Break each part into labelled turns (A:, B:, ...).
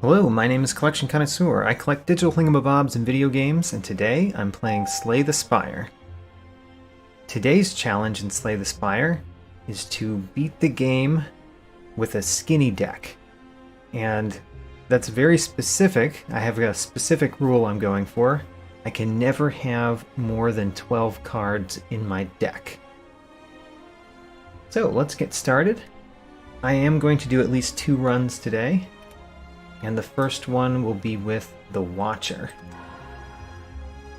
A: Hello, my name is Collection Connoisseur. I collect digital thingamabobs and video games, and today I'm playing Slay the Spire. Today's challenge in Slay the Spire is to beat the game with a skinny deck. And that's very specific. I have a specific rule I'm going for. I can never have more than 12 cards in my deck. So let's get started. I am going to do at least 2 runs today. And the first one will be with the Watcher.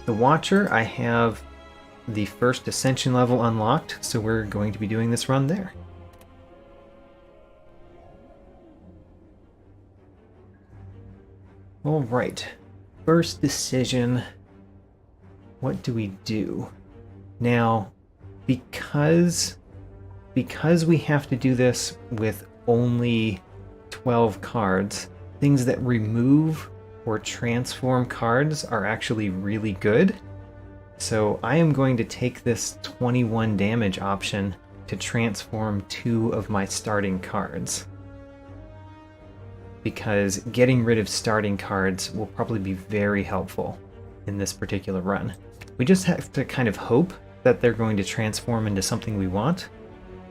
A: The Watcher, I have the first Ascension level unlocked, so we're going to be doing this run there. Alright, first decision. What do we do? Now, because we have to do this with only 12 cards, things that remove or transform cards are actually really good. So I am going to take this 21 damage option to transform 2 of my starting cards. Because getting rid of starting cards will probably be very helpful in this particular run. We just have to kind of hope that they're going to transform into something we want,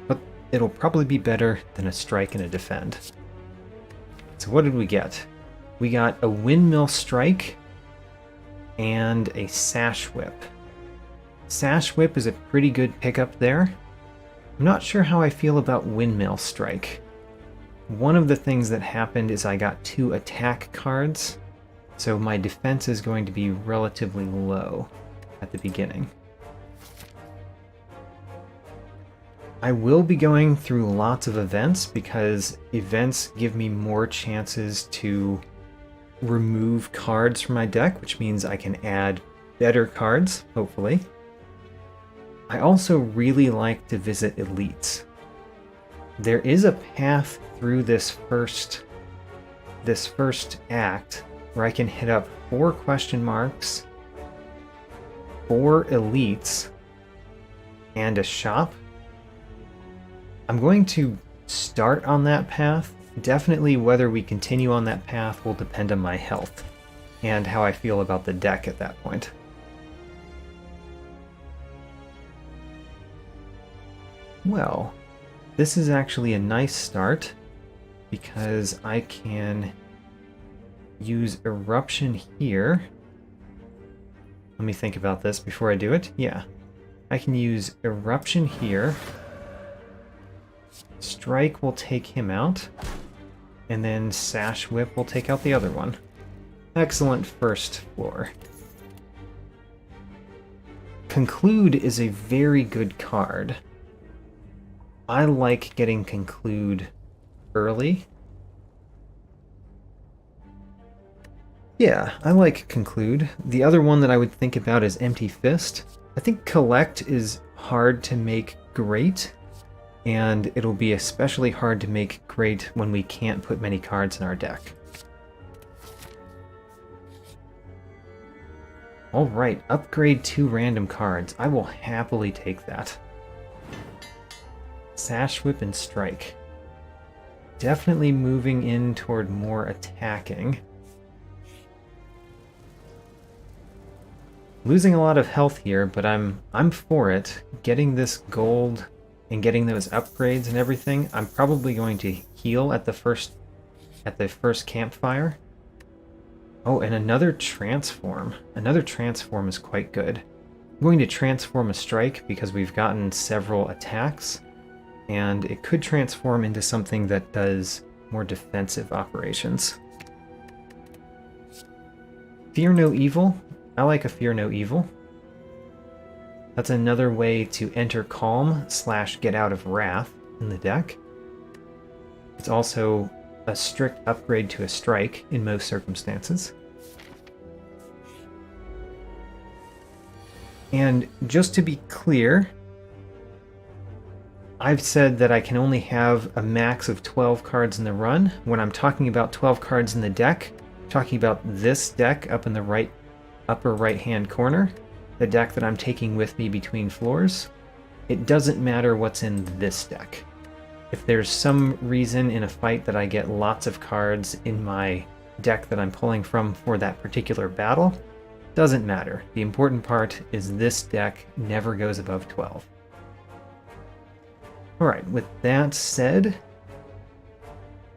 A: but it'll probably be better than a strike and a defend. So what did we get? We got a Windmill Strike and a Sash Whip. Sash Whip is a pretty good pickup there. I'm not sure how I feel about Windmill Strike. One of the things that happened is I got 2 attack cards, so my defense is going to be relatively low at the beginning. I will be going through lots of events because events give me more chances to remove cards from my deck, which means I can add better cards, hopefully. I also really like to visit elites. There is a path through this first act where I can hit up 4 question marks, 4 elites, and a shop. I'm going to start on that path. Definitely whether we continue on that path will depend on my health and how I feel about the deck at that point. Well, this is actually a nice start because I can use Eruption here. Let me think about this before I do it. Yeah, I can use Eruption here. Strike will take him out, and then Sash Whip will take out the other one. Excellent first floor. Conclude is a very good card. I like getting Conclude early. Yeah, I like Conclude. The other one that I would think about is Empty Fist. I think Collect is hard to make great, and it'll be especially hard to make great when we can't put many cards in our deck. Alright, upgrade 2 random cards. I will happily take that. Sash Whip and Strike. Definitely moving in toward more attacking. Losing a lot of health here, but I'm for it. Getting this gold and getting those upgrades and everything, I'm probably going to heal at the first campfire. Oh, and another transform. Another transform is quite good. I'm going to transform a strike because we've gotten several attacks, and it could transform into something that does more defensive operations. Fear No Evil. I like a Fear No Evil. That's another way to enter Calm / get out of Wrath in the deck. It's also a strict upgrade to a strike in most circumstances. And just to be clear, I've said that I can only have a max of 12 cards in the run. When I'm talking about 12 cards in the deck, I'm talking about this deck up in the upper right-hand corner. The deck that I'm taking with me between floors. It doesn't matter what's in this deck. If there's some reason in a fight that I get lots of cards in my deck that I'm pulling from for that particular battle, doesn't matter. The important part is this deck never goes above 12. Alright, with that said,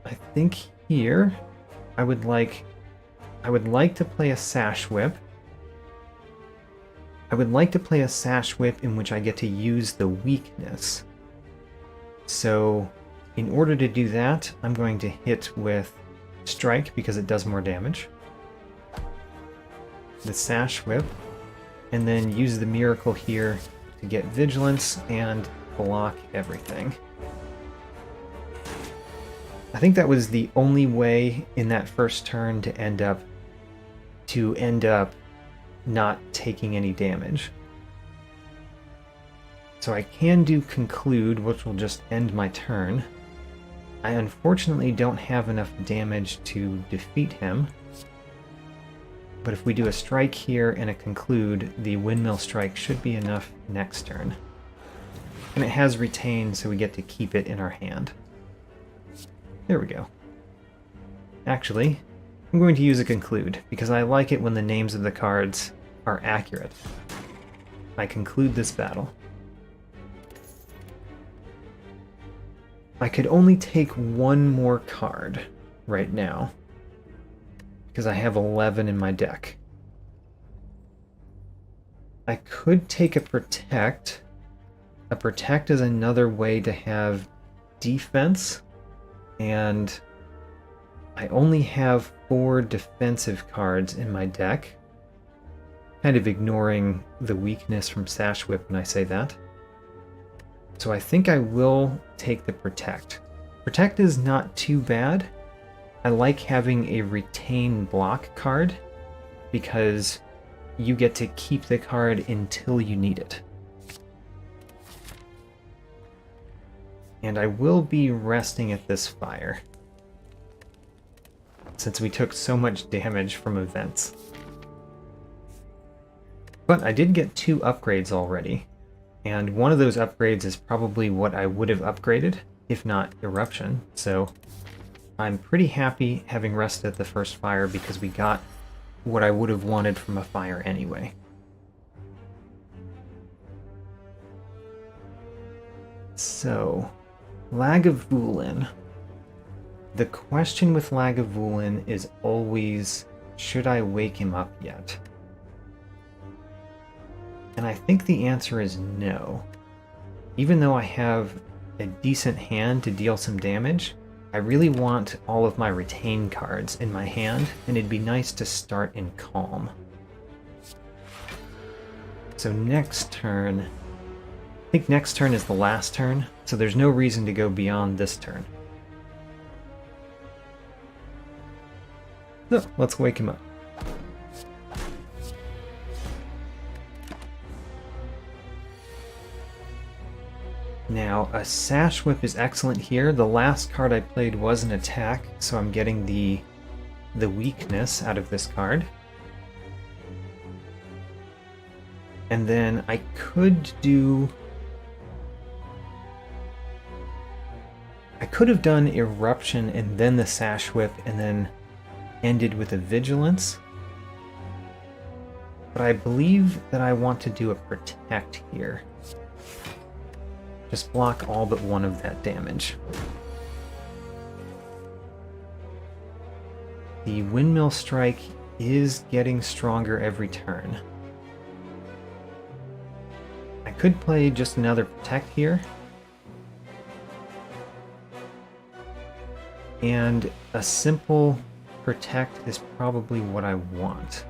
A: I think here I would like to play a Sash Whip. I would like to play a Sash Whip in which I get to use the weakness. So in order to do that, I'm going to hit with Strike because it does more damage, the Sash Whip, and then use the Miracle here to get Vigilance and block everything. I think that was the only way in that first turn to end up not taking any damage. So I can do Conclude, which will just end my turn. I unfortunately don't have enough damage to defeat him. But if we do a Strike here and a Conclude, the Windmill Strike should be enough next turn. And it has Retain, so we get to keep it in our hand. There we go. Actually, I'm going to use a Conclude, because I like it when the names of the cards are accurate. I conclude this battle. I could only take one more card right now, because I have 11 in my deck. I could take a Protect. A Protect is another way to have defense, and I only have 4 defensive cards in my deck, kind of ignoring the weakness from Sash Whip when I say that. So I think I will take the Protect. Protect is not too bad. I like having a Retain block card because you get to keep the card until you need it. And I will be resting at this fire, since we took so much damage from events. But I did get 2 upgrades already, and one of those upgrades is probably what I would have upgraded, if not Eruption, so I'm pretty happy having rested at the first fire because we got what I would have wanted from a fire anyway. So, Lagavulin. The question with Lagavulin is always, should I wake him up yet? And I think the answer is no. Even though I have a decent hand to deal some damage, I really want all of my Retain cards in my hand, and it'd be nice to start in Calm. So next turn, I think next turn is the last turn, so there's no reason to go beyond this turn. So, let's wake him up. Now, a Sash Whip is excellent here. The last card I played was an attack, so I'm getting the weakness out of this card. And then I could have done Eruption and then the Sash Whip and then ended with a Vigilance. But I believe that I want to do a Protect here. Just block all but one of that damage. The Windmill Strike is getting stronger every turn. I could play just another Protect here. And a simple Protect is probably what I want.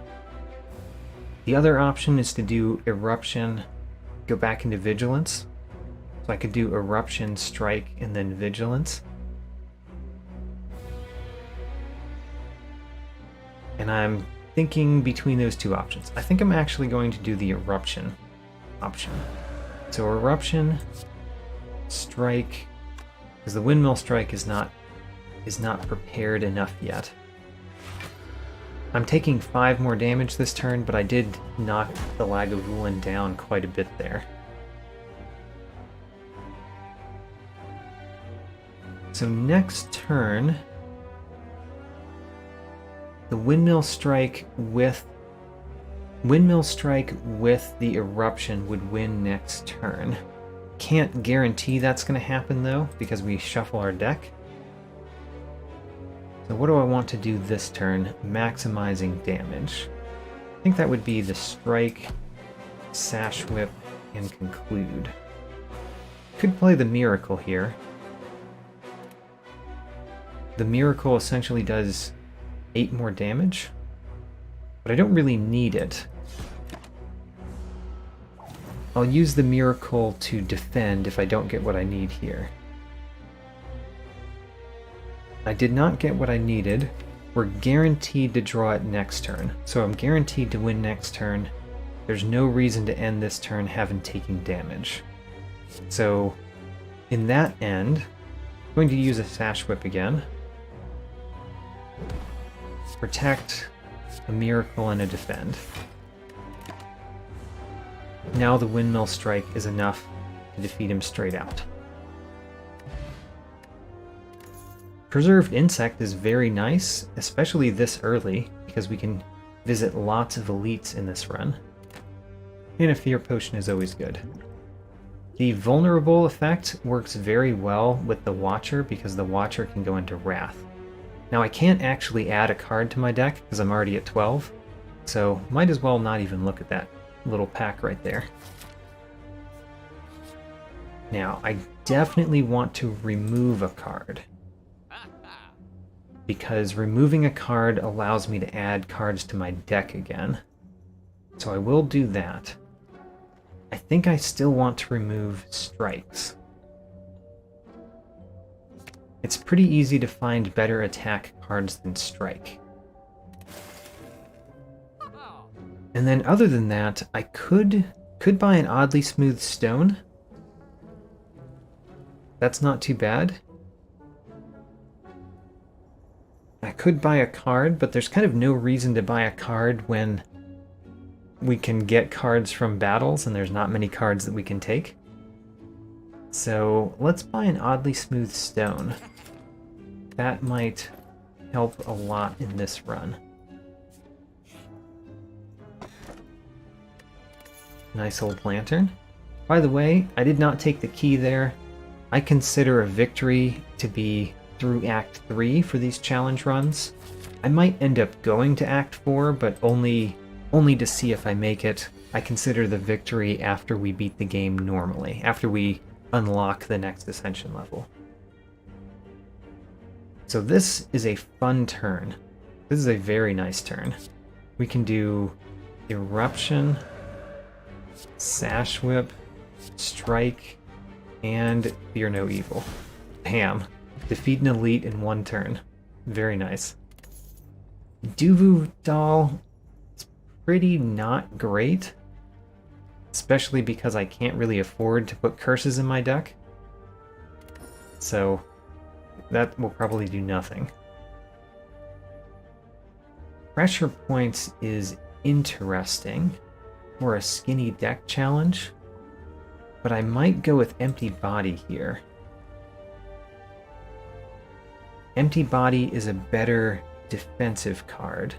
A: The other option is to do Eruption, go back into Vigilance. So I could do Eruption, Strike, and then Vigilance. And I'm thinking between those two options. I think I'm actually going to do the Eruption option. So Eruption, Strike, because the Windmill Strike is not prepared enough yet. I'm taking 5 more damage this turn, but I did knock the Lagavulin down quite a bit there. So next turn, the Windmill Strike with the Eruption would win next turn. Can't guarantee that's going to happen though, because we shuffle our deck. So what do I want to do this turn? Maximizing damage. I think that would be the Strike, Sash Whip, and Conclude. Could play the Miracle here. The Miracle essentially does 8 more damage, but I don't really need it. I'll use the Miracle to defend if I don't get what I need here. I did not get what I needed. We're guaranteed to draw it next turn, so I'm guaranteed to win next turn. There's no reason to end this turn having taken damage. So, in that end, I'm going to use a Sash Whip again. Protect, a Miracle, and a Defend. Now the Windmill Strike is enough to defeat him straight out. Preserved Insect is very nice, especially this early, because we can visit lots of elites in this run. And a Fear Potion is always good. The Vulnerable effect works very well with the Watcher, because the Watcher can go into Wrath. Now I can't actually add a card to my deck, because I'm already at 12, so might as well not even look at that little pack right there. Now, I definitely want to remove a card, because removing a card allows me to add cards to my deck again. So I will do that. I think I still want to remove strikes. It's pretty easy to find better attack cards than strike. And then other than that, I could buy an Oddly Smooth Stone. That's not too bad. I could buy a card, but there's kind of no reason to buy a card when we can get cards from battles and there's not many cards that we can take. So let's buy an Oddly Smooth Stone. That might help a lot in this run. Nice old lantern. By the way, I did not take the key there. I consider a victory to be through Act 3 for these challenge runs. I might end up going to Act 4, but only to see if I make it. I consider the victory after we beat the game normally, after we unlock the next Ascension level. So this is a fun turn. This is a very nice turn. We can do Eruption, Sash Whip, Strike, and Fear No Evil. Bam. Defeat an elite in one turn. Very nice. Duvu Doll is pretty not great, especially because I can't really afford to put curses in my deck. So that will probably do nothing. Pressure Points is interesting for a skinny deck challenge, but I might go with Empty Body here. Empty Body is a better defensive card,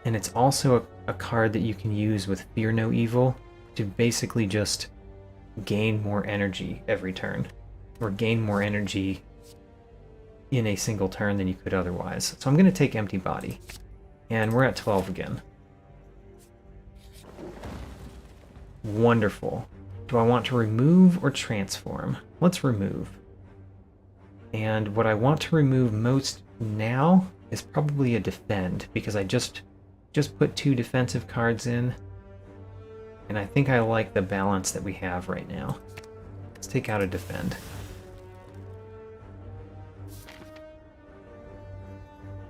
A: and it's also a card that you can use with Fear No Evil to basically just gain more energy every turn, or gain more energy in a single turn than you could otherwise. So I'm going to take Empty Body, and we're at 12 again. Wonderful. Do I want to remove or transform? Let's remove. And what I want to remove most now is probably a defend, because I just put 2 defensive cards in, and I think I like the balance that we have right now. Let's take out a defend.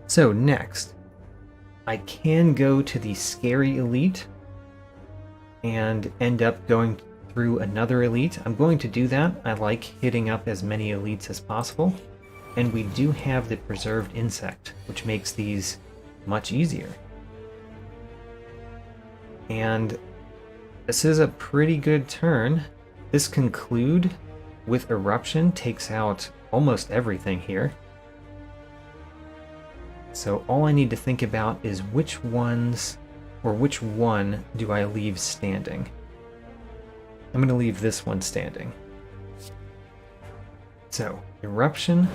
A: So next, I can go to the Scary Elite and end up going through another elite. I'm going to do that. I like hitting up as many elites as possible. And we do have the Preserved Insect, which makes these much easier. And this is a pretty good turn. This Conclude with Eruption takes out almost everything here. So all I need to think about is which ones, or which one do I leave standing? I'm going to leave this one standing. So, Eruption,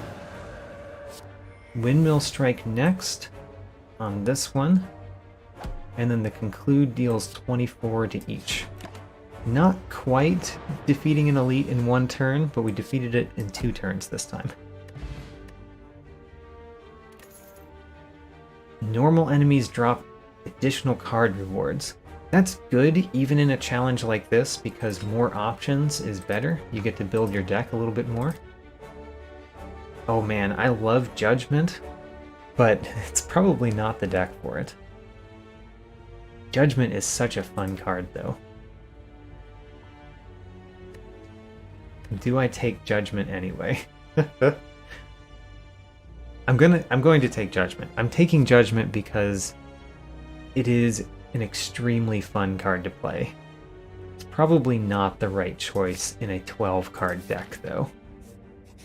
A: Windmill Strike next on this one, and then the Conclude deals 24 to each. Not quite defeating an elite in one turn, but we defeated it in 2 turns this time. Normal enemies drop additional card rewards. That's good even in a challenge like this because more options is better. You get to build your deck a little bit more. Oh man, I love Judgment, but it's probably not the deck for it. Judgment is such a fun card though. Do I take Judgment anyway? I'm going to take Judgment. I'm taking Judgment because it is an extremely fun card to play. It's probably not the right choice in a 12 card deck though,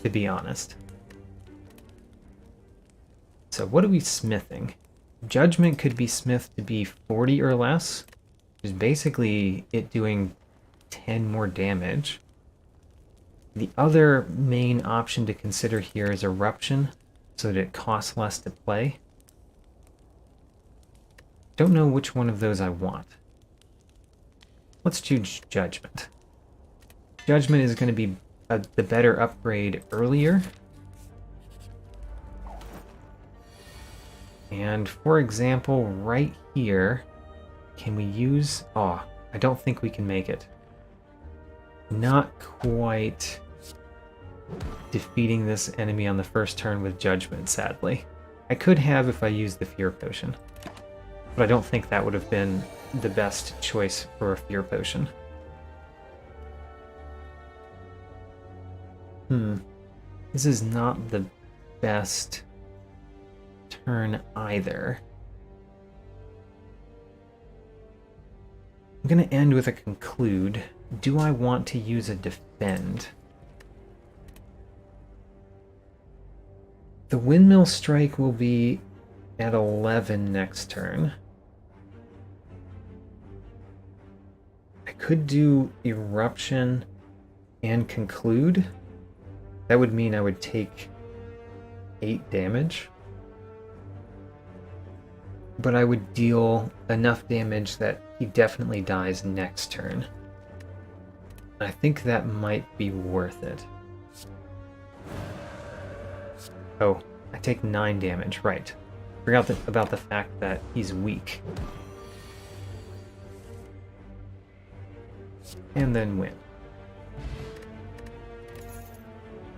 A: to be honest. So what are we smithing? Judgment could be smithed to be 40 or less, which is basically it doing 10 more damage. The other main option to consider here is Eruption, so that it costs less to play. Don't know which one of those I want. Let's choose Judgment. Judgment is going to be the better upgrade earlier. And for example, right here, can we use... Oh, I don't think we can make it. Not quite defeating this enemy on the first turn with Judgment, sadly. I could have if I used the Fear Potion, but I don't think that would have been the best choice for a Fear Potion. This is not the best turn either. I'm going to end with a Conclude. Do I want to use a Defend? The Windmill Strike will be at 11 next turn. I could do Eruption and Conclude. That would mean I would take 8 damage. But I would deal enough damage that he definitely dies next turn. I think that might be worth it. Oh, I take 9 damage, right. Forgot about the fact that he's weak. And then win.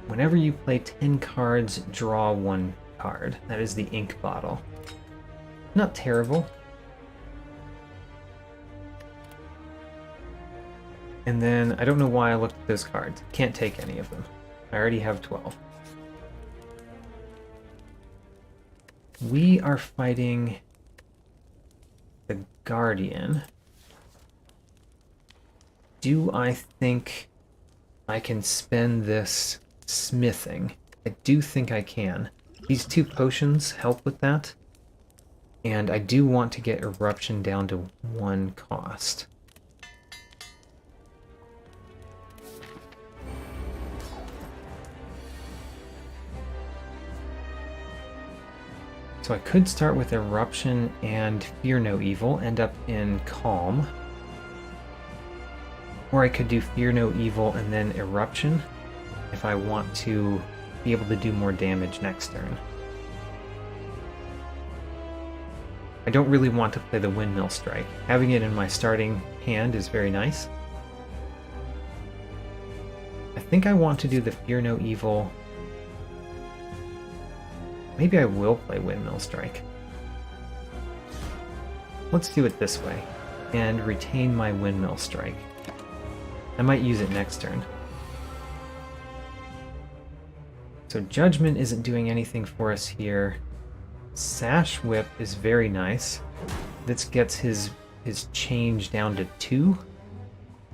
A: Whenever you play 10 cards, draw 1 card. That is the ink bottle. Not terrible. And then, I don't know why I looked at those cards. Can't take any of them. I already have 12. We are fighting the Guardian. Do I think I can spend this smithing? I do think I can. These 2 potions help with that. And I do want to get Eruption down to 1 cost. So I could start with Eruption and Fear No Evil, end up in Calm. Or I could do Fear No Evil and then Eruption if I want to be able to do more damage next turn. I don't really want to play the Windmill Strike. Having it in my starting hand is very nice. I think I want to do the Fear No Evil. Maybe I will play Windmill Strike. Let's do it this way, and retain my Windmill Strike. I might use it next turn. So Judgment isn't doing anything for us here. Sash Whip is very nice. This gets his change down to 2.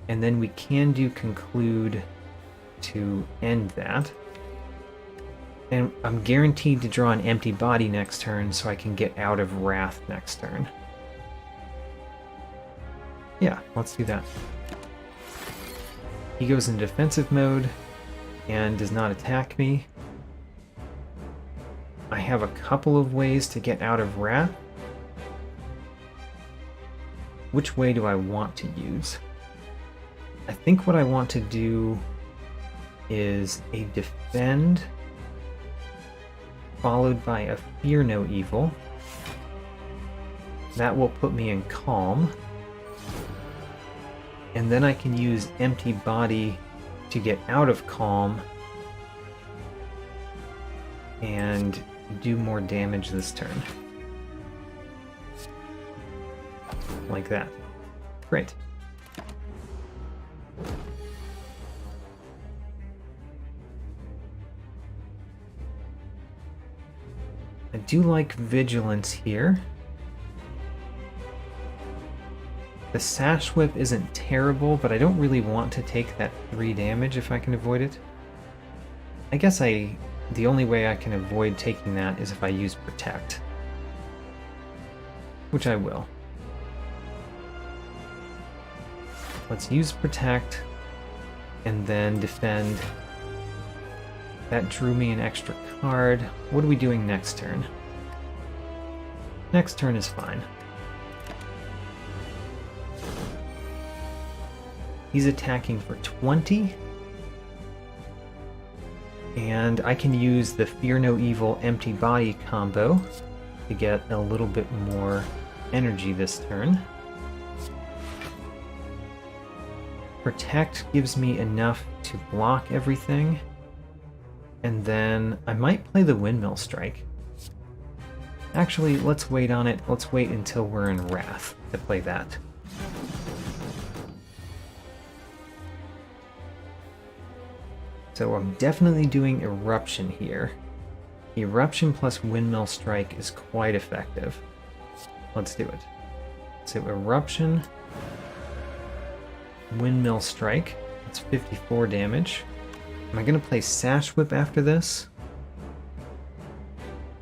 A: And then we can do Conclude to end that. And I'm guaranteed to draw an empty body next turn so I can get out of Wrath next turn. Yeah, let's do that. He goes into defensive mode and does not attack me. I have a couple of ways to get out of Wrath. Which way do I want to use? I think what I want to do is a defend followed by a fear no evil. That will put me in calm. And then I can use empty body to get out of calm and do more damage this turn. Like that. Great. I do like vigilance here. The Sash Whip isn't terrible, but I don't really want to take that 3 damage if I can avoid it. I guess the only way I can avoid taking that is if I use Protect. Which I will. Let's use Protect, and then Defend. That drew me an extra card. What are we doing next turn? Next turn is fine. He's attacking for 20. And I can use the Fear No Evil Empty Body combo to get a little bit more energy this turn. Protect gives me enough to block everything. And then I might play the Windmill Strike. Actually, let's wait on it. Let's wait until we're in Wrath to play that. So I'm definitely doing Eruption here. Eruption plus Windmill Strike is quite effective. Let's do it. So Eruption, Windmill Strike. That's 54 damage. Am I going to play Sash Whip after this?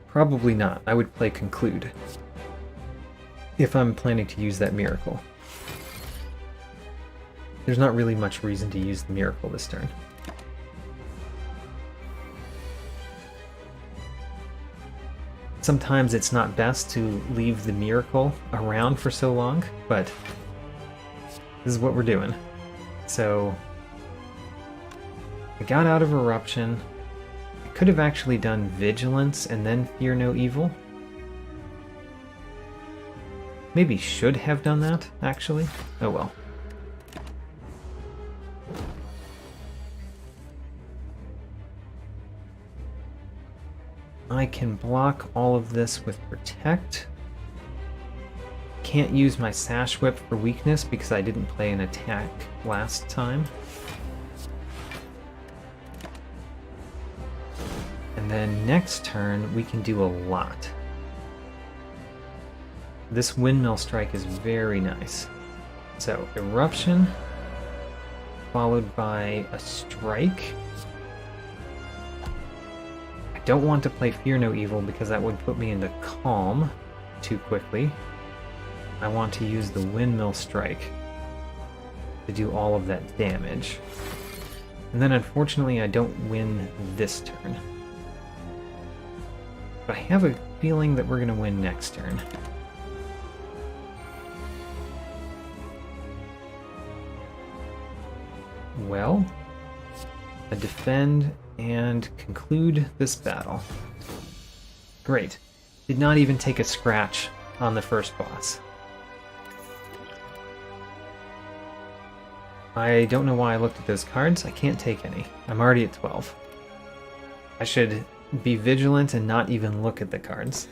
A: Probably not. I would play Conclude if I'm planning to use that Miracle. There's not really much reason to use the Miracle this turn. Sometimes it's not best to leave the Miracle around for so long, but this is what we're doing. So I got out of Eruption. I could have actually done Vigilance and then Fear No Evil. Maybe should have done that, actually. Oh well. I can block all of this with Protect. Can't use my Sash Whip for weakness because I didn't play an attack last time. And then next turn, we can do a lot. This Windmill Strike is very nice. So, Eruption, followed by a Strike. I don't want to play Fear No Evil because that would put me into Calm too quickly. I want to use the Windmill Strike to do all of that damage. And then unfortunately I don't win this turn. But I have a feeling that we're going to win next turn. Well, I defend and conclude this battle. Great. Did not even take a scratch on the first boss. I don't know why I looked at those cards. I can't take any. I'm already at 12. I should be vigilant and not even look at the cards.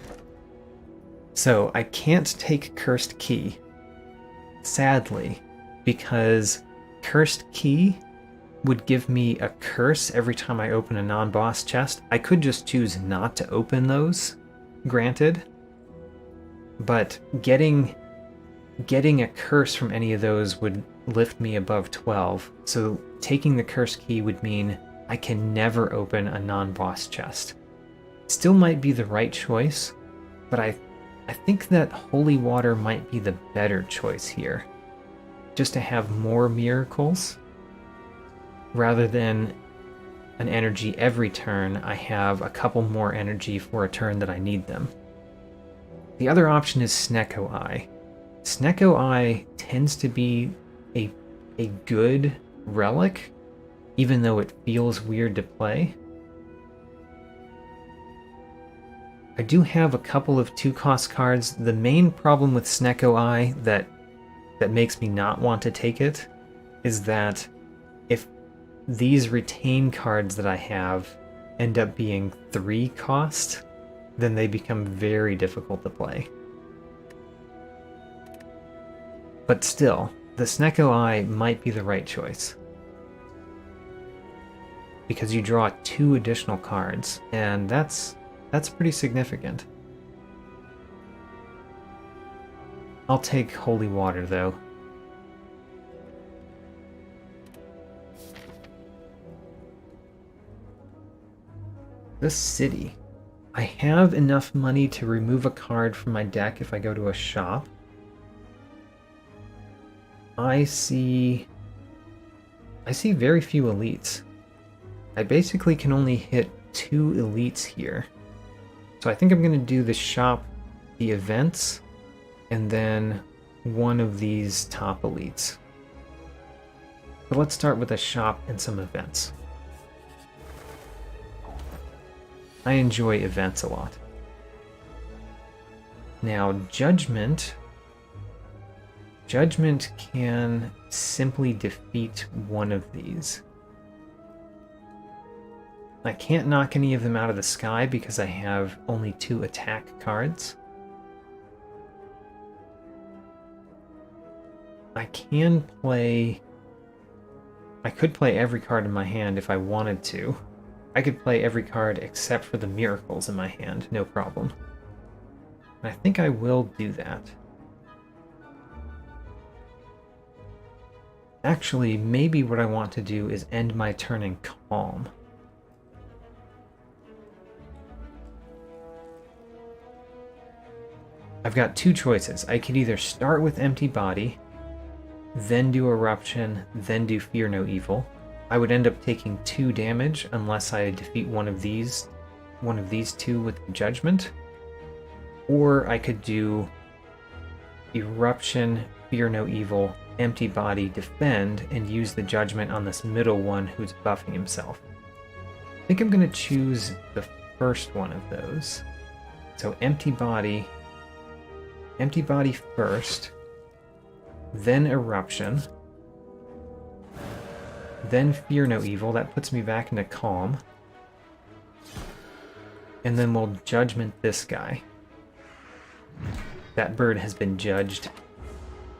A: So I can't take Cursed Key, sadly, because Cursed Key would give me a curse every time I open a non-boss chest. I could just choose not to open those, granted, but getting a curse from any of those would lift me above 12, so taking the Cursed Key would mean I can never open a non-boss chest. Still might be the right choice, but I think that holy water might be the better choice here. Just to have more miracles, rather than an energy every turn, I have a couple more energy for a turn that I need them. The other option is Snecko Eye. Snecko Eye tends to be a good relic, even though it feels weird to play. I do have a couple of 2-cost cards. The main problem with Snecko Eye that makes me not want to take it is that if these retain cards that I have end up being 3-cost, then they become very difficult to play. But still, the Snecko Eye might be the right choice, because you draw 2 additional cards, and that's pretty significant. I'll take Holy Water, though. The city. I have enough money to remove a card from my deck if I go to a shop. I see very few elites. I basically can only hit 2 elites here. So I think I'm going to do the shop, the events, and then one of these top elites. But let's start with a shop and some events. I enjoy events a lot. Now, Judgment can simply defeat one of these. I can't knock any of them out of the sky because I have only 2 attack cards. I could play every card in my hand if I wanted to. I could play every card except for the miracles in my hand, no problem. And I think I will do that. Actually, maybe what I want to do is end my turn in calm. I've got 2 choices. I could either start with Empty Body, then do Eruption, then do Fear No Evil. I would end up taking 2 damage unless I defeat one of these 2 with Judgment. Or I could do Eruption, Fear No Evil, Empty Body, Defend, and use the Judgment on this middle one who's buffing himself. I think I'm going to choose the first one of those. So Empty Body first, then Eruption, then Fear No Evil. That puts me back into calm. And then we'll Judgment this guy. That bird has been judged,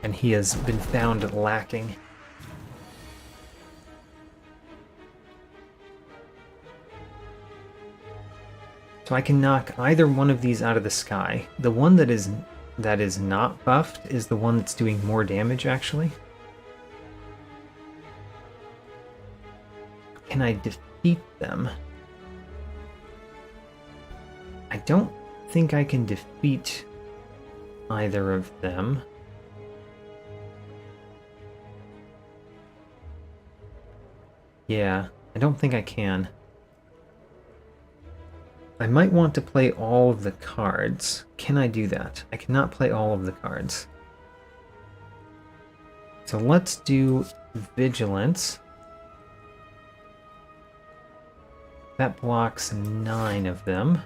A: and he has been found lacking. So I can knock either one of these out of the sky. The one that is not buffed is the one that's doing more damage, actually. Can I defeat them? I don't think I can defeat either of them. Yeah, I don't think I can. I might want to play all of the cards. Can I do that? I cannot play all of the cards. So let's do Vigilance. That blocks 9 of them.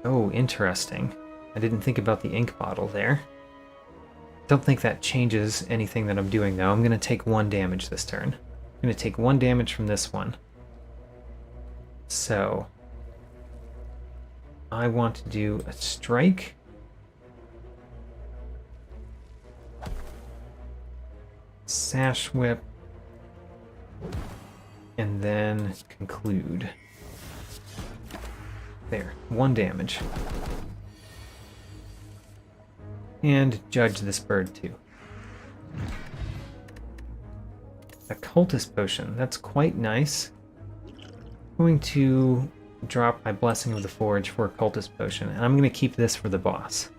A: Oh, interesting. I didn't think about the ink bottle there. Don't think that changes anything that I'm doing, though. I'm going to take 1 damage this turn. I'm going to take 1 damage from this one. So, I want to do a strike. Sash Whip. And then conclude. There, 1 damage. And judge this bird too. A cultist potion, that's quite nice. going to drop my Blessing of the Forge for a Cultist Potion, and I'm going to keep this for the boss.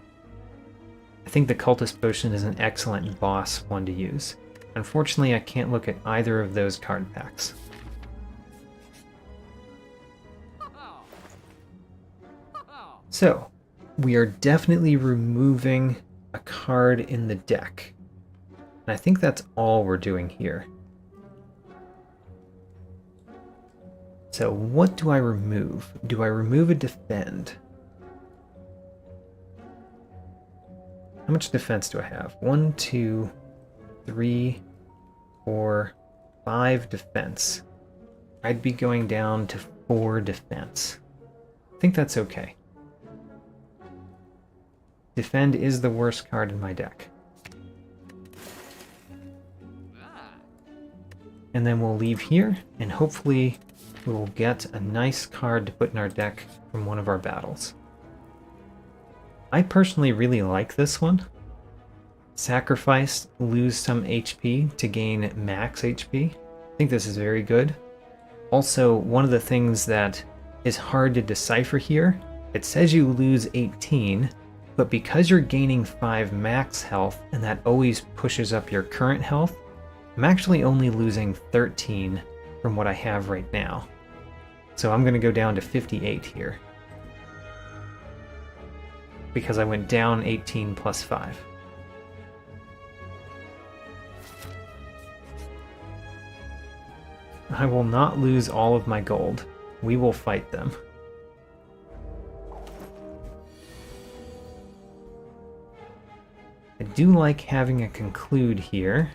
A: I think the Cultist Potion is an excellent boss one to use. Unfortunately, I can't look at either of those card packs. So, we are definitely removing a card in the deck. And I think that's all we're doing here. So what do I remove? Do I remove a defend? How much defense do I have? 1, 2, 3, 4, 5 defense. I'd be going down to 4 defense. I think that's okay. Defend is the worst card in my deck. And then we'll leave here, and hopefully we'll get a nice card to put in our deck from one of our battles. I personally really like this one. Sacrifice, lose some HP to gain max HP. I think this is very good. Also, one of the things that is hard to decipher here, it says you lose 18, but because you're gaining 5 max health, and that always pushes up your current health, I'm actually only losing 13 from what I have right now. So I'm going to go down to 58 here. Because I went down 18 plus 5. I will not lose all of my gold. We will fight them. I do like having a conclude here.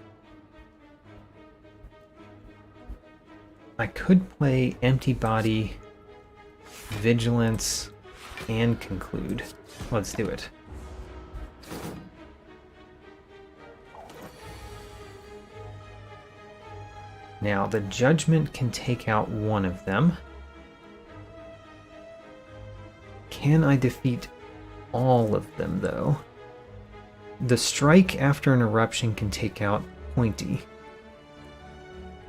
A: I could play Empty Body, Vigilance, and Conclude. Let's do it. Now, the Judgment can take out one of them. Can I defeat all of them, though? The Strike after an Eruption can take out Pointy.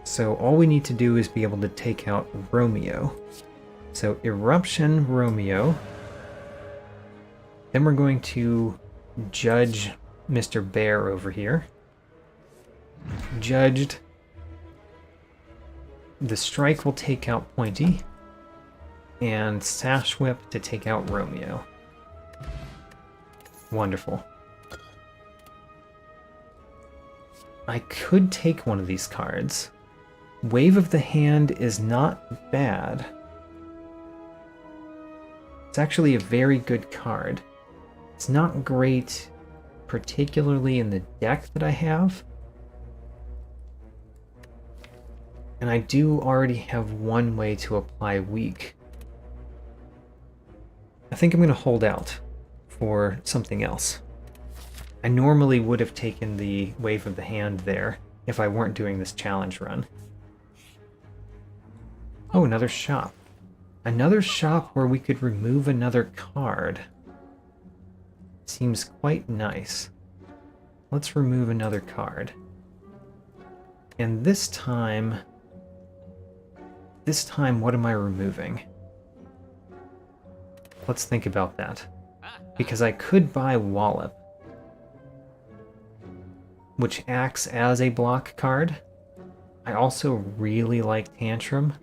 A: So all we need to do is be able to take out Romeo. So Eruption, Romeo. Then we're going to judge Mr. Bear over here. Judged. The Strike will take out Pointy. And Sash Whip to take out Romeo. Wonderful. I could take one of these cards. Wave of the Hand is not bad. It's actually a very good card. It's not great, particularly in the deck that I have. And I do already have one way to apply Weak. I think I'm going to hold out for something else. I normally would have taken the Wave of the Hand there if I weren't doing this challenge run. Oh, another shop. Another shop where we could remove another card. Seems quite nice. Let's remove another card. And this time, what am I removing? Let's think about that. Because I could buy Wallop, which acts as a block card. I also really like Tantrum.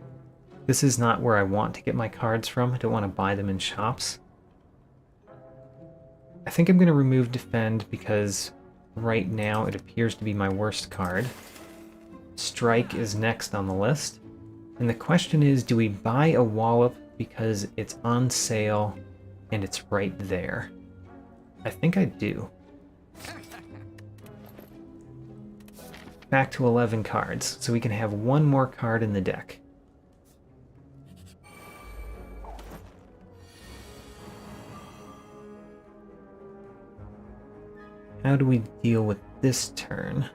A: This is not where I want to get my cards from. I don't want to buy them in shops. I think I'm going to remove Defend because right now it appears to be my worst card. Strike is next on the list. And the question is, do we buy a Wallop because it's on sale and it's right there? I think I do. Back to 11 cards, so we can have one more card in the deck. How do we deal with this turn?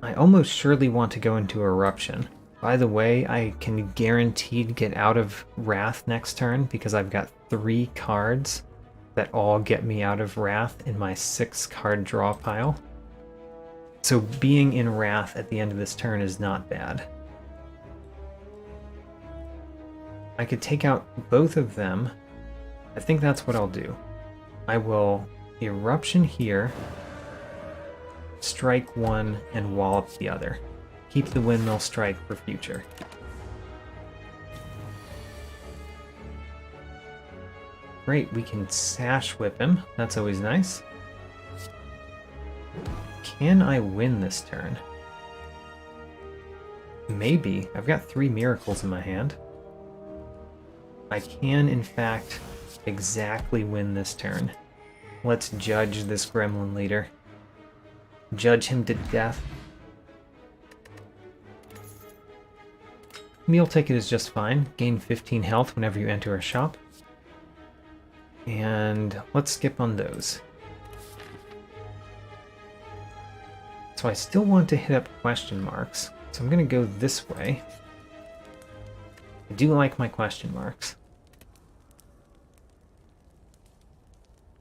A: I almost surely want to go into Eruption. By the way, I can guaranteed get out of Wrath next turn because I've got 3 cards that all get me out of Wrath in my 6 card draw pile. So being in Wrath at the end of this turn is not bad. I could take out both of them. I think that's what I'll do. I will eruption here, strike one, and wallop the other. Keep the windmill strike for future. Great, we can sash whip him. That's always nice. Can I win this turn? Maybe. I've got 3 miracles in my hand. I can, in fact, exactly win this turn. Let's judge this gremlin leader. Judge him to death. Meal ticket is just fine. Gain 15 health whenever you enter a shop. And let's skip on those. So I still want to hit up question marks. So I'm going to go this way. I do like my question marks.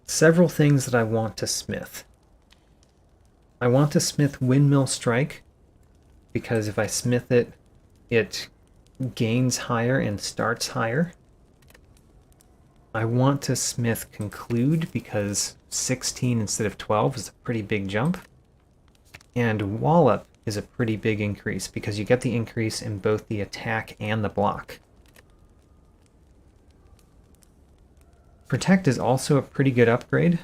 A: Several things that I want to smith. I want to smith Windmill Strike, because if I smith it, it gains higher and starts higher. I want to smith Conclude, because 16 instead of 12 is a pretty big jump. And Wallop is a pretty big increase, because you get the increase in both the attack and the block. Protect is also a pretty good upgrade.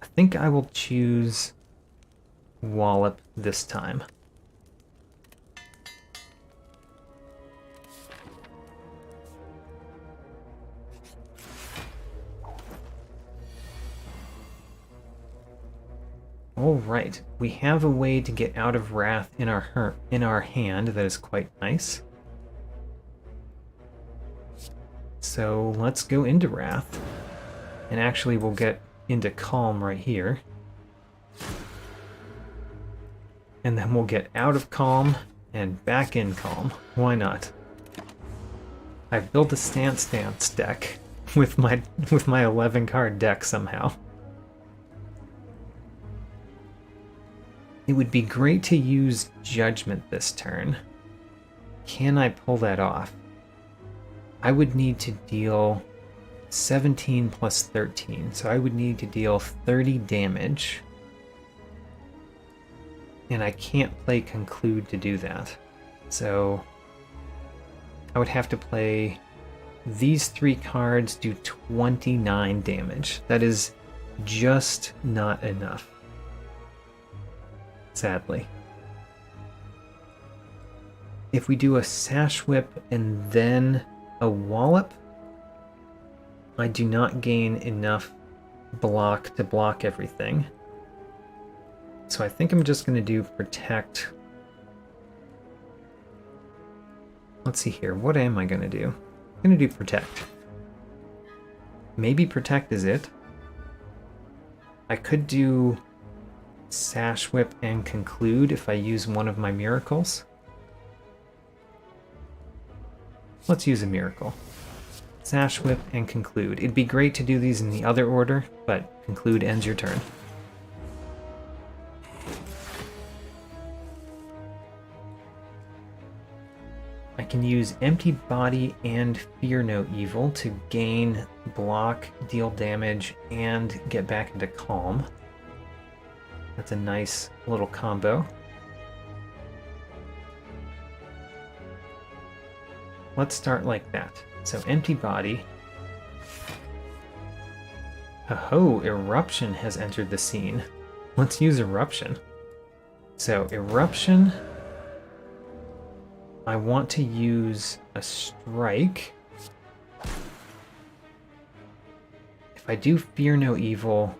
A: I think I will choose Wallop this time. Alright, we have a way to get out of Wrath in our hand that is quite nice. So let's go into Wrath. And actually we'll get into Calm right here. And then we'll get out of Calm and back in Calm. Why not? I've built a Stance deck with my 11 card deck somehow. It would be great to use Judgment this turn. Can I pull that off? I would need to deal 17 plus 13, so I would need to deal 30 damage. And I can't play Conclude to do that. So I would have to play these 3 cards do 29 damage. That is just not enough. Sadly. If we do a Sash Whip and then a Wallop, I do not gain enough block to block everything. So I think I'm just going to do Protect. Let's see here. What am I going to do? I'm going to do Protect. Maybe Protect is it. I could do Sash Whip and Conclude if I use one of my miracles. Let's use a miracle. Sash Whip and Conclude. It'd be great to do these in the other order, but Conclude ends your turn. I can use Empty Body and Fear No Evil to gain block, deal damage, and get back into Calm. That's a nice little combo. Let's start like that. So Empty Body. Oh, Eruption has entered the scene. Let's use Eruption. So Eruption. I want to use a Strike. If I do Fear No Evil,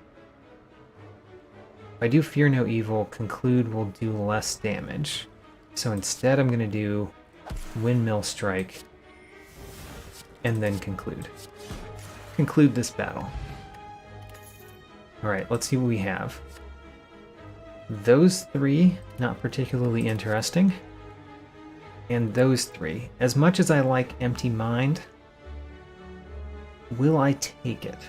A: Conclude will do less damage. So instead I'm going to do Windmill Strike and then Conclude. Conclude this battle. Alright, let's see what we have. Those 3, not particularly interesting. And those 3. As much as I like Empty Mind, will I take it?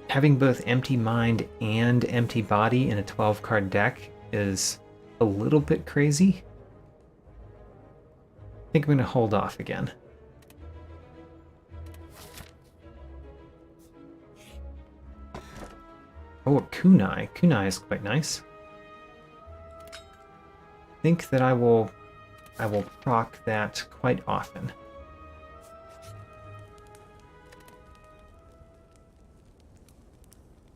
A: Having both Empty Mind and Empty Body in a 12-card deck is a little bit crazy. think I'm going to hold off again. Oh, a kunai. Kunai is quite nice. I think that I will proc that quite often.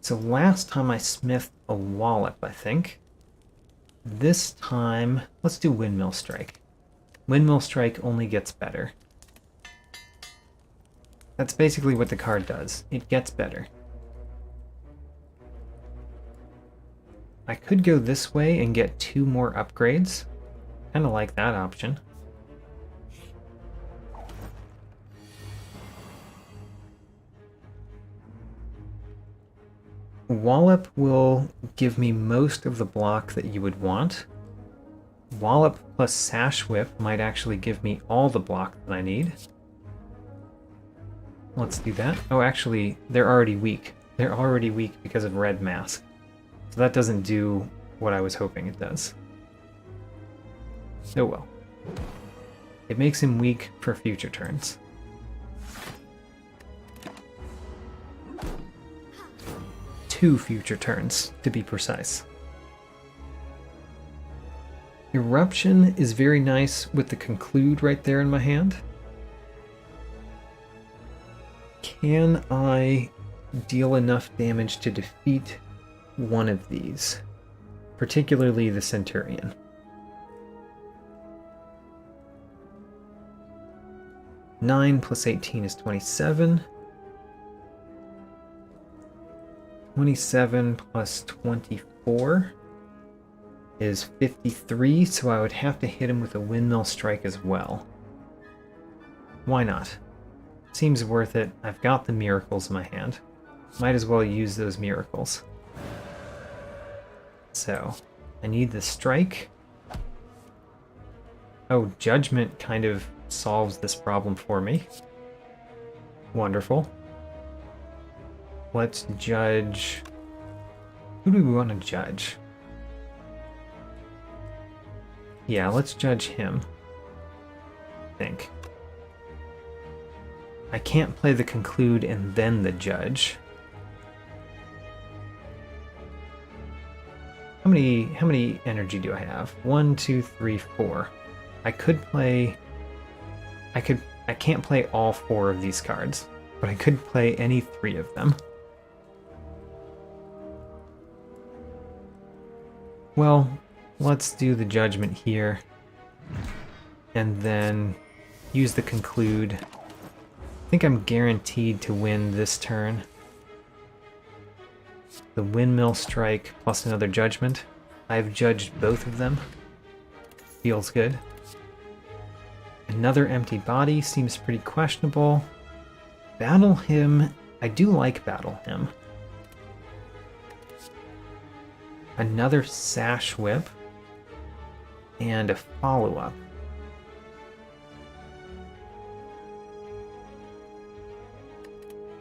A: So last time I smithed a wallop, I think. This time, let's do Windmill Strike. Windmill Strike only gets better. That's basically what the card does. It gets better. I could go this way and get 2 more upgrades. Kind of like that option. Wallop will give me most of the block that you would want. Wallop plus Sash Whip might actually give me all the block that I need. Let's do that. Oh, actually, they're already weak. They're already weak because of Red Mask. So that doesn't do what I was hoping it does. Oh well. It makes him weak for future turns. Two future turns, to be precise. Eruption is very nice with the Conclude right there in my hand. Can I deal enough damage to defeat one of these? Particularly the Centurion. Nine plus 18 is 27. 27 plus 24 is 53, so I would have to hit him with a Windmill Strike as well. Why not? Seems worth it. I've got the miracles in my hand. Might as well use those miracles. So, I need the strike. Oh, Judgment kind of solves this problem for me. Wonderful. Let's judge... Who do we want to judge? Yeah, let's judge him. I think. I can't play the Conclude and then the Judge. How many energy do I have? 1, 2, 3, 4. I could play... I can't play all 4 of these cards, but I could play any 3 of them. Well, let's do the Judgment here, and then use the Conclude. I think I'm guaranteed to win this turn. The Windmill Strike plus another Judgment. I've judged both of them. Feels good. Another Empty Body seems pretty questionable. Battle Hymn. I do like Battle Hymn. Another Sash Whip. And a follow-up.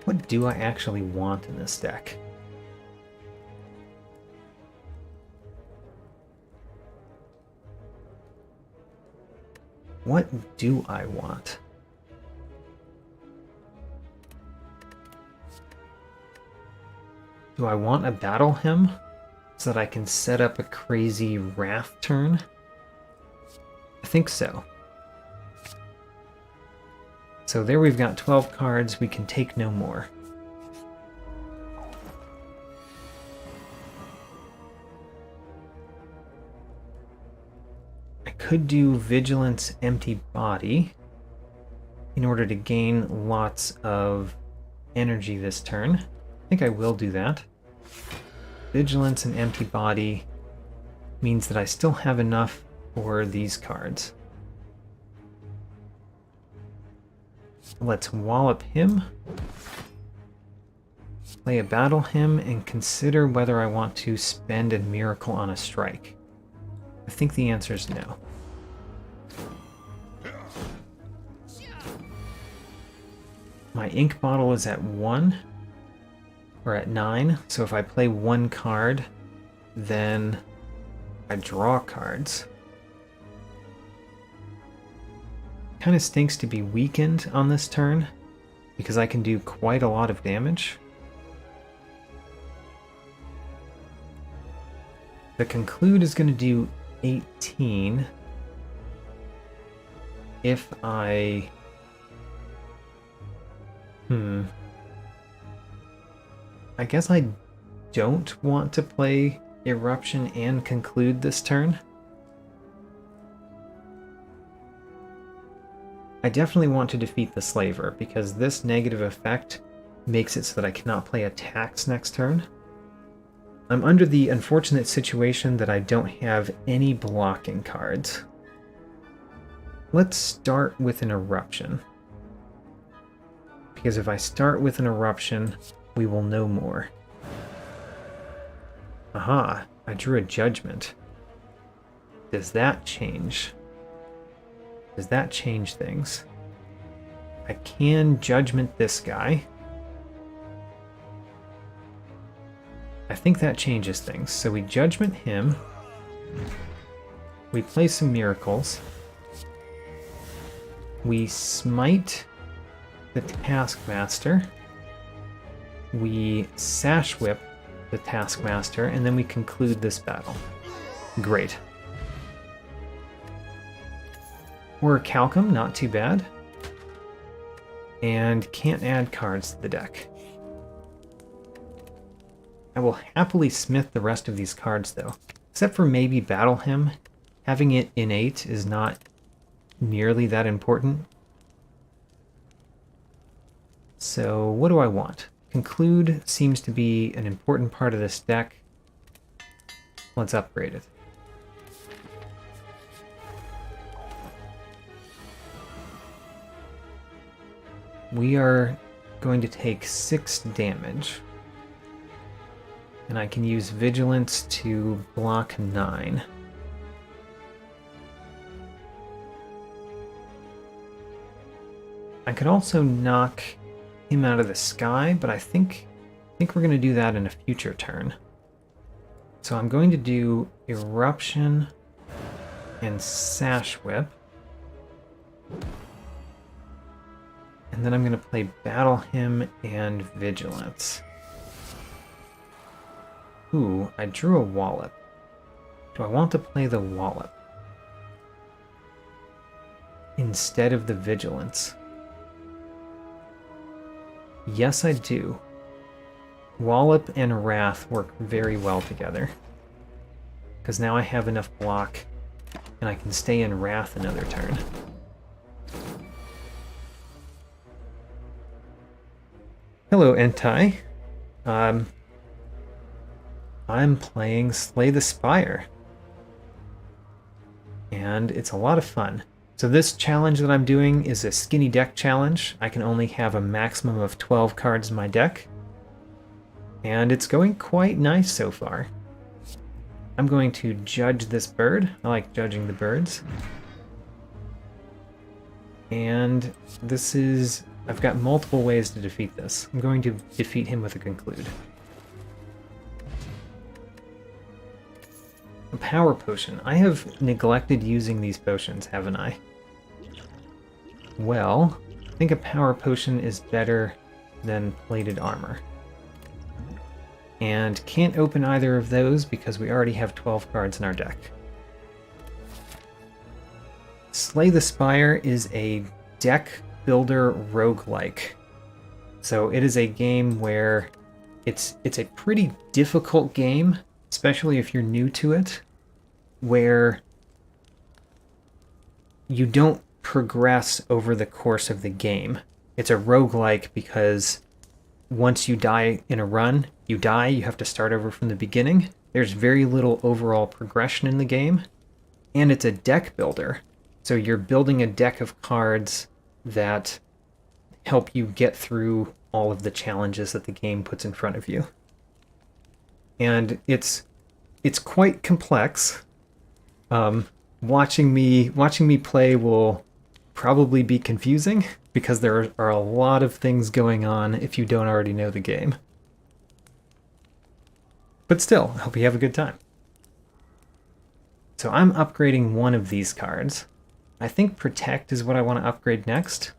A: What do I actually want in this deck? What do I want? Do I want a Battle Hymn so that I can set up a crazy Wrath turn? I think so. So there we've got 12 cards, we can take no more. I could do Vigilance Empty Body in order to gain lots of energy this turn. I think I will do that. Vigilance and Empty Body means that I still have enough for these cards. Let's wallop him. Play a Battle Hymn and consider whether I want to spend a miracle on a strike. I think the answer is no. My ink bottle is at 1, or at 9, so if I play 1 card, then I draw cards. kind of stinks to be weakened on this turn, because I can do quite a lot of damage. The conclude is going to do 18 if I... I guess I don't want to play Eruption and conclude this turn. I definitely want to defeat the Slaver, because this negative effect makes it so that I cannot play attacks next turn. I'm under the unfortunate situation that I don't have any blocking cards. Let's start with an Eruption. Because if I start with an Eruption, we will know more. Aha, I drew a Judgment. Does that change? Does that change things? I can Judgment this guy. I think that changes things. So we Judgment him. We play some Miracles. We Smite the Taskmaster. We Sash Whip the Taskmaster, and then we conclude this battle. Great. We're Calcum, not too bad. And can't add cards to the deck. I will happily smith the rest of these cards, though. Except for maybe Battle Hymn. Having it innate is not nearly that important. So what do I want? Conclude seems to be an important part of this deck. Let's upgrade it. We are going to take 6 damage. And I can use Vigilance to block 9. I could also knock him out of the sky, but I think we're going to do that in a future turn. So I'm going to do Eruption and Sash Whip. And then I'm going to play Battle Hymn and Vigilance. Ooh, I drew a Wallop. Do I want to play the Wallop instead of the Vigilance? Yes, I do. Wallop and Wrath work very well together. Because now I have enough block, and I can stay in Wrath another turn. Hello, Entai. I'm playing Slay the Spire. And it's a lot of fun. So this challenge that I'm doing is a skinny deck challenge. I can only have a maximum of 12 cards in my deck. And it's going quite nice so far. I'm going to judge this bird. I like judging the birds. And this is... I've got multiple ways to defeat this. I'm going to defeat him with a conclude. A power potion. I have neglected using these potions, haven't I? Well, I think a power potion is better than plated armor. And can't open either of those because we already have 12 cards in our deck. Slay the Spire is a deck builder roguelike. So it is a game where it's a pretty difficult game, especially if you're new to it, where you don't progress over the course of the game. It's a roguelike because once you die in a run, you die, you have to start over from the beginning. There's very little overall progression in the game, and it's a deck builder. So you're building a deck of cards that help you get through all of the challenges that the game puts in front of you. And it's quite complex. Watching me play will probably be confusing because there are a lot of things going on if you don't already know the game. But still, I hope you have a good time. So I'm upgrading one of these cards. I think Protect is what I want to upgrade next,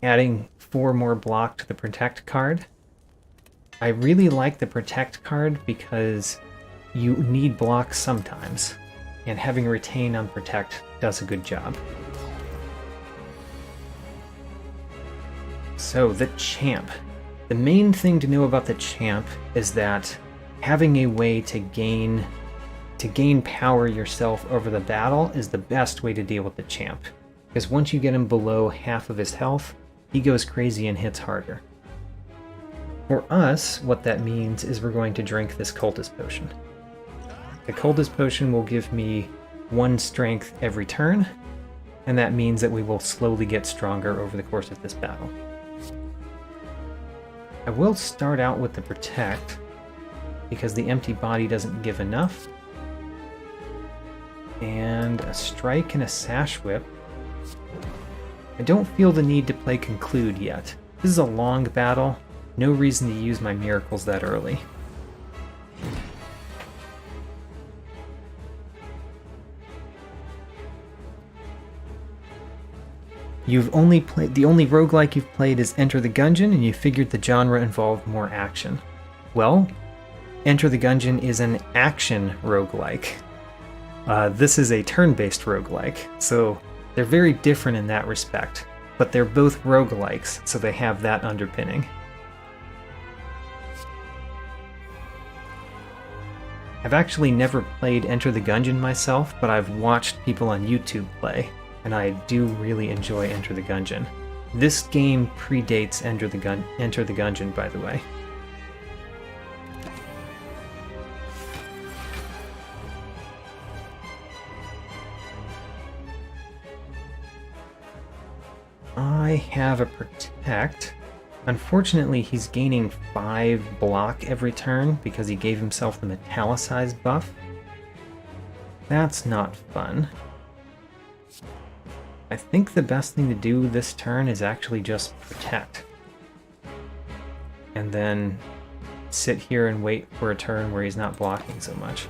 A: adding 4 more block to the Protect card. I really like the Protect card because you need blocks sometimes, and having Retain on Protect does a good job. So, the Champ. The main thing to know about the Champ is that having a way to gain power yourself over the battle is the best way to deal with the Champ. Because once you get him below half of his health, he goes crazy and hits harder. For us, what that means is we're going to drink this Cultist Potion. The Cultist Potion will give me 1 strength every turn, and that means that we will slowly get stronger over the course of this battle. I will start out with the Protect, because the Empty Body doesn't give enough. And a Strike and a Sash Whip. I don't feel the need to play Conclude yet. This is a long battle, no reason to use my miracles that early. The only roguelike you've played is Enter the Gungeon, and you figured the genre involved more action. Well, Enter the Gungeon is an action roguelike. This is a turn-based roguelike, so they're very different in that respect, but they're both roguelikes, so they have that underpinning. I've actually never played Enter the Gungeon myself, but I've watched people on YouTube play, and I do really enjoy Enter the Gungeon. This game predates Enter the Gungeon, by the way. I have a Protect. Unfortunately, he's gaining 5 block every turn because he gave himself the Metallicize buff. That's not fun. I think the best thing to do this turn is actually just Protect. And then sit here and wait for a turn where he's not blocking so much.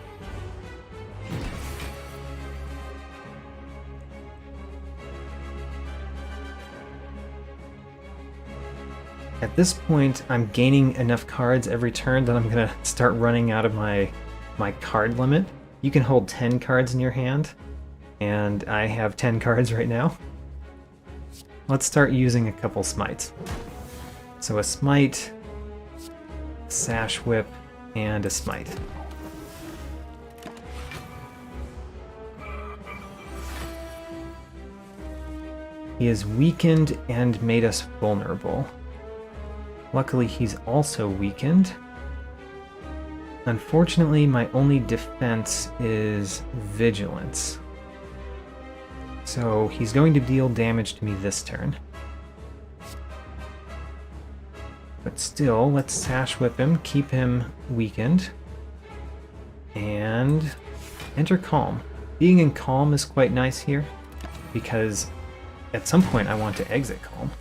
A: At this point, I'm gaining enough cards every turn that I'm going to start running out of my card limit. You can hold 10 cards in your hand, and I have 10 cards right now. Let's start using a couple smites. So a smite, Sash Whip, and a smite. He is weakened and made us vulnerable. Luckily, he's also weakened. Unfortunately, my only defense is Vigilance. So he's going to deal damage to me this turn. But still, let's Sash Whip him, keep him weakened. And enter Calm. Being in Calm is quite nice here, because at some point I want to exit Calm.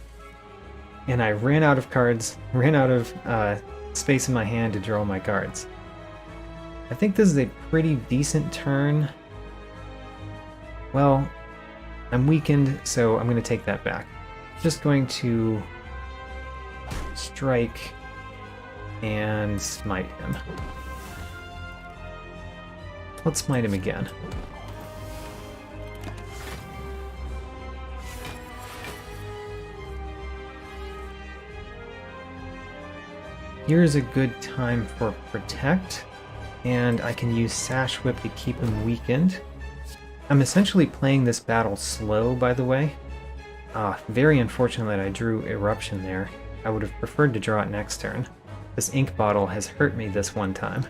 A: And I ran out of cards, ran out of space in my hand to draw my cards. I think this is a pretty decent turn. Well, I'm weakened, so I'm going to take that back. Just going to strike and smite him. Let's smite him again. Here's a good time for Protect, and I can use Sash Whip to keep him weakened. I'm essentially playing this battle slow, by the way. Very unfortunate that I drew Eruption there. I would have preferred to draw it next turn. This ink bottle has hurt me this one time.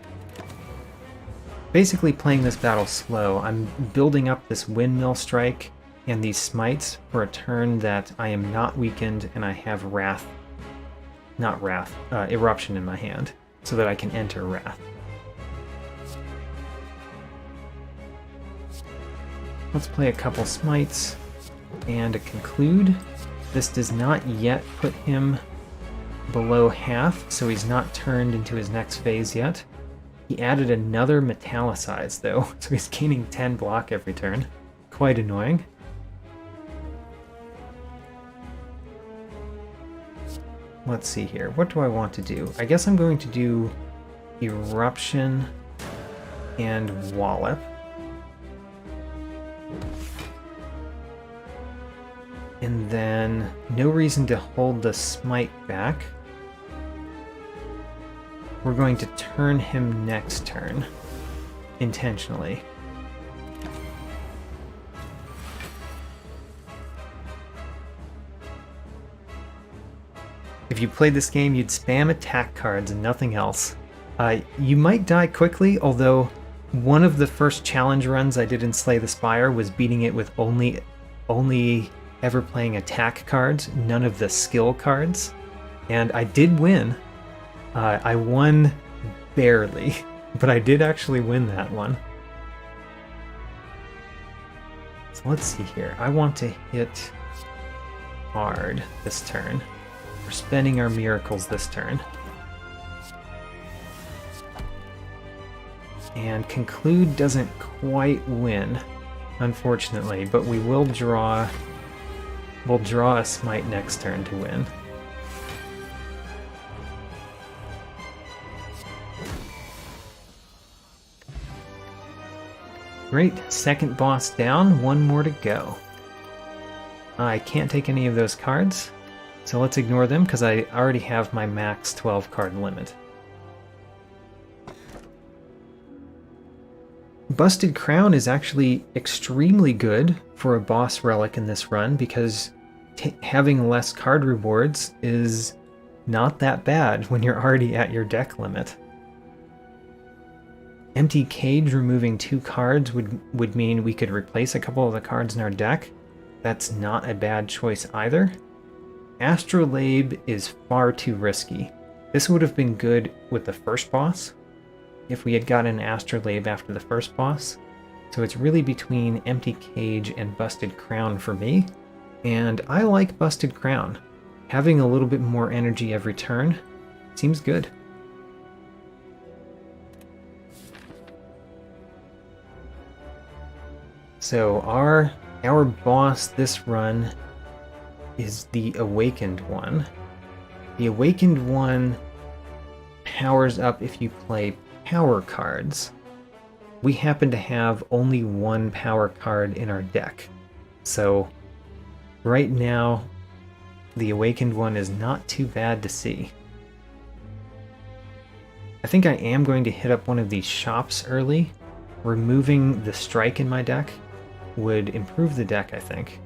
A: Basically playing this battle slow, I'm building up this Windmill Strike and these smites for a turn that I am not weakened and I have Eruption in my hand, so that I can enter Wrath. Let's play a couple smites and a Conclude. This does not yet put him below half, so he's not turned into his next phase yet. He added another Metallicize though, so he's gaining 10 block every turn. Quite annoying. let's see here. What do I want to do? I guess I'm going to do Eruption and Wallop. And then no reason to hold the Smite back. We're going to turn him next turn, intentionally. If you played this game, you'd spam attack cards and nothing else. You might die quickly, although one of the first challenge runs I did in Slay the Spire was beating it with only ever playing attack cards, none of the skill cards. And I did win. I won barely, but I did actually win that one. So let's see here. I want to hit hard this turn. We're spending our miracles this turn. And Conclude doesn't quite win, unfortunately, but we will draw. We'll draw a Smite next turn to win. Great, second boss down, one more to go. I can't take any of those cards, so let's ignore them because I already have my max 12 card limit. Busted Crown is actually extremely good for a boss relic in this run because having less card rewards is not that bad when you're already at your deck limit. Empty Cage removing 2 cards would mean we could replace a couple of the cards in our deck. That's not a bad choice either. Astrolabe is far too risky. This would have been good with the first boss, if we had gotten Astrolabe after the first boss. So it's really between Empty Cage and Busted Crown for me, and I like Busted Crown. Having a little bit more energy every turn seems good. So our boss this run is the Awakened one. The Awakened one powers up if you play power cards. We happen to have only one power card in our deck. So right now, the Awakened one is not too bad to see. I think I am going to hit up one of these shops early. Removing the strike in my deck would improve the deck, I think.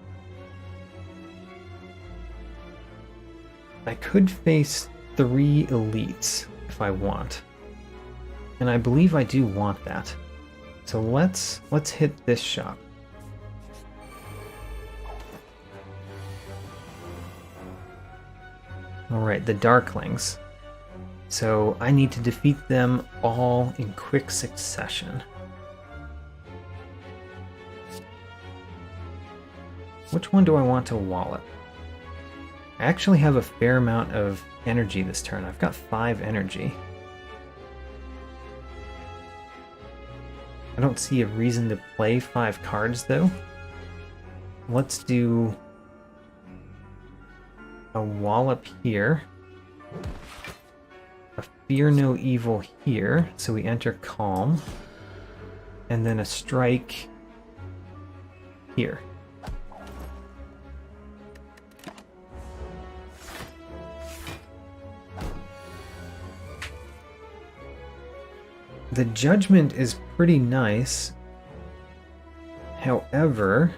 A: I could face 3 elites if I want. And I believe I do want that. So let's hit this shop. Alright, the Darklings. So I need to defeat them all in quick succession. Which one do I want to wallop? I actually have a fair amount of energy this turn. I've got 5 energy. I don't see a reason to play 5 cards though. Let's do a wallop here. A Fear No Evil here, so we enter Calm. And then a strike here. The Judgment is pretty nice. However,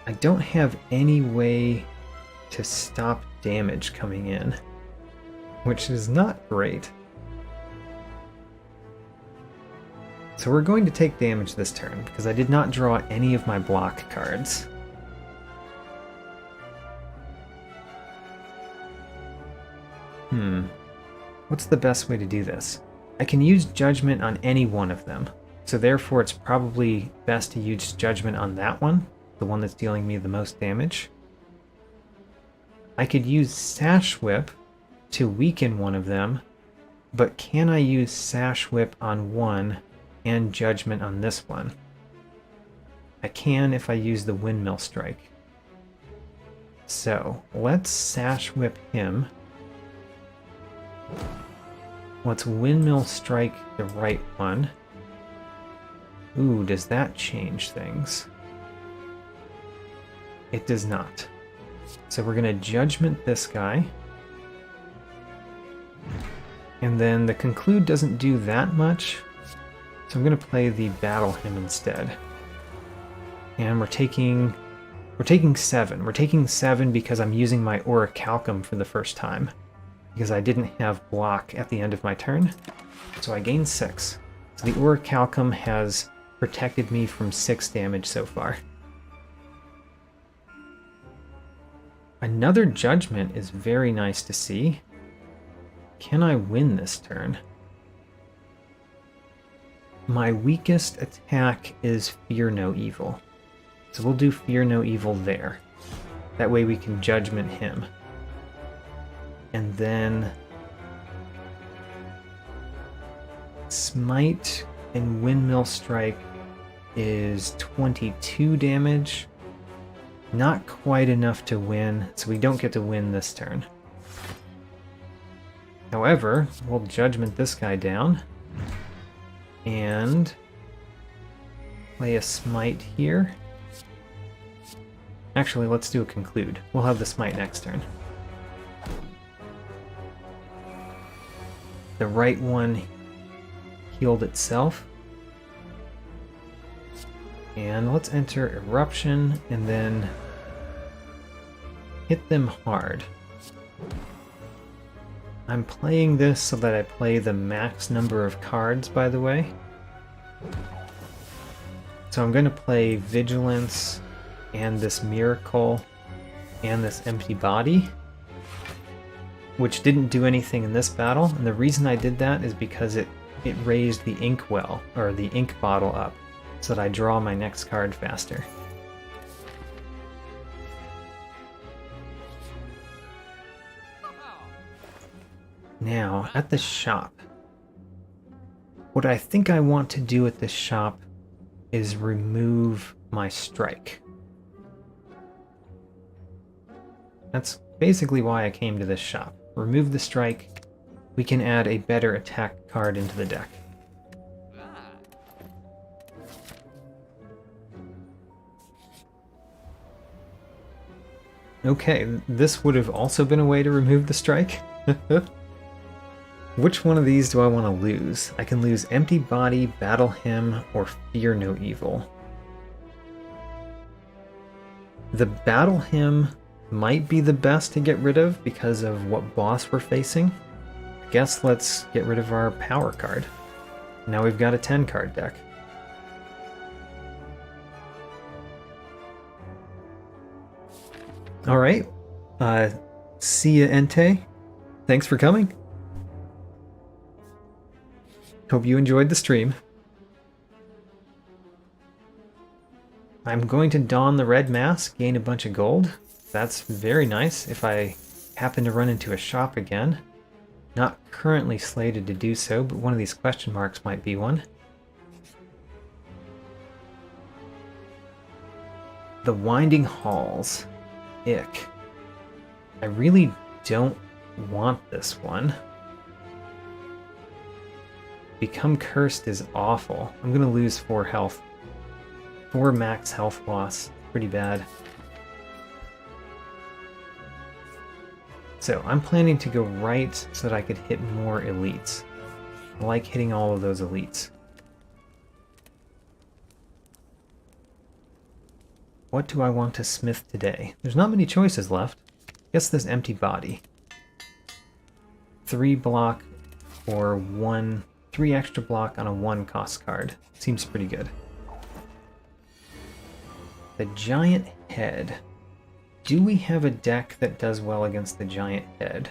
A: I don't have any way to stop damage coming in, which is not great. So we're going to take damage this turn, because I did not draw any of my block cards. What's the best way to do this? I can use Judgment on any one of them, so therefore it's probably best to use Judgment on that one, the one that's dealing me the most damage. I could use Sash Whip to weaken one of them, but can I use Sash Whip on one and Judgment on this one? I can if I use the Windmill Strike. So let's Sash Whip him. Let's Windmill Strike the right one. Ooh, does that change things? It does not. So we're going to Judgment this guy. And then the Conclude doesn't do that much. So I'm going to play the Battle Hymn instead. And we're taking 7. We're taking 7 because I'm using my Orichalcum for the first time. Because I didn't have block at the end of my turn. So I gained 6. So the Orichalcum has protected me from 6 damage so far. Another Judgment is very nice to see. Can I win this turn? My weakest attack is Fear No Evil. So we'll do Fear No Evil there. That way we can Judgment him. And then Smite and Windmill Strike is 22 damage. Not quite enough to win, so we don't get to win this turn. However, we'll Judgment this guy down. And play a Smite here. Actually, let's do a Conclude. We'll have the Smite next turn. The right one healed itself. And let's enter Eruption and then hit them hard. I'm playing this so that I play the max number of cards, by the way. So I'm going to play Vigilance and this Miracle and this Empty Body, which didn't do anything in this battle. And the reason I did that is because it raised the ink well, or the ink bottle up, so that I draw my next card faster. Now, at the shop, what I think I want to do at this shop is remove my strike. That's basically why I came to this shop. Remove the strike, we can add a better attack card into the deck. Okay, this would have also been a way to remove the strike. Which one of these do I want to lose? I can lose Empty Body, Battle Hymn, or Fear No Evil. The Battle Hymn might be the best to get rid of because of what boss we're facing. I guess let's get rid of our power card. Now we've got a 10 card deck. Alright, see ya, Entei. Thanks for coming. Hope you enjoyed the stream. I'm going to don the red mask, gain a bunch of gold. That's very nice if I happen to run into a shop again. Not currently slated to do so, but one of these question marks might be one. The Winding Halls. Ick. I really don't want this one. Become Cursed is awful. I'm gonna lose 4 health. 4 max health loss. Pretty bad. So I'm planning to go right so that I could hit more elites. I like hitting all of those elites. What do I want to smith today? There's not many choices left. Guess this Empty Body. 3 block or 3 extra block on a 1 cost card. Seems pretty good. The Giant Head. Do we have a deck that does well against the Giant Head?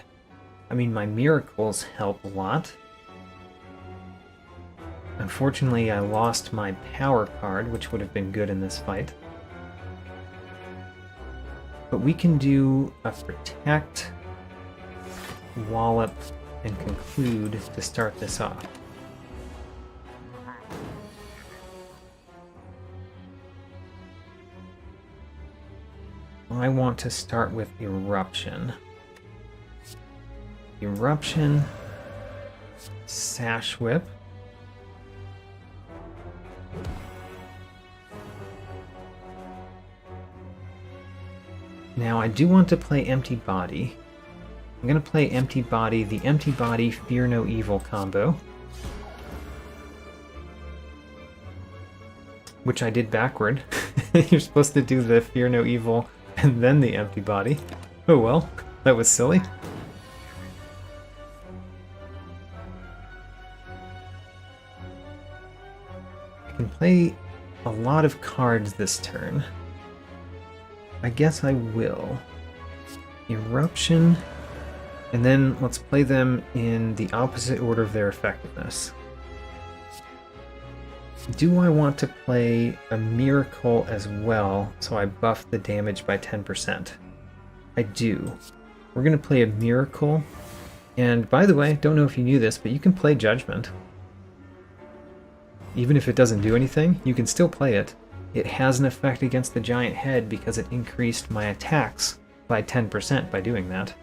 A: I mean, my Miracles help a lot. Unfortunately, I lost my Power card, which would have been good in this fight. But we can do a Protect, Wallop, and Conclude to start this off. I want to start with Eruption. Eruption, Sash Whip. Now I do want to play Empty Body. I'm going to play Empty Body, the Empty Body Fear No Evil combo. Which I did backward. You're supposed to do the Fear No Evil and then the Empty Body. Oh well, that was silly. I can play a lot of cards this turn. I guess I will. Eruption, and then let's play them in the opposite order of their effectiveness. Do I want to play a Miracle as well, so I buff the damage by 10%? I do. We're going to play a Miracle, and by the way, don't know if you knew this, but you can play Judgment. Even if it doesn't do anything, you can still play it. It has an effect against the giant head because it increased my attacks by 10% by doing that.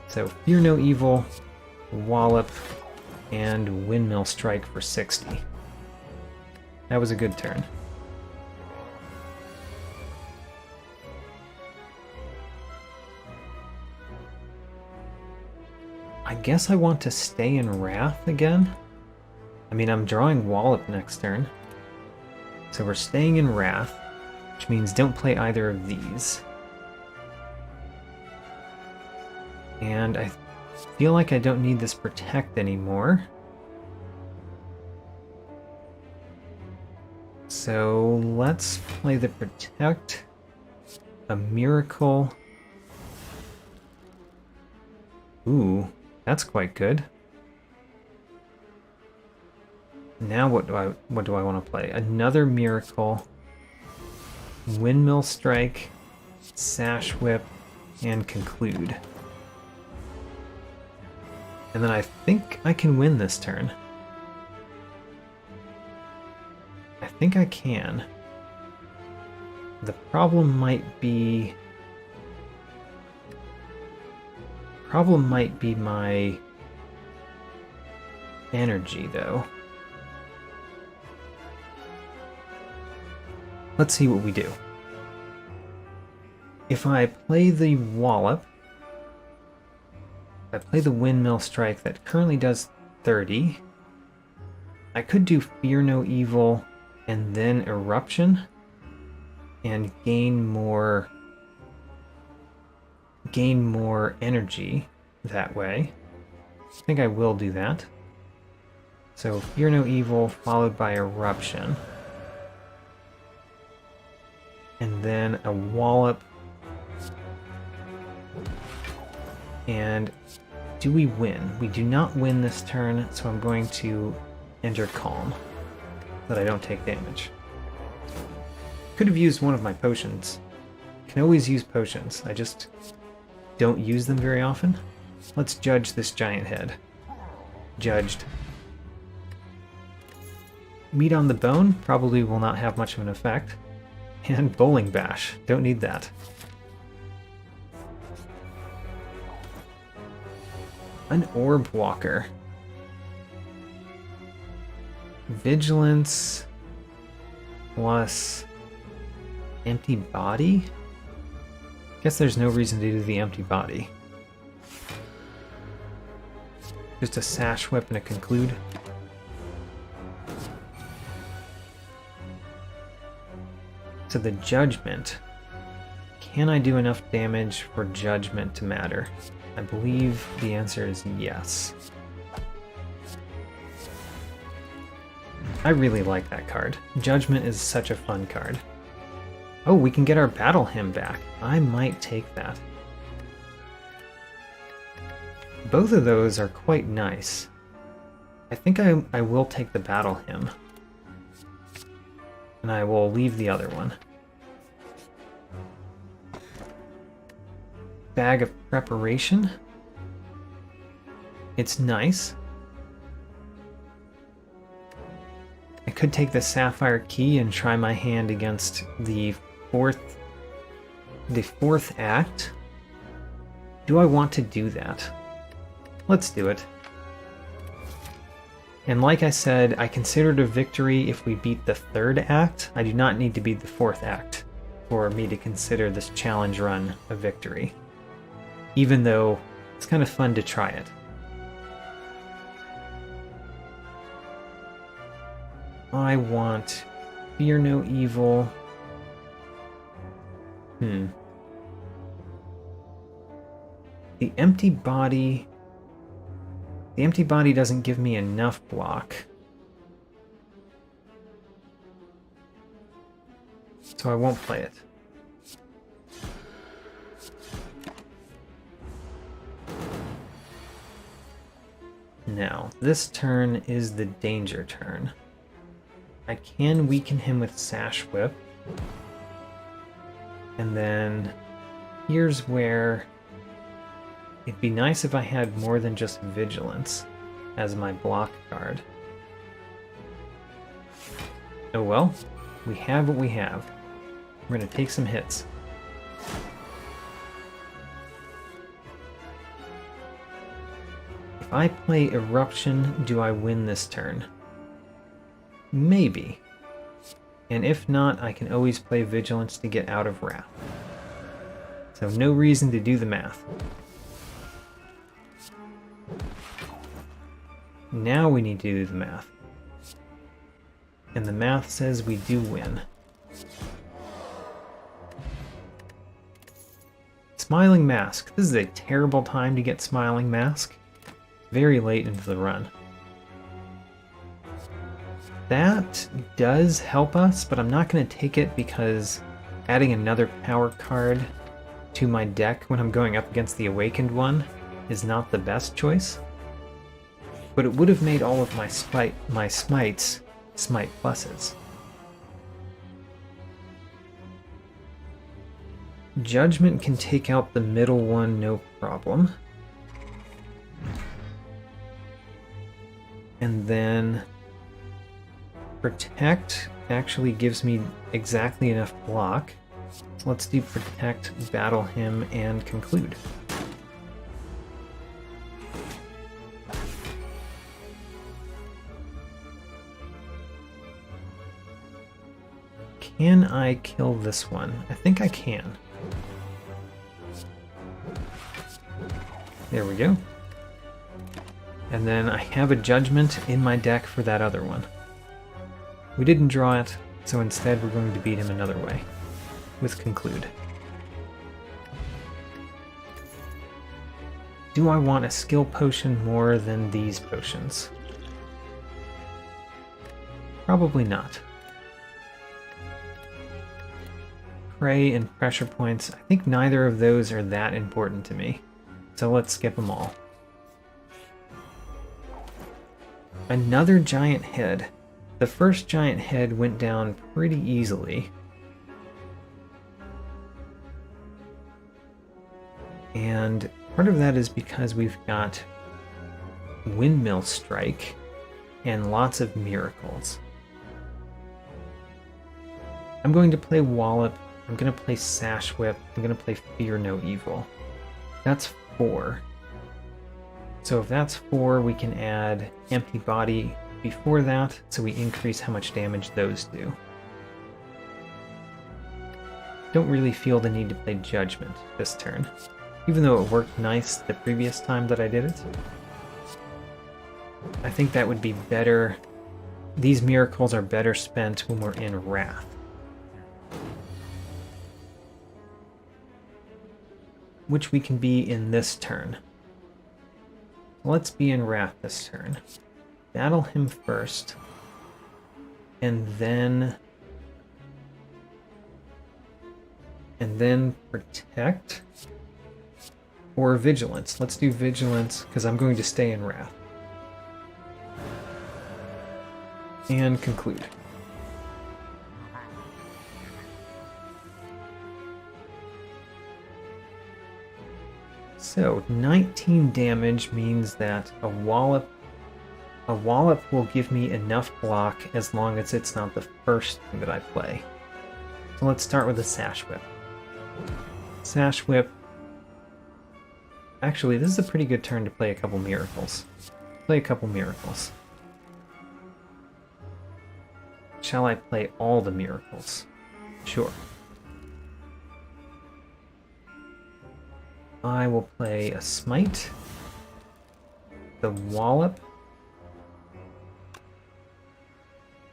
A: So Fear No Evil, Wallop, and Windmill Strike for 60. That was a good turn. I guess I want to stay in Wrath again. I mean, I'm drawing Wallop next turn. So we're staying in Wrath, which means don't play either of these. And I feel like I don't need this Protect anymore. So let's play the Protect, a Miracle. Ooh, that's quite good. Now what do I want to play? Another Miracle, Windmill Strike, Sash Whip, and Conclude. And then I think I can win this turn. I think I can. The problem might be... my energy, though. Let's see what we do. If I play the Wallop, I play the Windmill Strike that currently does 30. I could do Fear No Evil and then Eruption and gain more energy that way. I think I will do that. So Fear No Evil followed by Eruption. And then a Wallop. And do we win? We do not win this turn, so I'm going to enter Calm, so that I don't take damage. Could have used one of my potions. Can always use potions, I just don't use them very often. Let's judge this giant head. Judged. Meat on the Bone probably will not have much of an effect. And Bowling Bash, don't need that. An Orb Walker. Vigilance plus Empty Body? Guess there's no reason to do the Empty Body. Just a Sash Whip and a Conclude. So the Judgment. Can I do enough damage for Judgment to matter? I believe the answer is yes. I really like that card. Judgment is such a fun card. Oh, we can get our Battle Hymn back. I might take that. Both of those are quite nice. I think I will take the Battle Hymn. And I will leave the other one. Bag of Preparation. It's nice. I could take the Sapphire Key and try my hand against the 4th the 4th act. Do I want to do that? Let's do it. And like I said, I consider it a victory if we beat the 3rd act. I do not need to beat the 4th act for me to consider this challenge run a victory, even though it's kind of fun to try it. I want Fear No Evil. The empty body. The empty body doesn't give me enough block. So I won't play it. Now, this turn is the danger turn. I can weaken him with Sash Whip. And then here's where it'd be nice if I had more than just Vigilance as my block card. Oh well, we have what we have. We're going to take some hits. If I play Eruption, do I win this turn? Maybe. And if not, I can always play Vigilance to get out of Wrath. So no reason to do the math. Now we need to do the math. And the math says we do win. Smiling Mask. This is a terrible time to get Smiling Mask. Very late into the run. That does help us, but I'm not going to take it because adding another power card to my deck when I'm going up against the Awakened one is not the best choice. But it would have made all of my smites smite pluses. Judgment can take out the middle one, no problem. And then Protect actually gives me exactly enough block. So let's do Protect, battle him, and conclude. Can I kill this one? I think I can. There we go. And then I have a Judgment in my deck for that other one. We didn't draw it, so instead we're going to beat him another way, with Conclude. Do I want a skill potion more than these potions? Probably not. Prey and pressure points, I think neither of those are that important to me, so let's skip them all. Another giant head. The first giant head went down pretty easily. And part of that is because we've got Windmill Strike and lots of miracles. I'm going to play Wallop, I'm going to play Sash Whip, I'm going to play Fear No Evil. That's 4. So if that's 4, we can add Empty Body before that, so we increase how much damage those do. Don't really feel the need to play Judgment this turn, even though it worked nice the previous time that I did it. I think that would be better. These miracles are better spent when we're in Wrath. Which we can be in this turn. Let's be in Wrath this turn. Battle him first. And then Protect. Or Vigilance. Let's do Vigilance, because I'm going to stay in Wrath. And Conclude. So, 19 damage means that a Wallop will give me enough block as long as it's not the first thing that I play. So let's start with a Sash Whip. Sash Whip. Actually, this is a pretty good turn to play a couple miracles. Play a couple miracles. Shall I play all the miracles? Sure. I will play a Smite, the Wallop,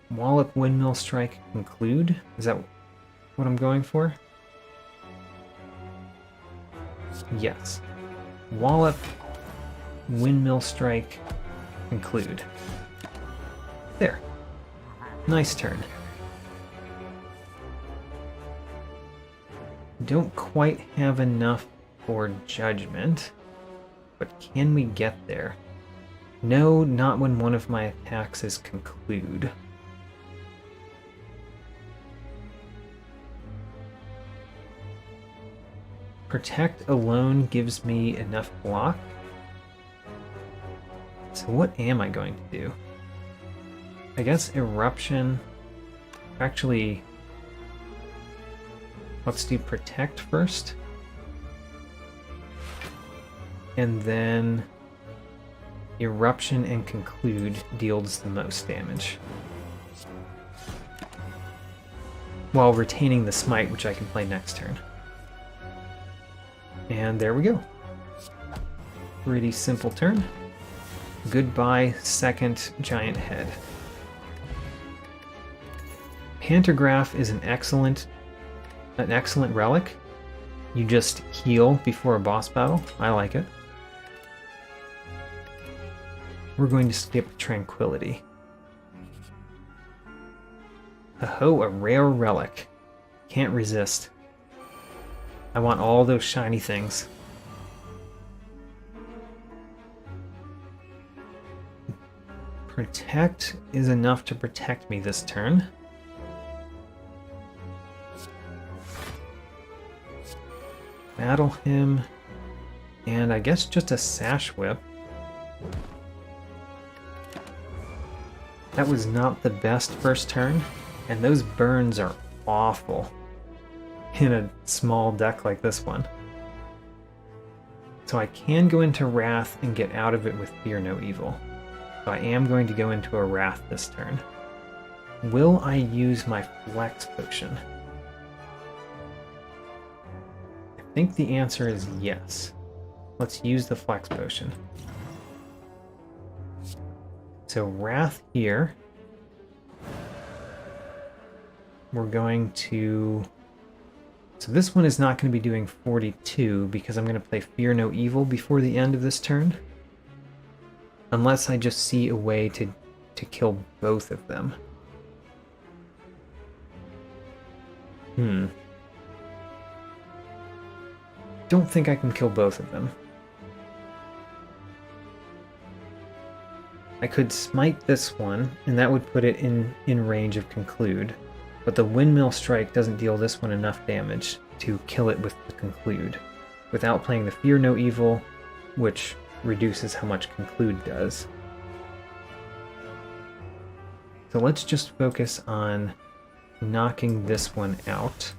A: Windmill Strike, Conclude. Is that what I'm going for? Yes. Wallop, Windmill Strike, Conclude. There. Nice turn. Don't quite have enough for Judgment, but can we get there? No, not when one of my attacks is Conclude. Protect alone gives me enough block. So what am I going to do? I guess Eruption. Actually, let's do Protect first. And then Eruption and Conclude deals the most damage, while retaining the Smite, which I can play next turn. And there we go. Pretty simple turn. Goodbye, second giant head. Pantograph is an excellent relic. You just heal before a boss battle. I like it. We're going to skip Tranquility. Oh, a rare relic. Can't resist. I want all those shiny things. Protect is enough to protect me this turn. Battle him, and I guess just a Sash Whip. That was not the best first turn, and those burns are awful in a small deck like this one. So I can go into Wrath and get out of it with Fear No Evil. So I am going to go into a Wrath this turn. Will I use my Flex Potion? I think the answer is yes. Let's use the Flex Potion. So Wrath here. We're going to... So this one is not going to be doing 42 because I'm going to play Fear No Evil before the end of this turn. Unless I just see a way to kill both of them. Don't think I can kill both of them. I could smite this one, and that would put it in range of Conclude. But the Windmill Strike doesn't deal this one enough damage to kill it with the Conclude, without playing the Fear No Evil, which reduces how much Conclude does. So let's just focus on knocking this one out.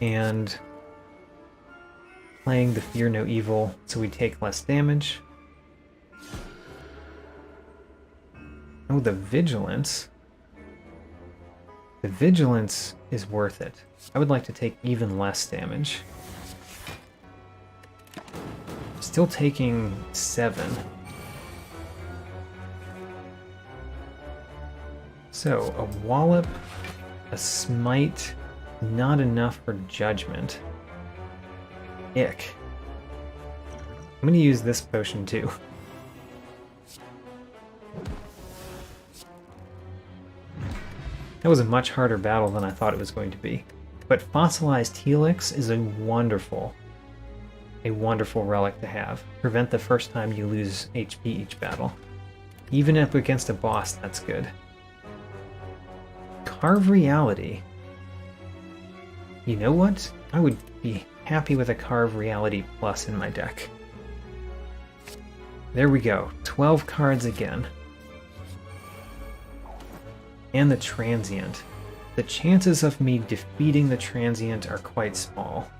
A: And playing the Fear No Evil so we take less damage. Oh, the Vigilance. The Vigilance is worth it. I would like to take even less damage. Still taking 7. So, a Wallop, a Smite, not enough for Judgment. Ick. I'm going to use this potion too. That was a much harder battle than I thought it was going to be. But Fossilized Helix is a wonderful relic to have. Prevent the first time you lose HP each battle. Even up against a boss, that's good. Carve Reality. You know what? I would be happy with a Carve Reality Plus in my deck. There we go. 12 cards again. And the Transient. the chances of me defeating the transient are quite small.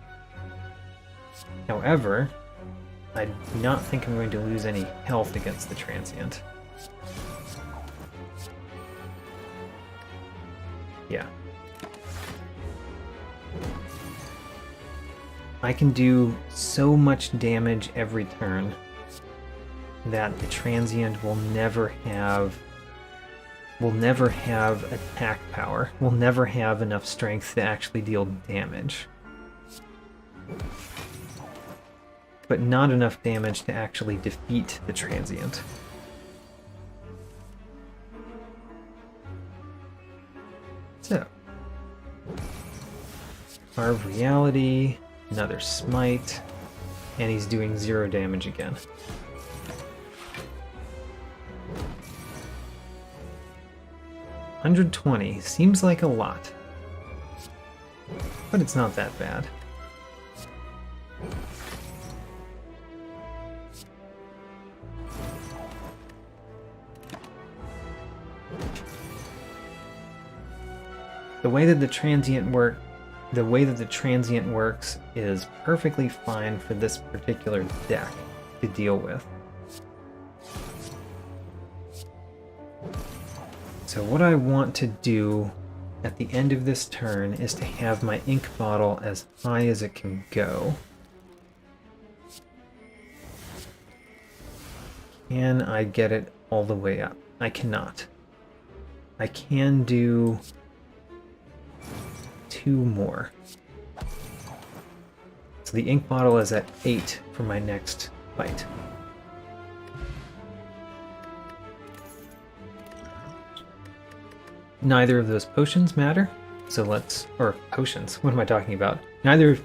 A: However, I do not think I'm going to lose any health against the transient. Yeah. I can do so much damage every turn that the transient will never have attack power, will never have enough strength to actually deal damage. But not enough damage to actually defeat the transient. So, Carve Reality, another Smite, and he's doing 0 damage again. $120 seems like a lot, but it's not that bad. The way that the transient works is perfectly fine for this particular deck to deal with. So what I want to do at the end of this turn is to have my ink bottle as high as it can go. Can I get it all the way up? I cannot. I can do 2 more. So the ink bottle is at 8 for my next fight. Neither of those potions matter, so or potions, what am I talking about? Neither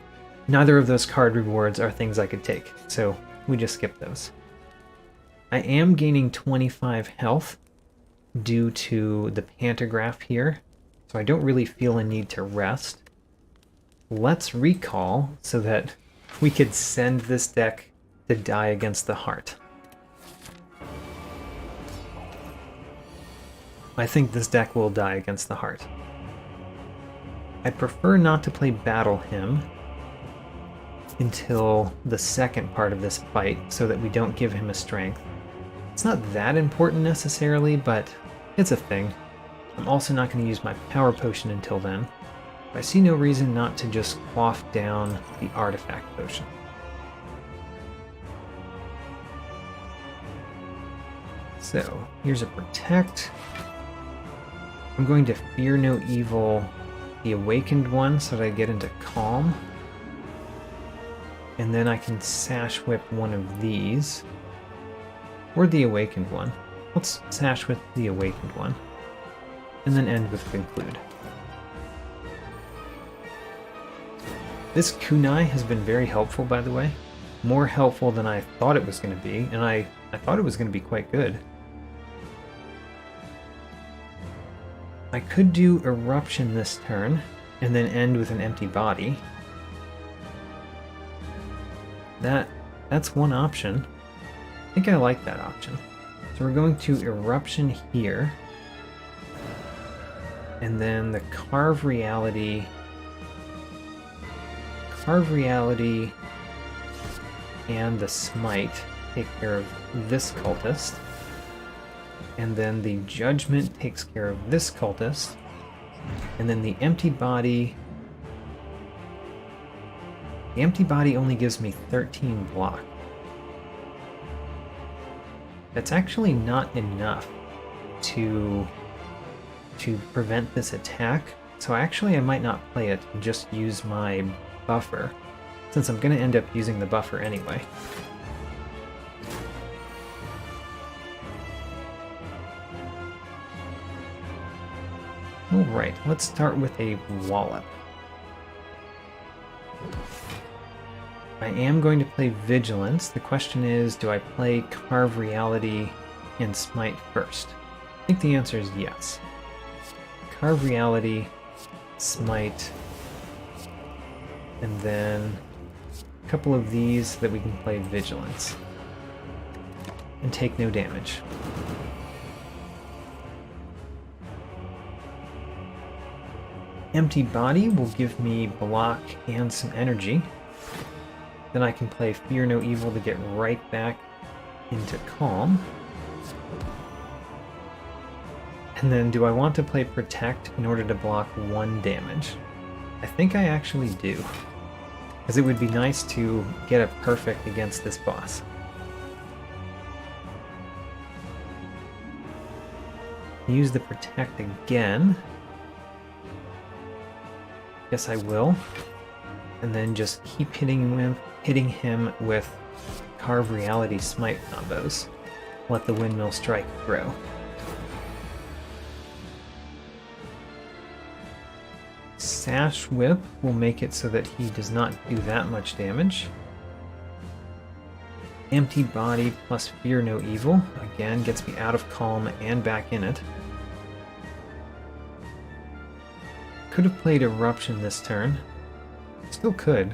A: of those card rewards are things I could take, so we just skip those. I am gaining 25 health due to the pantograph here, so I don't really feel a need to rest. Let's recall so that we could send this deck to die against the heart. I think this deck will die against the heart. I'd prefer not to play Battle Hymn until the second part of this fight so that we don't give him a strength. It's not that important necessarily, but it's a thing. I'm also not going to use my power potion until then. I see no reason not to just quaff down the artifact potion. So, here's a protect. I'm going to Fear No Evil the Awakened one so that I get into Calm. And then I can Sash Whip one of these. Or the Awakened one. Let's Sash with the Awakened one. And then end with Conclude. This kunai has been very helpful, by the way. More helpful than I thought it was going to be, and I thought it was going to be quite good. I could do Eruption this turn, and then end with an empty body. That's one option. I think I like that option. So we're going to Eruption here. And then the Carve Reality and the Smite take care of this cultist. And then the Judgment takes care of this cultist. And then the Empty Body... The Empty Body only gives me 13 block. That's actually not enough to prevent this attack. So actually I might not play it and just use my buffer, since I'm going to end up using the buffer anyway. Alright, let's start with a Wallop. I am going to play Vigilance. The question is, do I play Carve Reality and Smite first? I think the answer is yes. Carve Reality, Smite, and then a couple of these so that we can play Vigilance and take no damage. Empty Body will give me block and some energy. Then I can play Fear No Evil to get right back into Calm. And then do I want to play Protect in order to block 1 damage? I think I actually do. Because it would be nice to get a perfect against this boss. Use the Protect again. Guess I will. And then just keep hitting him with Carve Reality Smite combos. Let the Windmill Strike grow. Sash Whip will make it so that he does not do that much damage. Empty Body plus Fear No Evil, again, gets me out of Calm and back in it. Could have played Eruption this turn. Still could.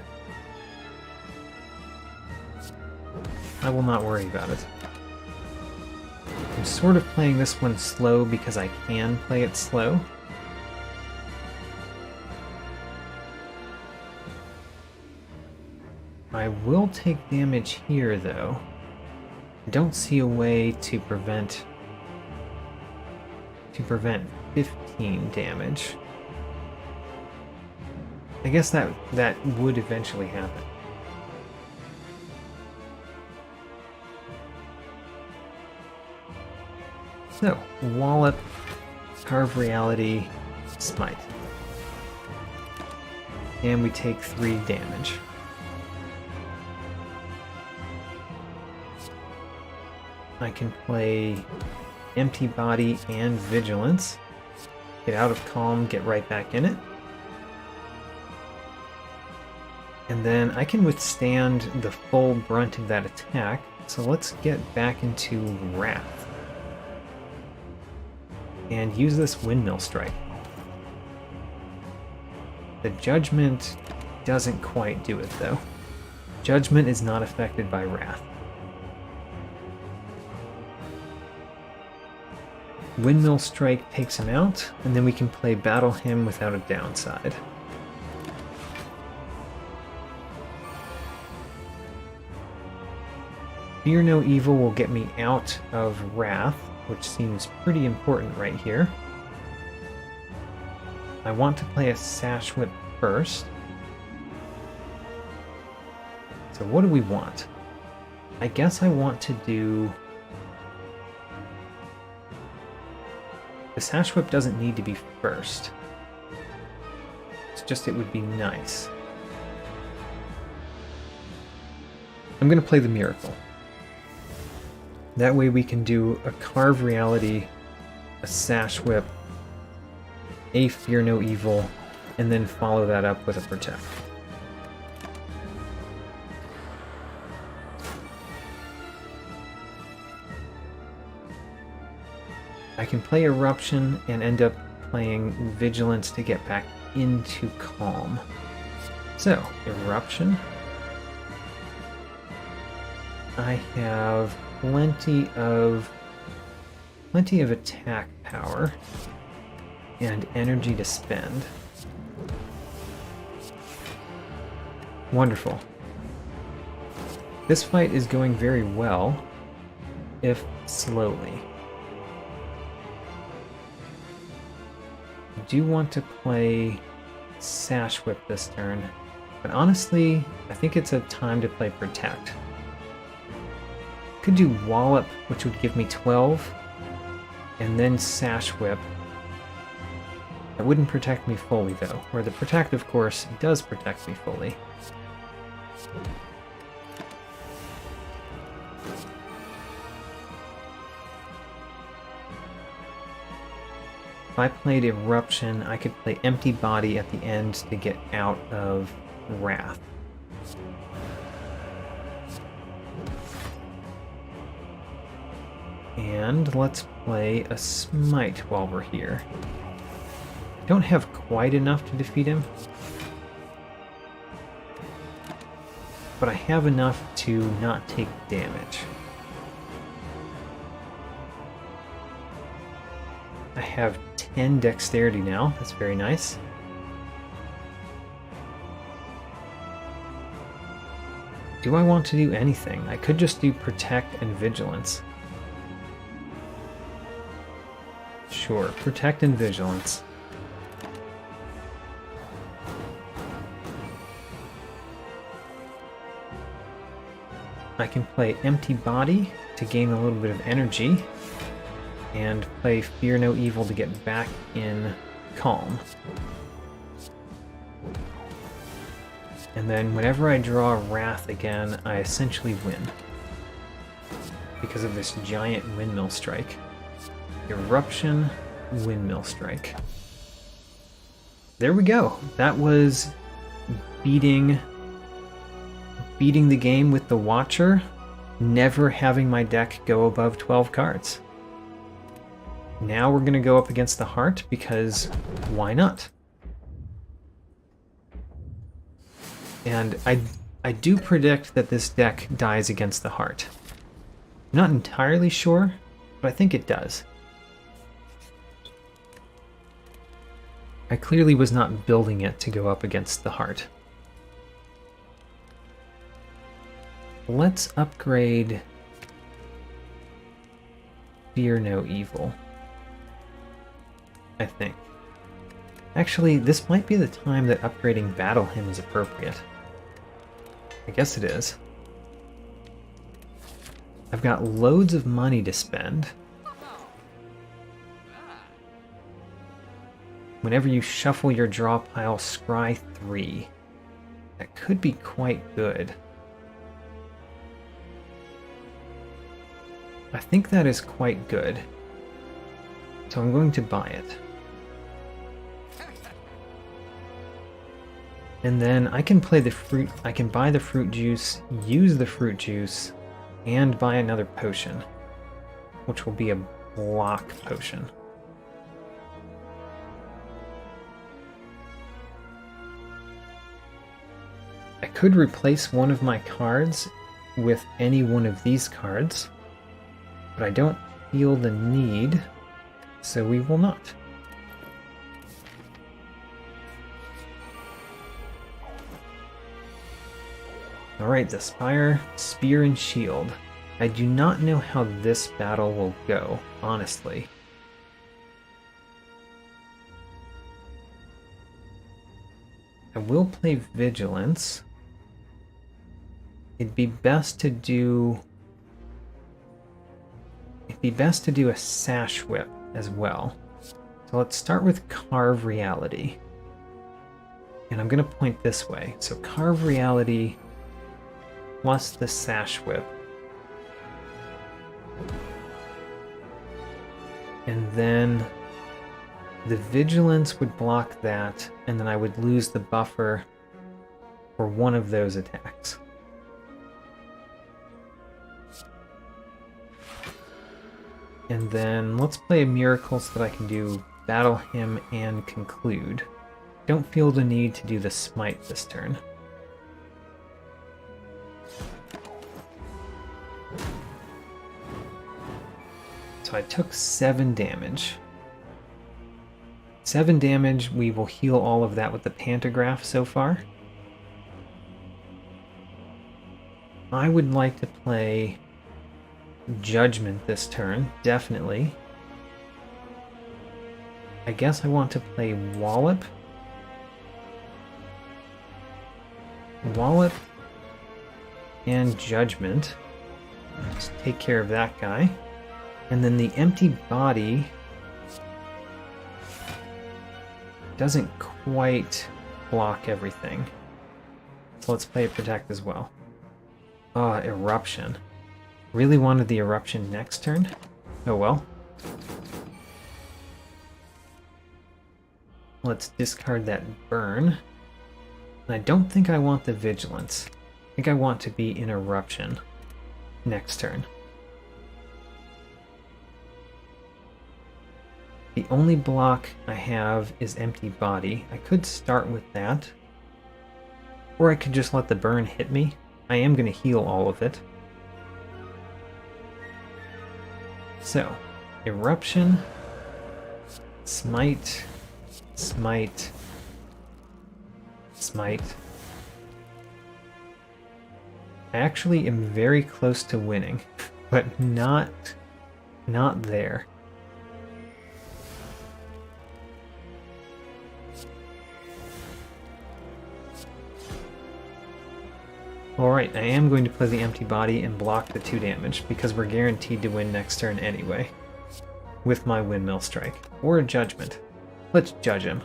A: I will not worry about it. I'm sort of playing this one slow because I can play it slow. I will take damage here, though. I don't see a way to prevent 15 damage. I guess that would eventually happen. So, Wallop, Carve Reality, Smite. And we take 3 damage. I can play Empty Body and Vigilance. Get out of Calm, get right back in it. And then I can withstand the full brunt of that attack, so let's get back into Wrath. And use this Windmill Strike. The Judgment doesn't quite do it, though. Judgment is not affected by Wrath. Windmill Strike takes him out, and then we can play Battle Him without a downside. Fear No Evil will get me out of Wrath, which seems pretty important right here. I want to play a Sash Whip first. So what do we want? I guess I want to do... The Sash Whip doesn't need to be first. It's just it would be nice. I'm going to play the Miracle. That way we can do a Carve Reality, a Sash Whip, a Fear No Evil, and then follow that up with a Protect. I can play Eruption and end up playing Vigilance to get back into Calm. So, Eruption. I have plenty of attack power and energy to spend. Wonderful. This fight is going very well, if slowly. I do want to play Sash Whip this turn, but honestly, I think it's a time to play Protect. Could do Wallop, which would give me 12, and then Sash Whip. That wouldn't protect me fully, though, where the Protect, of course, does protect me fully. If I played Eruption, I could play Empty Body at the end to get out of Wrath. And let's play a Smite while we're here. I don't have quite enough to defeat him, but I have enough to not take damage. I have 10 dexterity now, that's very nice. Do I want to do anything? I could just do Protect and Vigilance. Sure, Protect and Vigilance. I can play Empty Body to gain a little bit of energy, and play Fear No Evil to get back in Calm. And then whenever I draw Wrath again, I essentially win. Because of this giant Windmill Strike. Eruption, Windmill Strike. There we go. That was beating the game with the Watcher, never having my deck go above 12 cards. Now we're going to go up against the Heart, because why not? And I do predict that this deck dies against the Heart. I'm not entirely sure, but I think it does. I clearly was not building it to go up against the Heart. Let's upgrade Fear No Evil, I think. Actually, this might be the time that upgrading Battle Hymn is appropriate. I guess it is. I've got loads of money to spend. Whenever you shuffle your draw pile, scry 3. That could be quite good. I think that is quite good. So I'm going to buy it. And then I can play the fruit, I can buy the fruit juice, use the fruit juice, and buy another potion, which will be a block potion. I could replace one of my cards with any one of these cards, but I don't feel the need, so we will not. Alright, the Spire, Spear and Shield. I do not know how this battle will go, honestly. I will play Vigilance. It'd be best to do a Sash Whip as well. So let's start with Carve Reality. And I'm going to point this way. So Carve Reality plus the Sash Whip. And then the Vigilance would block that, and then I would lose the buffer for one of those attacks. And then let's play a Miracle so that I can do Battle Hymn and Conclude. Don't feel the need to do the Smite this turn. So I took 7 damage. 7 damage, we will heal all of that with the Pantograph so far. I would like to play Judgment this turn, definitely. I guess I want to play Wallop. Wallop and Judgment. Let's take care of that guy. And then the Empty Body doesn't quite block everything. So let's play Protect as well. Oh, Eruption. Really wanted the Eruption next turn? Oh well. Let's discard that Burn. And I don't think I want the Vigilance. I think I want to be in Eruption next turn. The only block I have is Empty Body. I could start with that. Or I could just let the Burn hit me. I am going to heal all of it. So, Eruption, Smite, Smite, Smite. I actually am very close to winning, but not there. Alright, I am going to play the empty body and block the 2 damage, because we're guaranteed to win next turn anyway. With my windmill strike. Or a judgment. Let's judge him.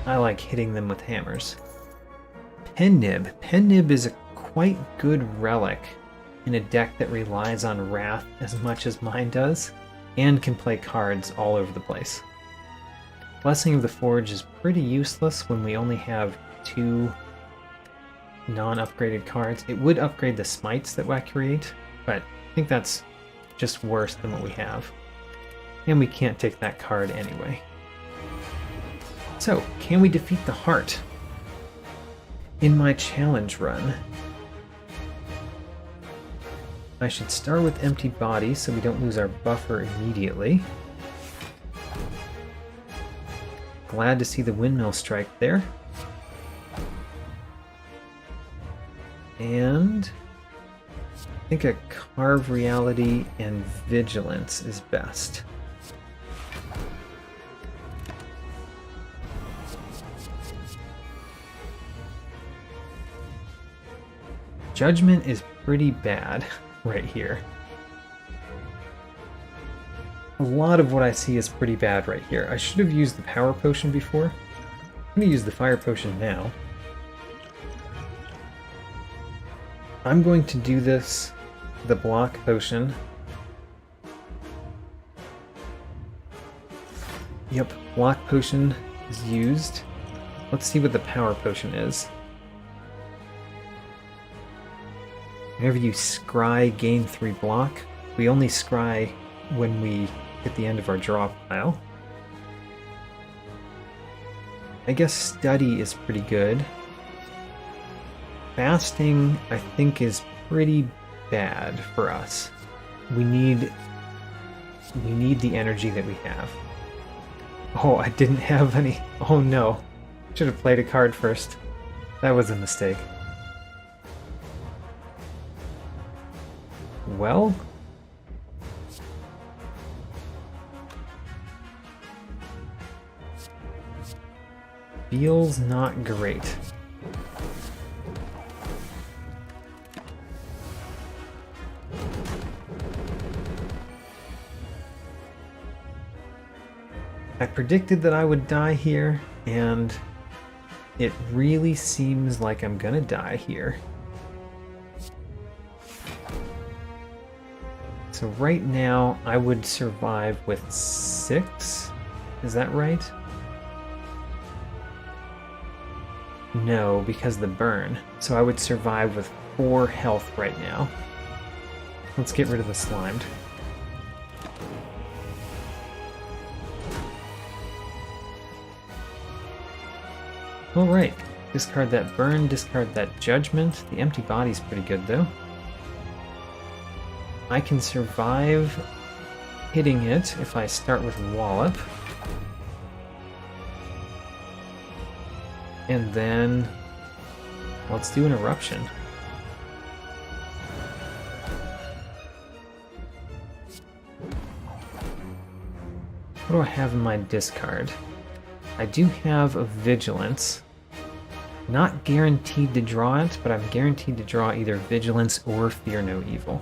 A: I like hitting them with hammers. Pen Nib. Pen Nib is a quite good relic in a deck that relies on Wrath as much as mine does, and can play cards all over the place. Blessing of the Forge is pretty useless when we only have 2 non-upgraded cards. It would upgrade the smites that I create, but I think that's just worse than what we have. And we can't take that card anyway. So, can we defeat the heart? In my challenge run, I should start with empty body so we don't lose our buffer immediately. Glad to see the windmill strike there. And I think a Carve Reality and Vigilance is best. Judgment is pretty bad right here. A lot of what I see is pretty bad right here. I should have used the Power Potion before. I'm going to use the Fire Potion now. I'm going to do this, the Block Potion. Yep, Block Potion is used. Let's see what the Power Potion is. Whenever you scry, gain 3 block. We only scry when we hit the end of our draw pile. I guess Study is pretty good. Fasting, I think, is pretty bad for us. We need the energy that we have. Oh, I didn't have any. Oh no. Should have played a card first. That was a mistake. Well, feels not great. I predicted that I would die here, and it really seems like I'm gonna die here. So right now, I would survive with 6. Is that right? No, because the burn. So I would survive with 4 health right now. Let's get rid of the slimed. Alright, discard that burn, discard that judgment. The empty body's pretty good though. I can survive hitting it if I start with Wallop. And then let's do an eruption. What do I have in my discard? I do have a Vigilance. Not guaranteed to draw it, but I'm guaranteed to draw either Vigilance or Fear No Evil.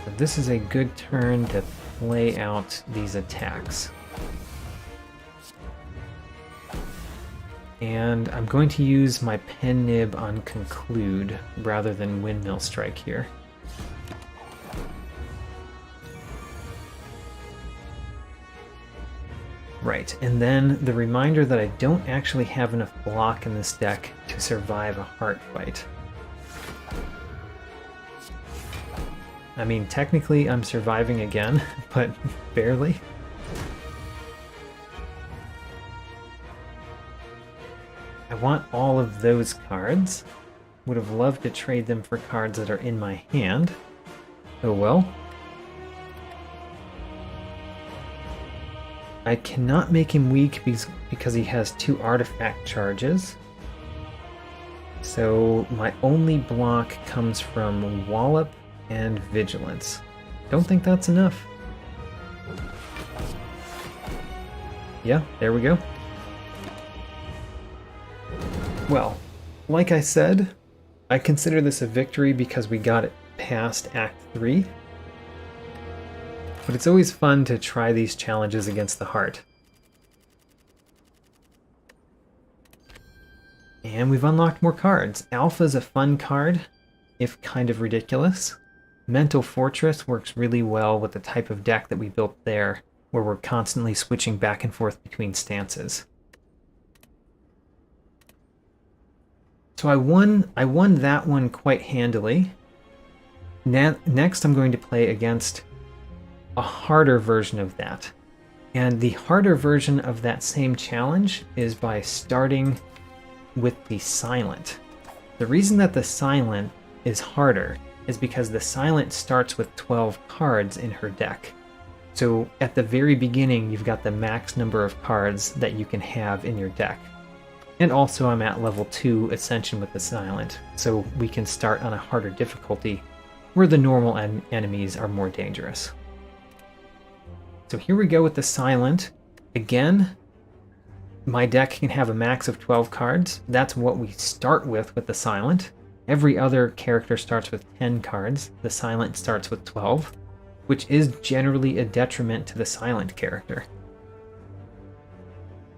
A: So this is a good turn to play out these attacks. And I'm going to use my Pen Nib on Conclude rather than Windmill Strike here. Right, and then the reminder that I don't actually have enough block in this deck to survive a heart fight. I mean, technically I'm surviving again, but barely. I want all of those cards. Would have loved to trade them for cards that are in my hand. Oh well. I cannot make him weak because he has 2 artifact charges. So my only block comes from Wallop and Vigilance. Don't think that's enough. Yeah, there we go. Well, like I said, I consider this a victory because we got it past Act 3. But it's always fun to try these challenges against the heart. And we've unlocked more cards. Alpha's a fun card, if kind of ridiculous. Mental Fortress works really well with the type of deck that we built there, where we're constantly switching back and forth between stances. So I won that one quite handily. Next I'm going to play against a harder version of that. And the harder version of that same challenge is by starting with the Silent. The reason that the Silent is harder is because the Silent starts with 12 cards in her deck. So at the very beginning, you've got the max number of cards that you can have in your deck. And also I'm at level 2 Ascension with the Silent, so we can start on a harder difficulty where the normal enemies are more dangerous. So here we go with the Silent. Again, my deck can have a max of 12 cards. That's what we start with the Silent. Every other character starts with 10 cards. The Silent starts with 12, which is generally a detriment to the Silent character.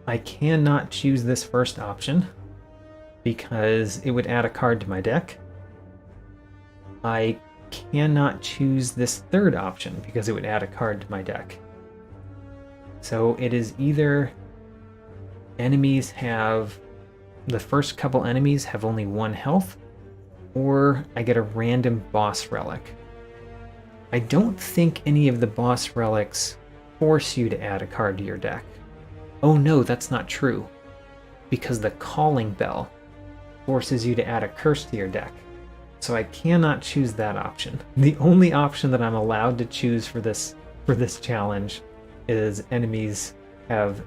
A: I cannot choose this first option because it would add a card to my deck. I cannot choose this third option because it would add a card to my deck. So it is either the first couple enemies have only 1 health, or I get a random boss relic. I don't think any of the boss relics force you to add a card to your deck. Oh no, that's not true, because the Calling Bell forces you to add a curse to your deck. So I cannot choose that option. The only option that I'm allowed to choose for this challenge is enemies have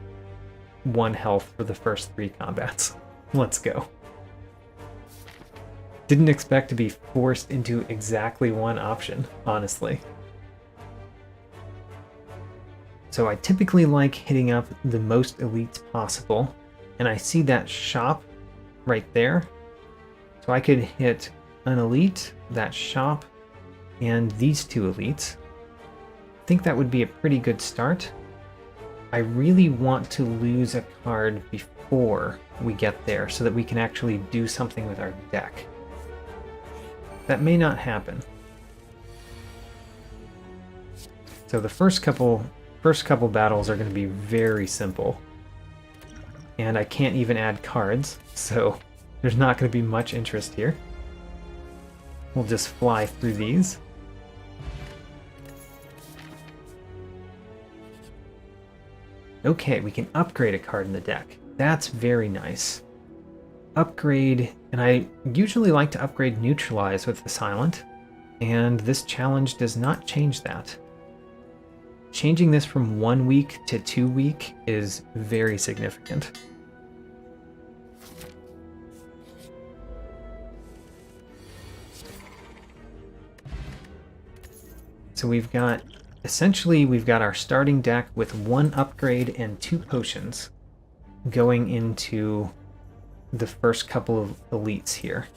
A: 1 health for the first 3 combats. Let's go. Didn't expect to be forced into exactly one option, honestly. So I typically like hitting up the most elites possible, and I see that shop right there. So I could hit an elite, that shop, and these 2 elites. I think that would be a pretty good start. I really want to lose a card before we get there so that we can actually do something with our deck. That may not happen. So the first couple battles are going to be very simple. And I can't even add cards, so there's not going to be much interest here. We'll just fly through these. Okay, we can upgrade a card in the deck. That's very nice. Upgrade, and I usually like to upgrade Neutralize with the Silent, and this challenge does not change that. Changing this from 1 week to 2 week is very significant. So we've got our starting deck with 1 upgrade and 2 potions going into the first couple of elites here.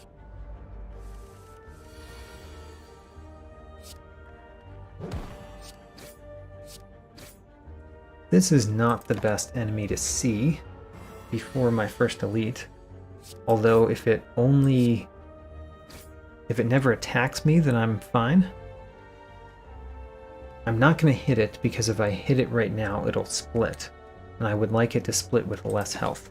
A: This is not the best enemy to see before my first elite, although if it never attacks me, then I'm fine. I'm not going to hit it because if I hit it right now, it'll split, and I would like it to split with less health.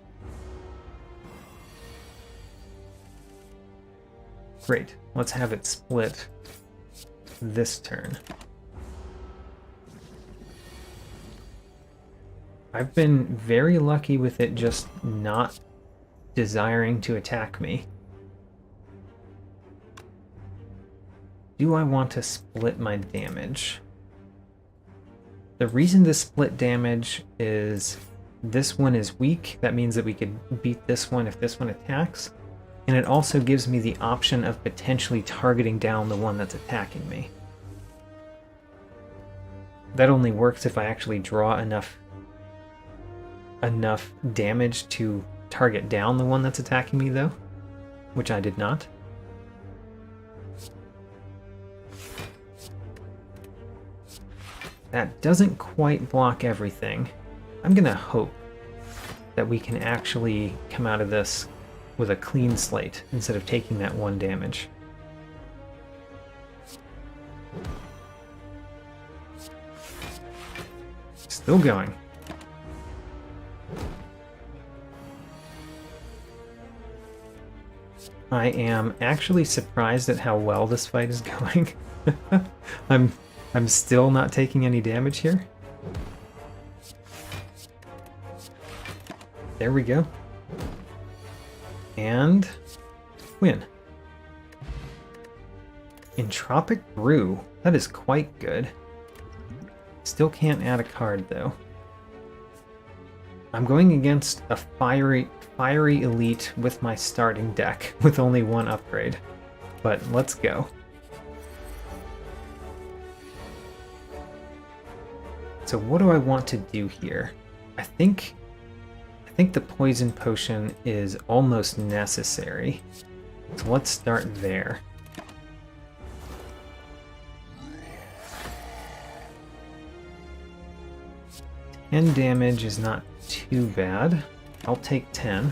A: Great, let's have it split this turn. I've been very lucky with it just not desiring to attack me. Do I want to split my damage? The reason this split damage is this one is weak. That means that we could beat this one if this one attacks. And it also gives me the option of potentially targeting down the one that's attacking me. That only works if I actually draw enough damage to target down the one that's attacking me, though, which I did not. That doesn't quite block everything. I'm gonna hope that we can actually come out of this with a clean slate instead of taking that 1 damage. Still going. I am actually surprised at how well this fight is going. I'm still not taking any damage here. There we go. And win. Entropic Brew. That is quite good. Still can't add a card though. I'm going against a fiery elite with my starting deck with only 1 upgrade. But let's go. So what do I want to do here? I think the poison potion is almost necessary. So let's start there. And damage is not too bad. I'll take 10.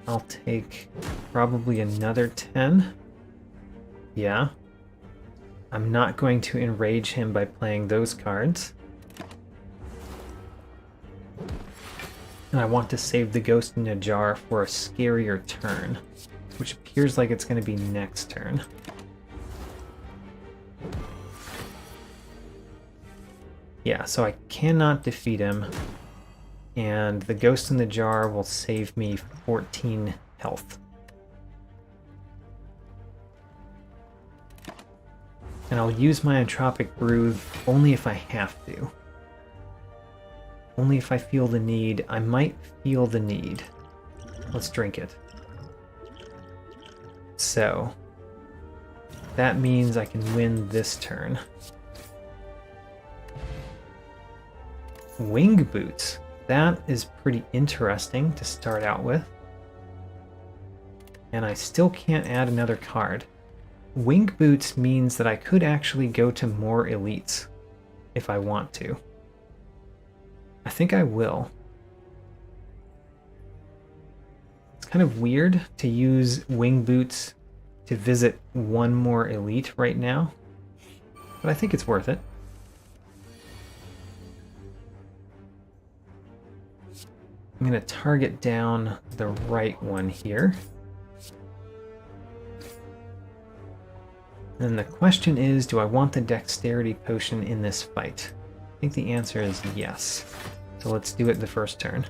A: I'll take probably another 10. Yeah. I'm not going to enrage him by playing those cards. And I want to save the Ghost in a Jar for a scarier turn, which appears like it's going to be next turn. Yeah, so I cannot defeat him, and the Ghost in the Jar will save me 14 health. And I'll use my Entropic Brew only if I have to. Only if I feel the need. I might feel the need. Let's drink it. So, that means I can win this turn. Wing Boots. That is pretty interesting to start out with. And I still can't add another card. Wing Boots means that I could actually go to more elites if I want to. I think I will. It's kind of weird to use Wing Boots to visit 1 more elite right now, but I think it's worth it. I'm going to target down the right one here. And the question is, do I want the dexterity potion in this fight? I think the answer is yes. So let's do it the first turn.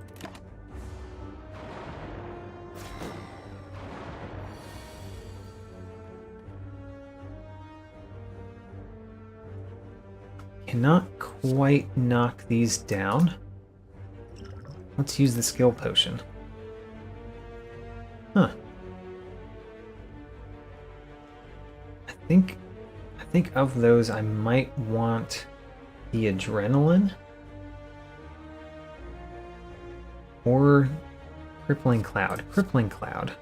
A: Cannot quite knock these down. Let's use the skill potion. Huh. I think of those I might want the adrenaline or crippling cloud. Crippling cloud.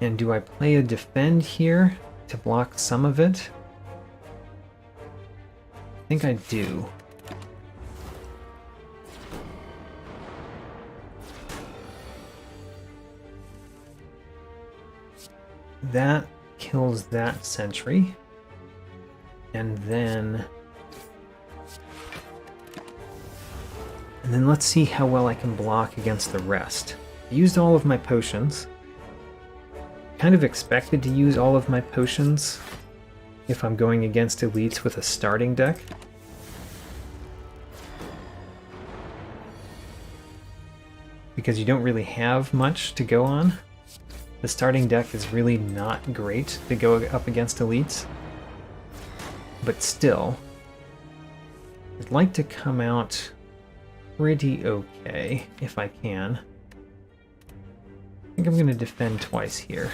A: And do I play a defend here to block some of it? I think I do. That kills that sentry. And then let's see how well I can block against the rest. I used all of my potions. Kind of expected to use all of my potions if I'm going against elites with a starting deck. because you don't really have much to go on. The starting deck is really not great to go up against elites. But still, I'd like to come out pretty okay if I can. I think I'm going to defend twice here.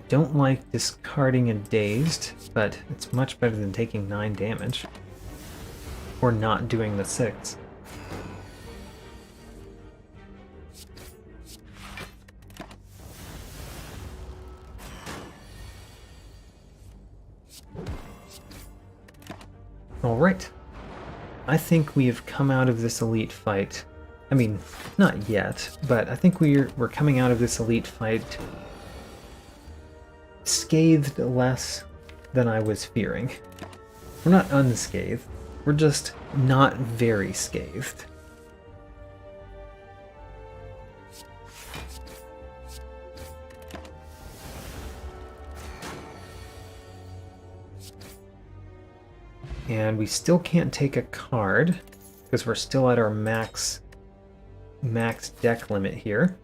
A: Don't like discarding a dazed, but it's much better than taking 9 damage. Or not doing the 6. Alright. I think we have come out of this elite fight. I mean, not yet, but I think we're coming out of this elite fight scathed less than I was fearing. We're not unscathed, we're just not very scathed. And we still can't take a card because we're still at our max deck limit here.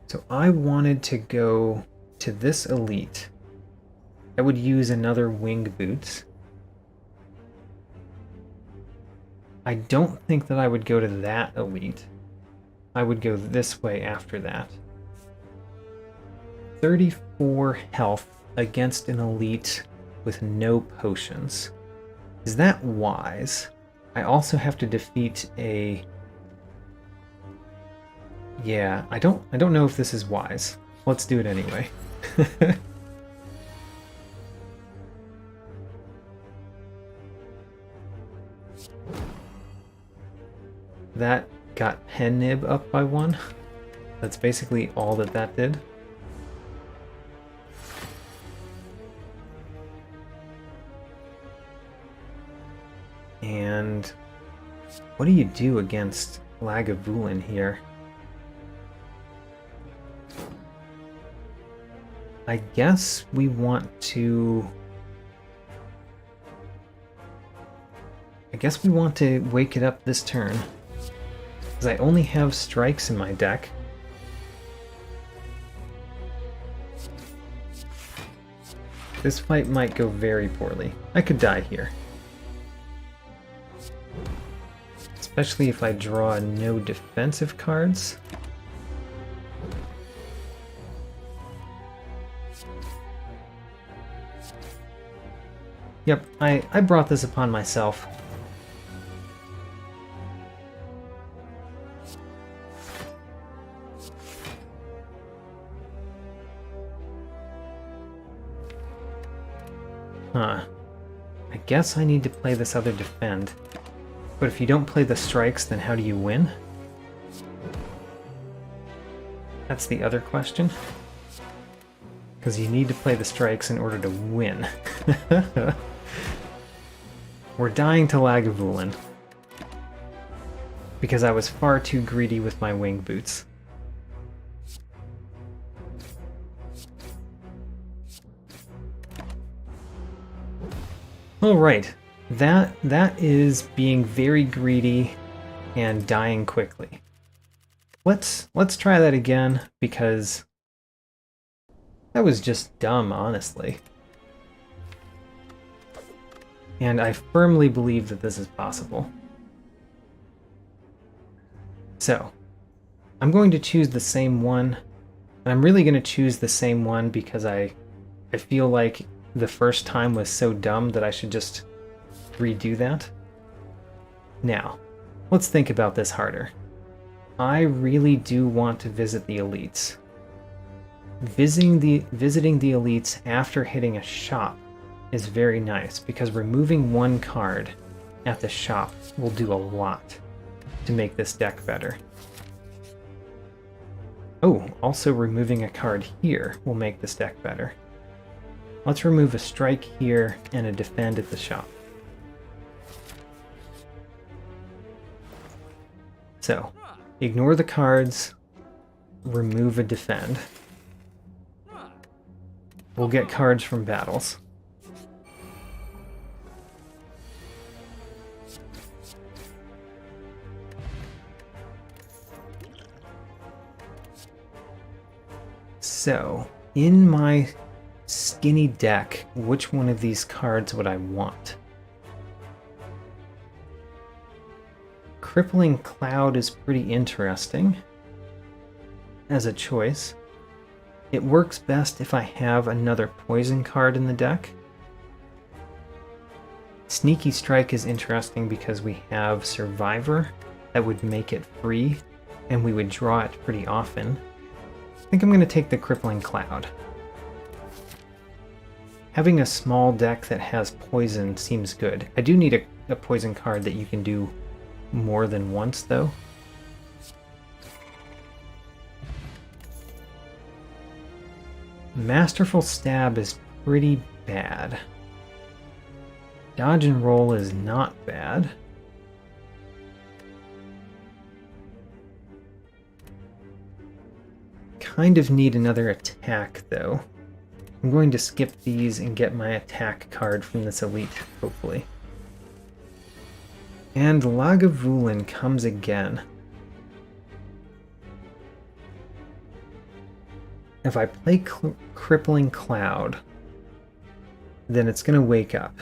A: So I wanted to go to this elite. I would use another winged boots. I don't think that I would go to that elite. I would go this way after that. 34 health against an elite with no potions. Is that wise? I also have to defeat a... Yeah, I don't know if this is wise. Let's do it anyway. That got pen nib up by 1. That's basically all that did. And what do you do against Lagavulin here? I guess we want to... wake it up this turn. Because I only have strikes in my deck. This fight might go very poorly. I could die here. Especially if I draw no defensive cards. Yep, I brought this upon myself. Huh. I guess I need to play this other defend. But if you don't play the strikes, then how do you win? That's the other question. Because you need to play the strikes in order to win. We're dying to Lagavulin. Because I was far too greedy with my wing boots. Alright. That is being very greedy and dying quickly. Let's try that again, because that was just dumb, honestly. And I firmly believe that this is possible. So, I'm going to choose the same one. And I'm really going to choose the same one because I feel like the first time was so dumb that I should just redo that. Now, let's think about this harder. I really do want to visit the elites. Visiting the elites after hitting a shop is very nice because removing one card at the shop will do a lot to make this deck better. Oh, also removing a card here will make this deck better. Let's remove a strike here and a defend at the shop. So, ignore the cards. remove a defend. We'll get cards from battles. So, in my skinny deck, which one of these cards would I want? Crippling Cloud is pretty interesting as a choice. It works best if I have another poison card in the deck. Sneaky Strike is interesting because we have Survivor that would make it free, and we would draw it pretty often. I think I'm going to take the Crippling Cloud. Having a small deck that has poison seems good. I do need a poison card that you can do more than once, though. Masterful Stab is pretty bad. Dodge and Roll is not bad. Kind of need another attack, though. I'm going to skip these and get my attack card from this elite, hopefully. And Lagavulin comes again. If I play Crippling Cloud, then it's going to wake up.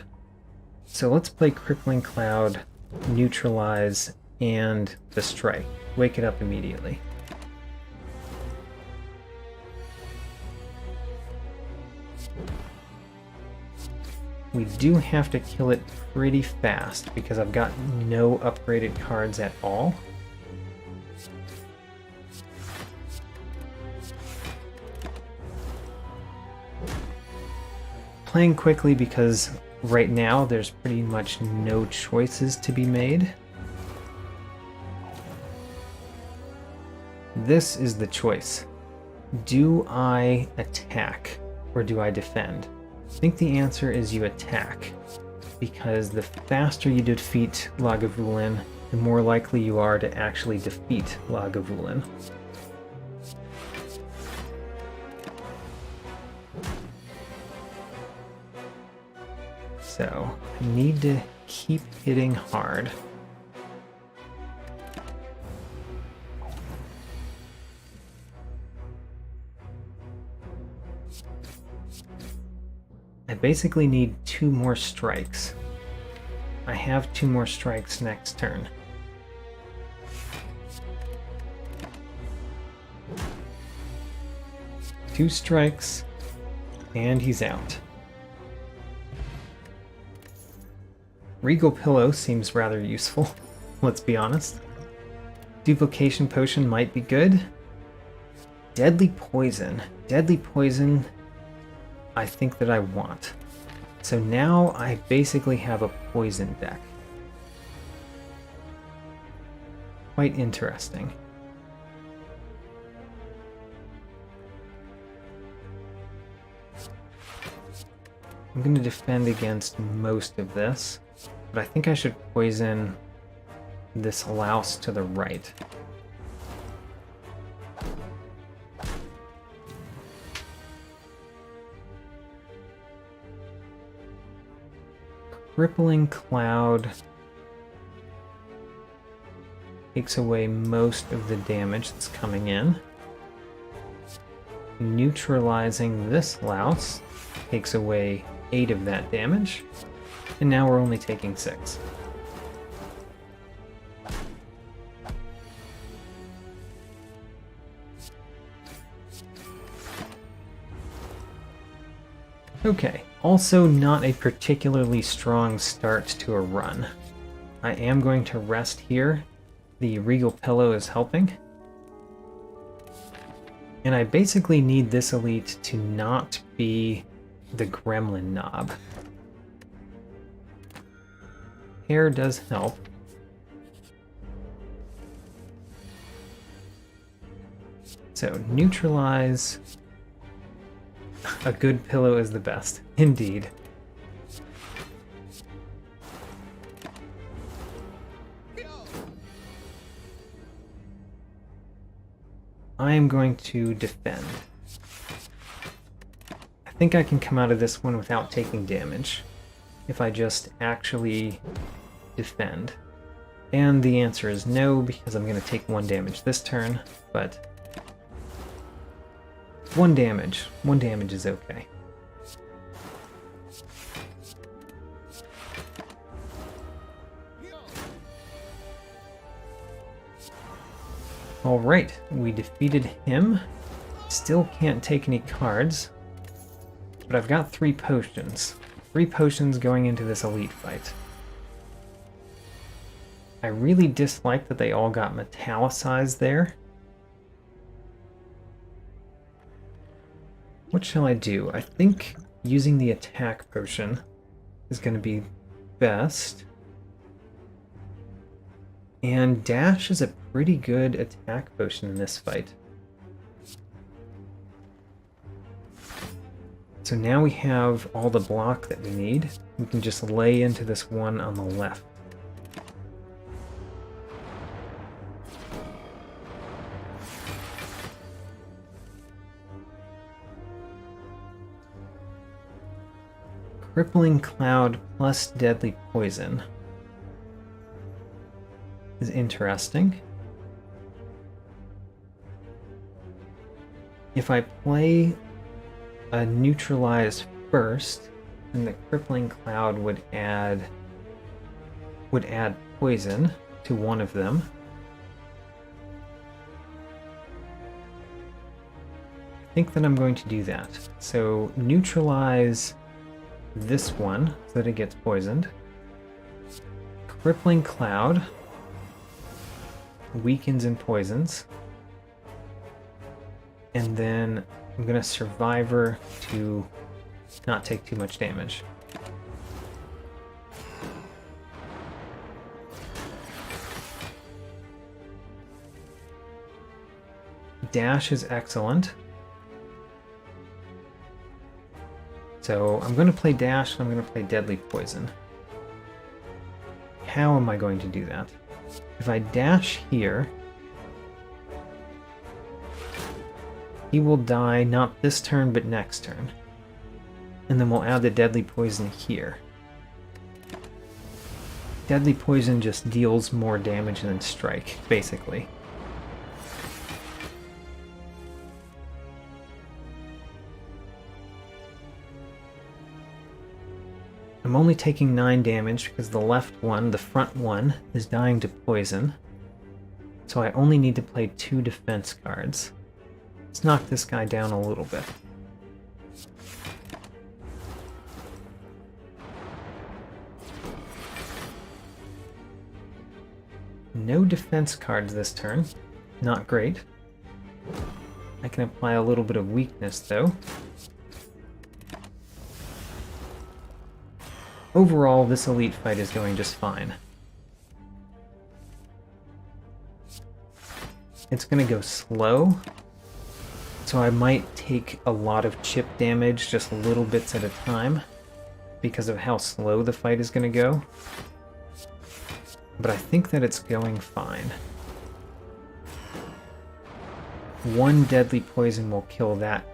A: So let's play Crippling Cloud, Neutralize, and the Strike. Wake it up immediately. We do have to kill it pretty fast because I've got no upgraded cards at all. Playing quickly because right now there's pretty much no choices to be made. This is the choice. Do I attack or do I defend? I think the answer is you attack, because the faster you defeat Lagavulin, the more likely you are to actually defeat Lagavulin. So, I need to keep hitting hard. I basically need 2 more strikes. I have 2 more strikes next turn. Two strikes, and he's out. Regal Pillow seems rather useful, let's be honest. Duplication Potion might be good. Deadly Poison. Deadly Poison I think that I want. So now I basically have a poison deck. Quite interesting. I'm going to defend against most of this, but I think I should poison this louse to the right. Crippling Cloud takes away most of the damage that's coming in. Neutralizing this louse takes away 8 of that damage, and now we're only taking 6. Okay, also not a particularly strong start to a run. I am going to rest here. The Regal Pillow is helping. And I basically need this elite to not be the Gremlin Knob. Hair does help. So, neutralize. A good pillow is the best, indeed. I am going to defend. I think I can come out of this one without taking damage if I just actually defend. And the answer is no, because I'm going to take 1 damage this turn, but 1 damage. 1 damage is okay. Alright, we defeated him. Still can't take any cards, but I've got 3 potions. 3 potions going into this elite fight. I really dislike that they all got metallicized there. What shall I do? I think using the attack potion is going to be best. And dash is a pretty good attack potion in this fight. So now we have all the block that we need. We can just lay into this one on the left. Crippling Cloud plus Deadly Poison is interesting. If I play a neutralize first, then the Crippling Cloud would add poison to one of them. I think that I'm going to do that. So neutralize this one so that it gets poisoned. Crippling Cloud weakens and poisons. And then I'm going to Survivor to not take too much damage. Dash is excellent. So I'm going to play Dash and I'm going to play Deadly Poison. How am I going to do that? If I dash here, he will die not this turn but next turn. And then we'll add the Deadly Poison here. Deadly Poison just deals more damage than Strike, basically. I'm only taking 9 damage because the left one, the front one, is dying to poison. So I only need to play 2 defense cards. Let's knock this guy down a little bit. No defense cards this turn. Not great. I can apply a little bit of weakness though. Overall, this elite fight is going just fine. It's going to go slow, so I might take a lot of chip damage, just little bits at a time, because of how slow the fight is going to go. But I think that it's going fine. 1 Deadly Poison will kill that.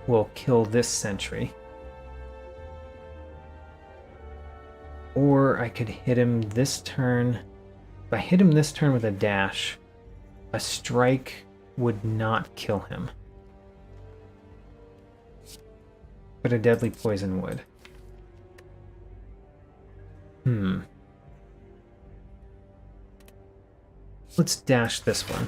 A: Will kill this sentry. Or I could hit him this turn. If I hit him this turn with a dash, a strike would not kill him. But a Deadly Poison would. Let's dash this one.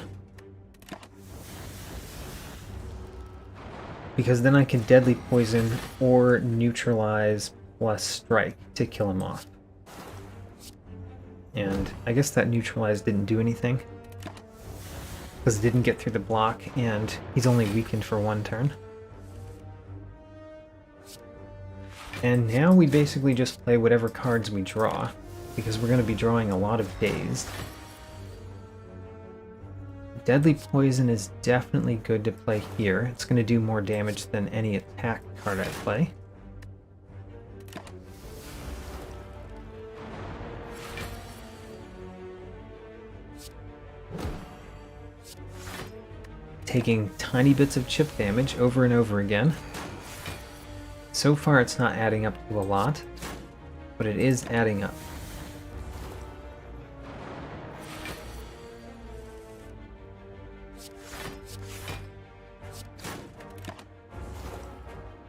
A: Because then I can Deadly Poison or neutralize plus strike to kill him off. And I guess that neutralize didn't do anything. Because it didn't get through the block, and he's only weakened for 1 turn. And now we basically just play whatever cards we draw, because we're going to be drawing a lot of Dazed. Deadly Poison is definitely good to play here. It's going to do more damage than any attack card I play. taking tiny bits of chip damage over and over again. So far it's not adding up to a lot, but it is adding up.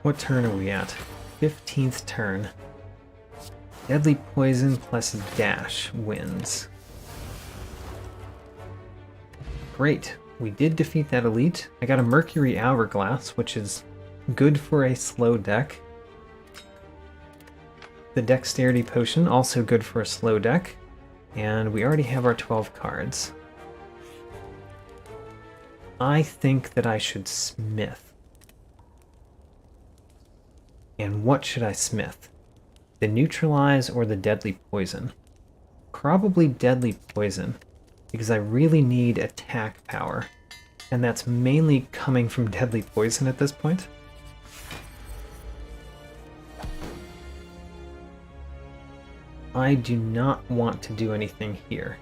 A: What turn are we at? 15th turn. Deadly poison plus dash wins. Great. We did defeat that elite. I got a Mercury Hourglass, which is good for a slow deck. The Dexterity Potion, also good for a slow deck. And we already have our 12 cards. I think that I should smith. And what should I smith? The Neutralize or the Deadly Poison? Probably Deadly Poison, because I really need attack power. And that's mainly coming from Deadly Poison at this point. I do not want to do anything here.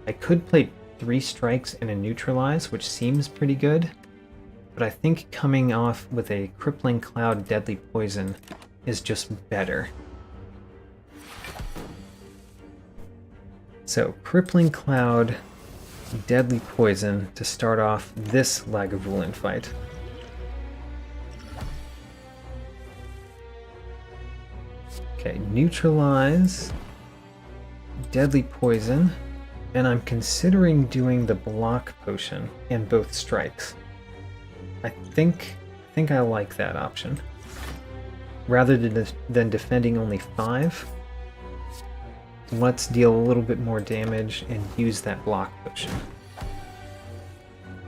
A: I could play 3 strikes and a Neutralize, which seems pretty good, but I think coming off with a Crippling Cloud Deadly Poison is just better. So, Crippling Cloud, Deadly Poison to start off this Lagavulin fight. Okay, Neutralize, Deadly Poison, and I'm considering doing the Block Potion in both strikes. I think I like that option. Rather than defending only 5, let's deal a little bit more damage and use that Block Potion.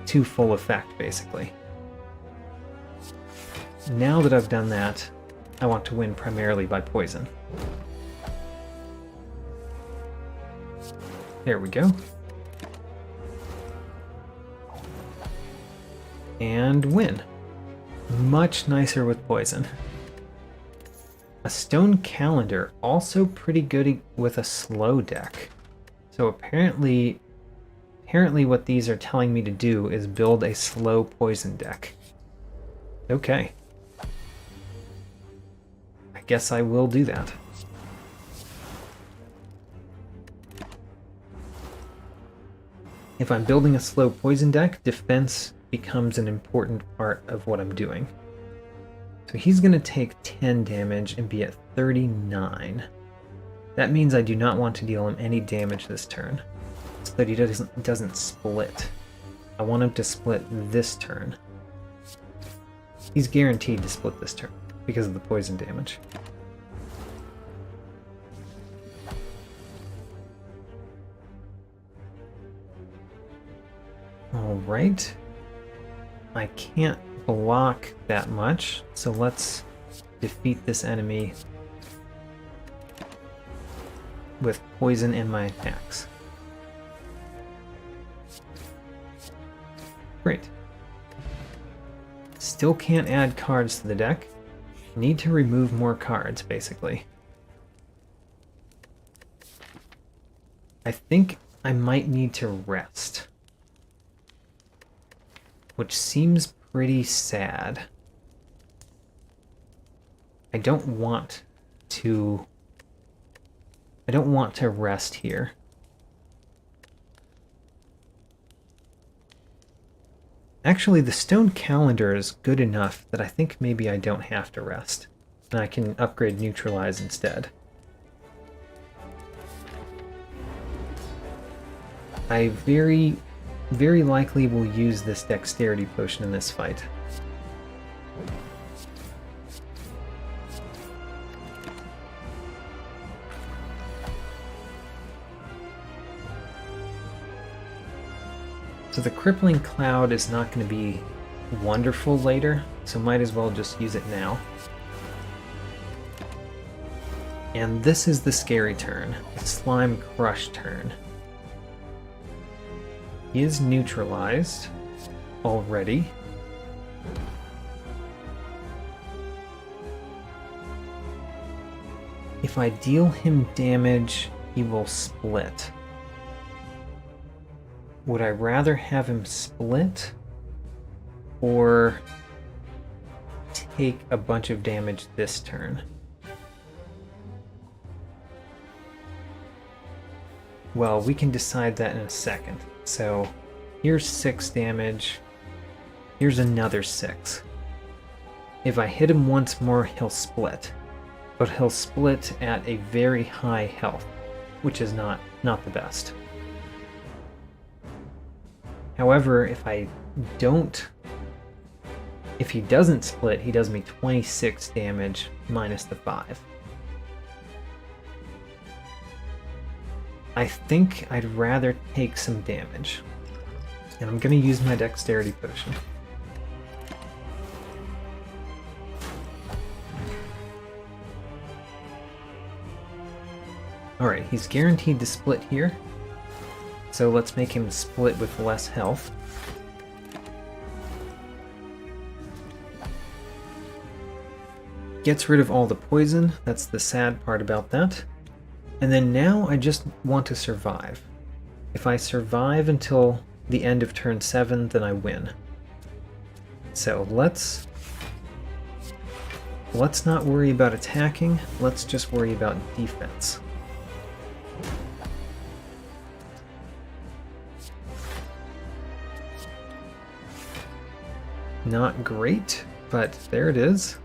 A: To full effect, basically. Now that I've done that, I want to win primarily by poison. There we go. And win. Much nicer with poison. A Stone Calendar, also pretty good with a slow deck. So apparently what these are telling me to do is build a slow poison deck. Okay. I guess I will do that. If I'm building a slow poison deck, defense becomes an important part of what I'm doing. So he's going to take 10 damage and be at 39. That means I do not want to deal him any damage this turn, so that he doesn't split. I want him to split this turn. He's guaranteed to split this turn because of the poison damage. Alright. I can't block that much, so let's defeat this enemy with poison in my attacks. Great. Still can't add cards to the deck. Need to remove more cards, basically. I think I might need to rest, which seems pretty sad. I don't want to rest here. Actually, the Stone Calendar is good enough that I think maybe I don't have to rest, and I can upgrade Neutralize instead. I very likely will use this Dexterity Potion in this fight. So the Crippling Cloud is not going to be wonderful later, so might as well just use it now. And this is the scary turn, the Slime Crush turn. He is neutralized already. If I deal him damage, he will split. Would I rather have him split or take a bunch of damage this turn? Well, we can decide that in a second. So here's 6 damage. Here's another 6. If I hit him once more, he'll split. But he'll split at a very high health, which is not the best. However, if he doesn't split, he does me 26 damage minus the 5. I think I'd rather take some damage. And I'm going to use my dexterity potion. Alright, he's guaranteed to split here. So let's make him split with less health. Gets rid of all the poison. That's the sad part about that. And then now I just want to survive. If I survive until the end of turn 7, then I win. So let's not worry about attacking. Let's just worry about defense. Not great, but there it is.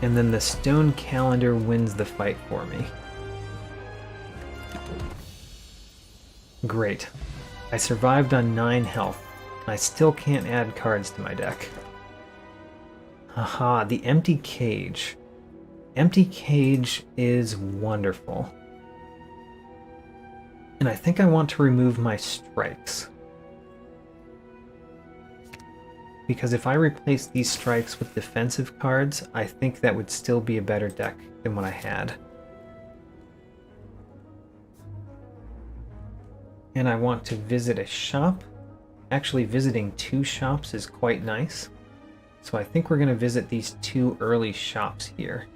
A: And then the stone calendar wins the fight for me. Great. I survived on 9 health. I still can't add cards to my deck. Haha, the empty cage. Empty cage is wonderful. And I think I want to remove my strikes. Because if I replace these strikes with defensive cards, I think that would still be a better deck than what I had. And I want to visit a shop. Actually, visiting 2 shops is quite nice. So I think we're going to visit these 2 early shops here.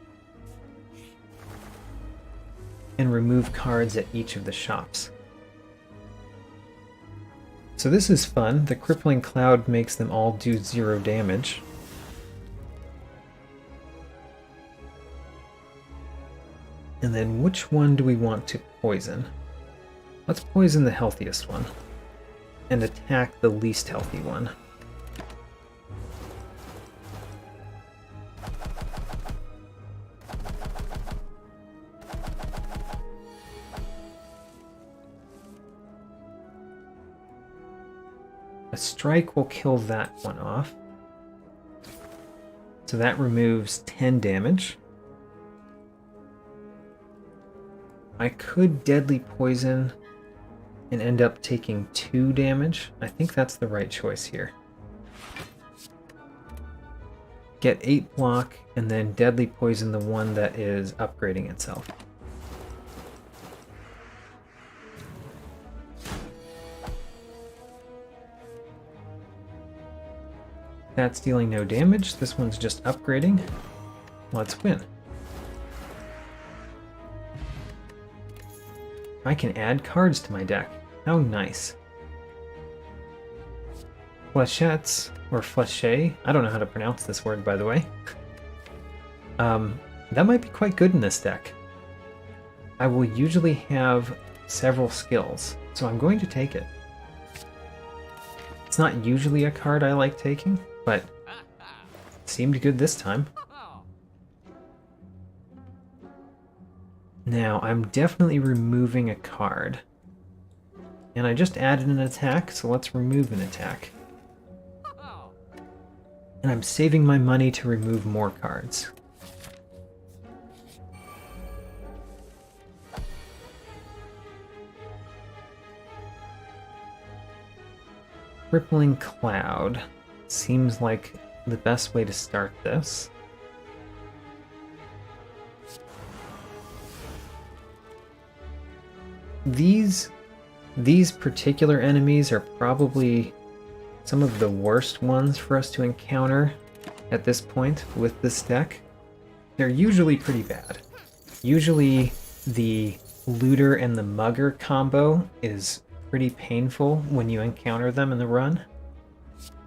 A: And remove cards at each of the shops. So this is fun. The crippling cloud makes them all do 0 damage. And then which one do we want to poison? Let's poison the healthiest one. And attack the least healthy one. A strike will kill that one off. So that removes 10 damage. I could deadly poison and end up taking 2 damage. I think that's the right choice here. Get 8 block and then deadly poison the one that is upgrading itself. That's dealing no damage. This one's just upgrading. Let's win. I can add cards to my deck. How nice. Flechettes, or fleche. I don't know how to pronounce this word, by the way. That might be quite good in this deck. I will usually have several skills, so I'm going to take it. It's not usually a card I like taking, but it seemed good this time. Now, I'm definitely removing a card. And I just added an attack, so let's remove an attack. And I'm saving my money to remove more cards. Crippling Cloud seems like the best way to start this. These particular enemies are probably some of the worst ones for us to encounter at this point with this deck. They're usually pretty bad. Usually the looter and the mugger combo is pretty painful when you encounter them in the run.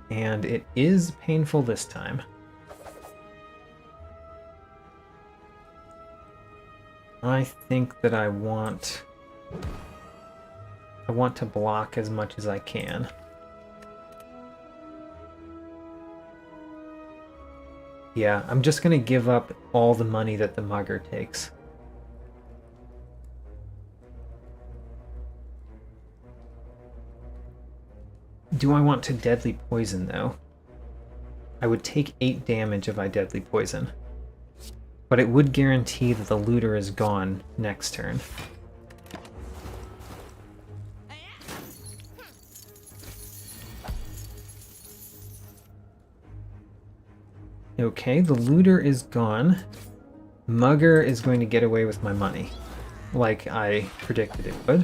A: And it is painful this time. I think that I want to block as much as I can. Yeah, I'm just going to give up all the money that the mugger takes. Do I want to deadly poison, though? I would take 8 damage if I deadly poison. But it would guarantee that the looter is gone next turn. Okay, the looter is gone. Mugger is going to get away with my money, like I predicted it would.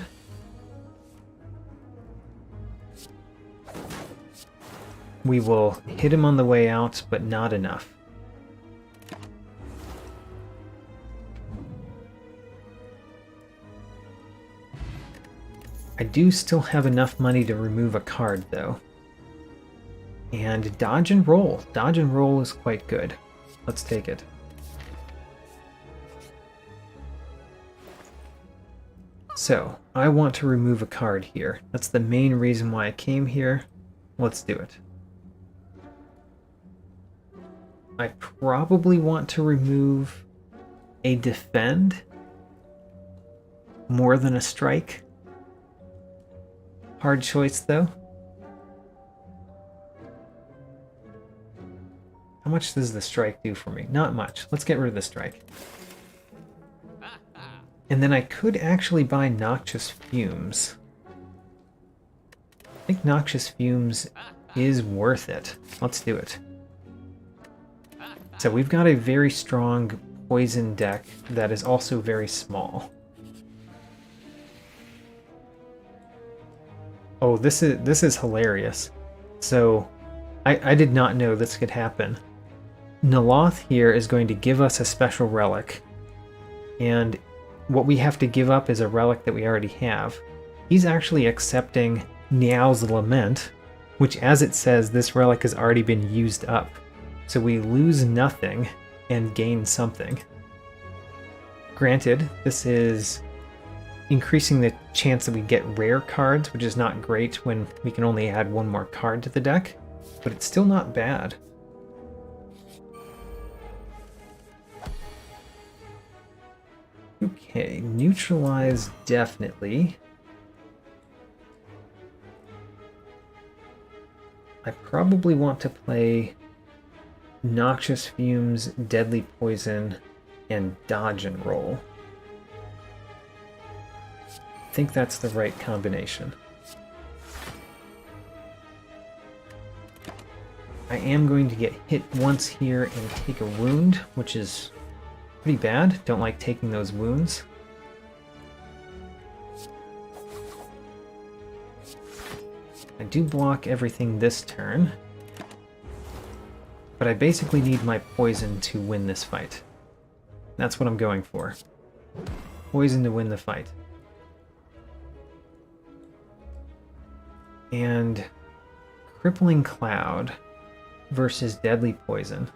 A: We will hit him on the way out, but not enough. I do still have enough money to remove a card, though. And dodge and roll. Dodge and roll is quite good. Let's take it. So, I want to remove a card here. That's the main reason why I came here. Let's do it. I probably want to remove a defend more than a strike. Hard choice, though. How much does the strike do for me? Not much. Let's get rid of the strike. And then I could actually buy Noxious Fumes. I think Noxious Fumes is worth it. Let's do it. So we've got a very strong poison deck that is also very small. Oh, this is hilarious. So I did not know this could happen. Naloth here is going to give us a special relic, and what we have to give up is a relic that we already have. He's actually accepting Niao's Lament, which, as it says, this relic has already been used up. So we lose nothing and gain something. Granted, this is increasing the chance that we get rare cards, which is not great when we can only add one more card to the deck, but it's still not bad. Okay, neutralize definitely. I probably want to play Noxious Fumes, Deadly Poison, and Dodge and Roll. I think that's the right combination. I am going to get hit once here and take a wound, which is pretty bad. Don't like taking those wounds. I do block everything this turn, but I basically need my poison to win this fight. That's what I'm going for. Poison to win the fight. And Crippling Cloud versus Deadly Poison.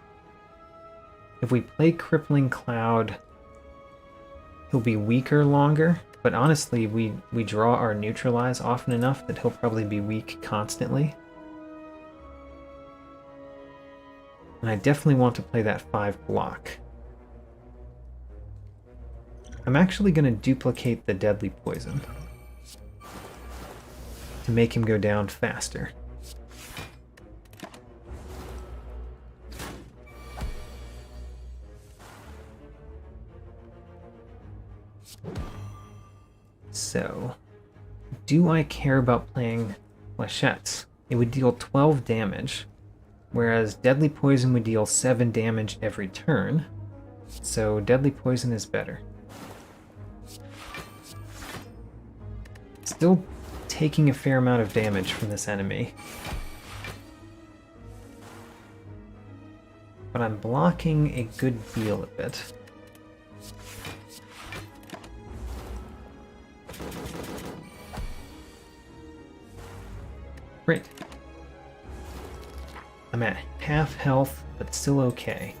A: If we play Crippling Cloud, he'll be weaker longer, but honestly, we draw our neutralize often enough that he'll probably be weak constantly. And I definitely want to play that 5 block. I'm actually going to duplicate the Deadly Poison to make him go down faster. So, do I care about playing Flechettes? It would deal 12 damage, whereas Deadly Poison would deal 7 damage every turn, so Deadly Poison is better. Still taking a fair amount of damage from this enemy, but I'm blocking a good deal of it. I'm at half health, but still okay.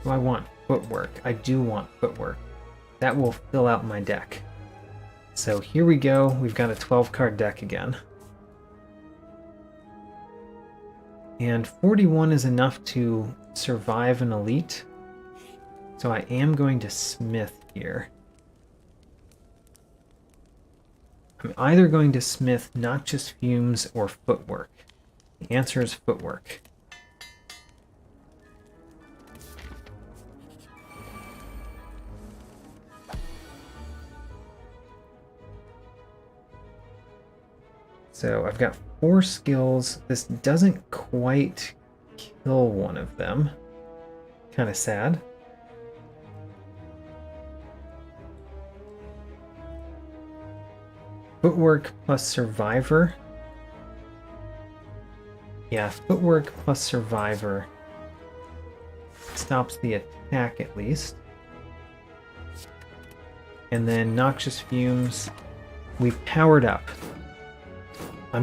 A: Do I want footwork? I do want footwork. That will fill out my deck. So here we go. We've got a 12-card deck again. And 41 is enough to survive an elite. So I am going to smith here. I'm either going to smith noxious fumes or footwork. The answer is footwork. So I've got 4 skills. This doesn't quite kill one of them. Kind of sad. Footwork plus survivor. Yeah, footwork plus survivor stops the attack at least. And then noxious fumes. We've powered up. I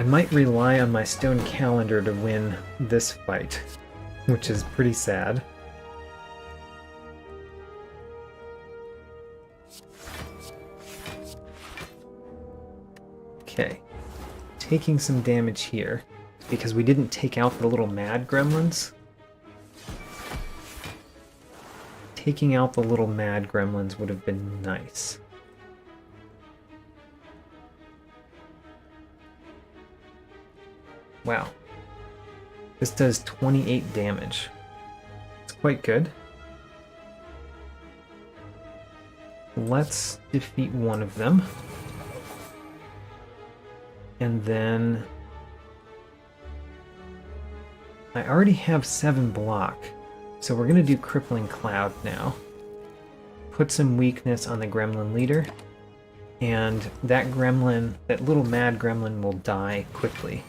A: might rely on my stone calendar to win this fight, which is pretty sad. Okay, taking some damage here because we didn't take out the little mad gremlins. Taking out the little mad gremlins would have been nice. Wow. This does 28 damage. It's quite good. Let's defeat one of them. And then I already have 7 block, so we're going to do Crippling Cloud now. Put some weakness on the gremlin leader, and that gremlin, that little mad gremlin, will die quickly.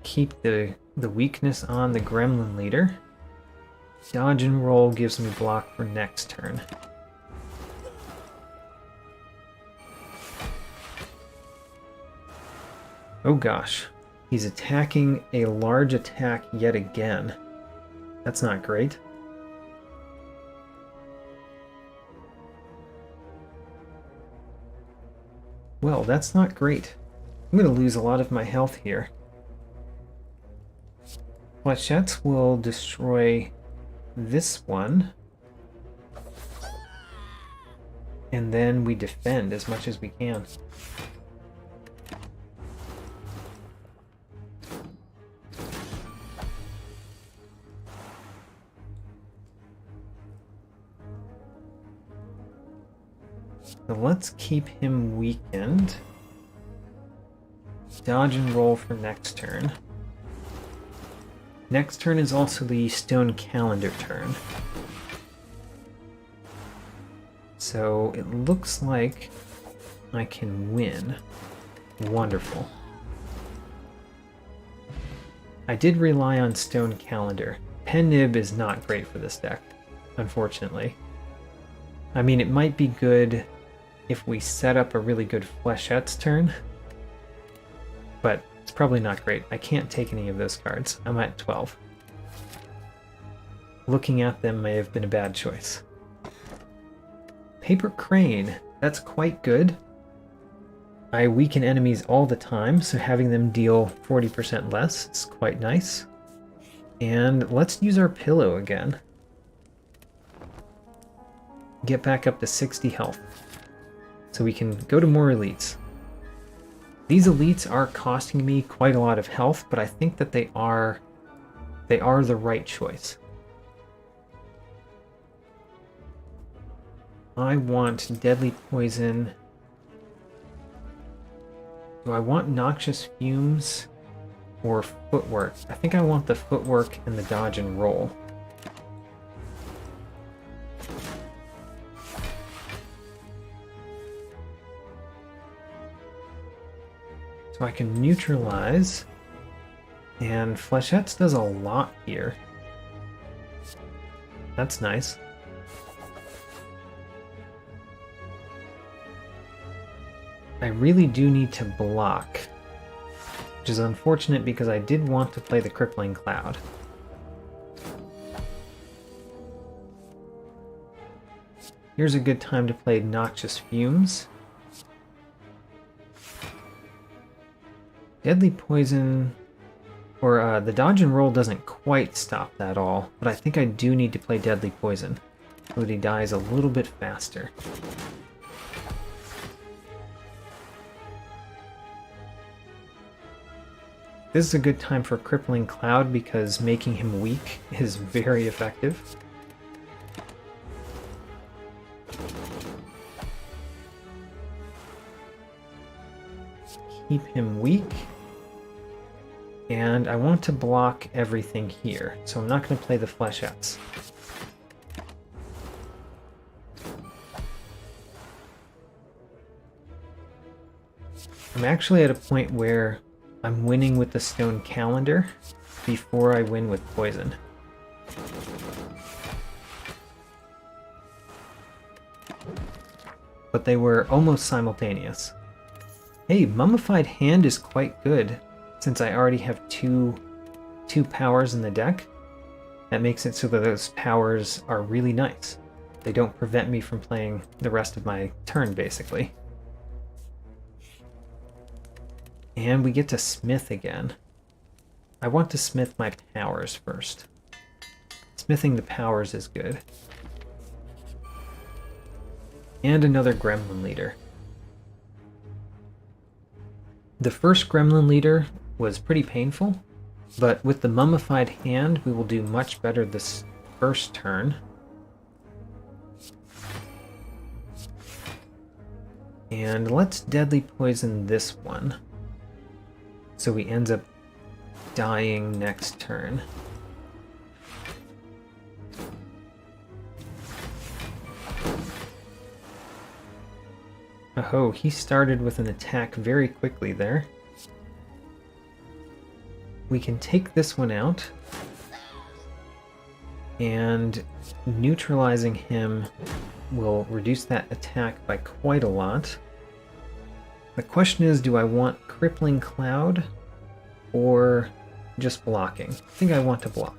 A: Keep the weakness on the gremlin leader. Dodge and roll gives me block for next turn. Oh gosh, he's attacking a large attack yet again. That's not great. Well, that's not great. I'm going to lose a lot of my health here. Flechettes will destroy this one. And then we defend as much as we can. So let's keep him weakened. Dodge and roll for next turn. Next turn is also the stone calendar turn. So it looks like I can win. Wonderful. I did rely on stone calendar. Pen nib is not great for this deck, unfortunately. I mean, it might be good if we set up a really good Flechette's turn, but it's probably not great. I can't take any of those cards. I'm at 12. Looking at them may have been a bad choice. Paper Crane, that's quite good. I weaken enemies all the time, so having them deal 40% less is quite nice. And let's use our pillow again. Get back up to 60 health. So we can go to more elites. These elites are costing me quite a lot of health, but I think that they are the right choice. I want deadly poison. Do I want noxious fumes or footwork? I think I want the footwork and the dodge and roll. So I can neutralize, and Flechettes does a lot here. That's nice. I really do need to block, which is unfortunate because I did want to play the Crippling Cloud. Here's a good time to play Noxious Fumes. Deadly Poison, or the dodge and roll doesn't quite stop that all, but I think I do need to play Deadly Poison so that he dies a little bit faster. This is a good time for Crippling Cloud because making him weak is very effective. Keep him weak. And I want to block everything here, so I'm not going to play the Flechettes. I'm actually at a point where I'm winning with the Stone Calendar before I win with Poison. But they were almost simultaneous. Hey, Mummified Hand is quite good, since I already have two powers in the deck. That makes it so that those powers are really nice. They don't prevent me from playing the rest of my turn, basically. And we get to smith again. I want to smith my powers first. Smithing the powers is good. And another Gremlin Leader. The first Gremlin Leader was pretty painful, but with the Mummified Hand, we will do much better this first turn. And let's Deadly Poison this one, so he ends up dying next turn. Oh, he started with an attack very quickly there. We can take this one out, and neutralizing him will reduce that attack by quite a lot. The question is, do I want Crippling Cloud or just blocking? I think I want to block.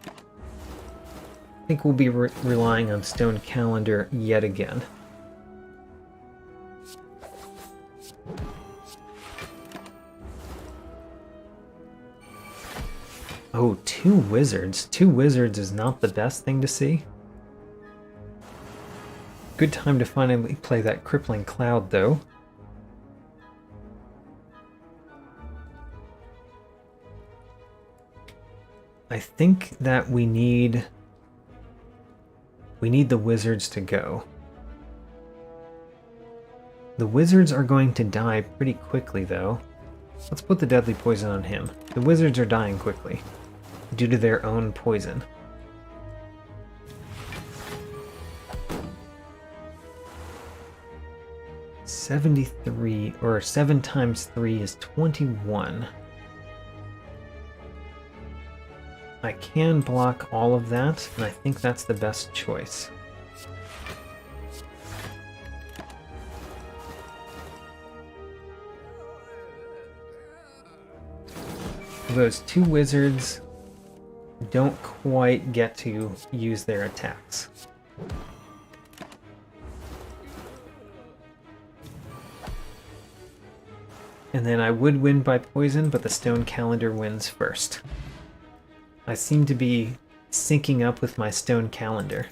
A: I think we'll be relying on Stone Calendar yet again. Oh, 2 wizards. 2 wizards is not the best thing to see. Good time to finally play that Crippling Cloud, though. I think that we need the wizards to go. The wizards are going to die pretty quickly, though. Let's put the Deadly Poison on him. The wizards are dying quickly due to their own poison. $73, or 7 times 3 is 21. I can block all of that, and I think that's the best choice. Those 2 wizards don't quite get to use their attacks. And then I would win by poison, but the Stone Calendar wins first. I seem to be syncing up with my Stone Calendar,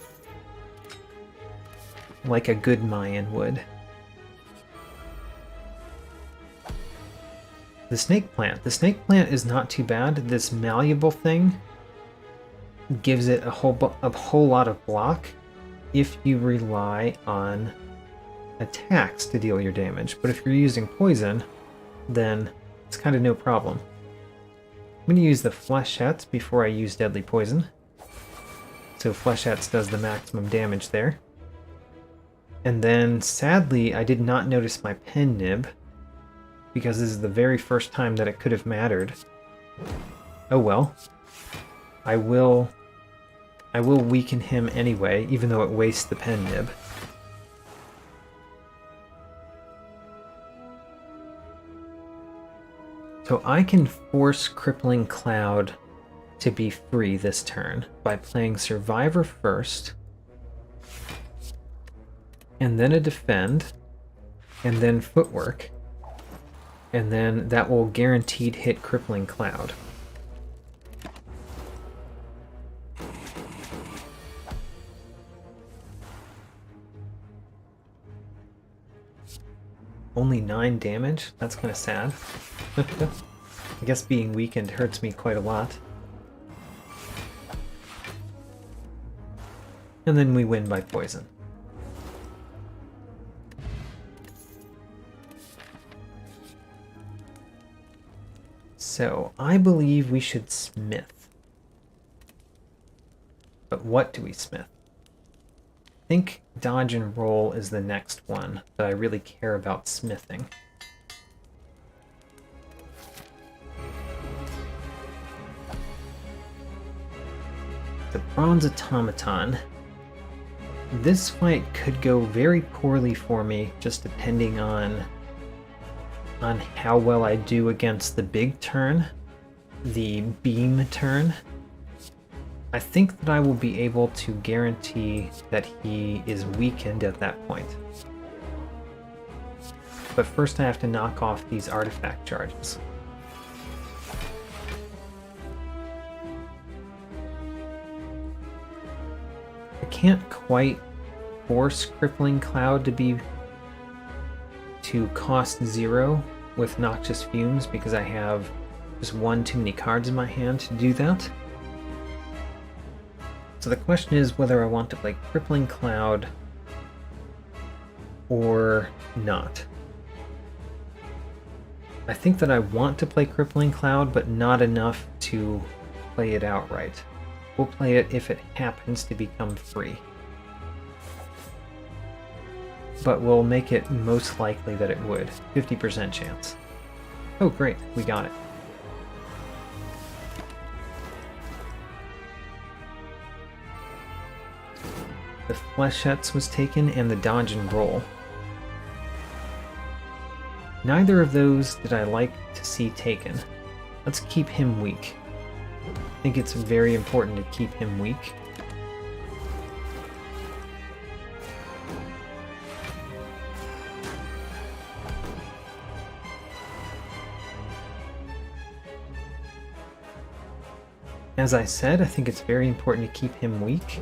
A: like a good Mayan would. The Snake Plant. The Snake Plant is not too bad. This malleable thing gives it a whole lot of block if you rely on attacks to deal your damage. But if you're using poison, then it's kind of no problem. I'm going to use the Flechettes before I use Deadly Poison. So Flechettes does the maximum damage there. And then, sadly, I did not notice my pen nib, because this is the very first time that it could have mattered. Oh well. I will weaken him anyway, even though it wastes the pen nib. So I can force Crippling Cloud to be free this turn by playing Survivor first, and then a Defend, and then Footwork, and then that will guaranteed hit Crippling Cloud. Only 9 damage? That's kind of sad. I guess being weakened hurts me quite a lot. And then we win by poison. So, I believe we should smith. But what do we smith? I think dodge and roll is the next one that I really care about smithing. The Bronze Automaton. This fight could go very poorly for me, just depending on how well I do against the big turn, the beam turn. I think that I will be able to guarantee that he is weakened at that point. But first I have to knock off these artifact charges. I can't quite force Crippling Cloud to cost 0 with Noxious Fumes because I have just one too many cards in my hand to do that. So the question is whether I want to play Crippling Cloud or not. I think that I want to play Crippling Cloud, but not enough to play it outright. We'll play it if it happens to become free. But we'll make it most likely that it would. 50% chance. Oh great, we got it. The Flechettes was taken and the dodge and roll. Neither of those did I like to see taken. Let's keep him weak. I think it's very important to keep him weak. As I said, I think it's very important to keep him weak.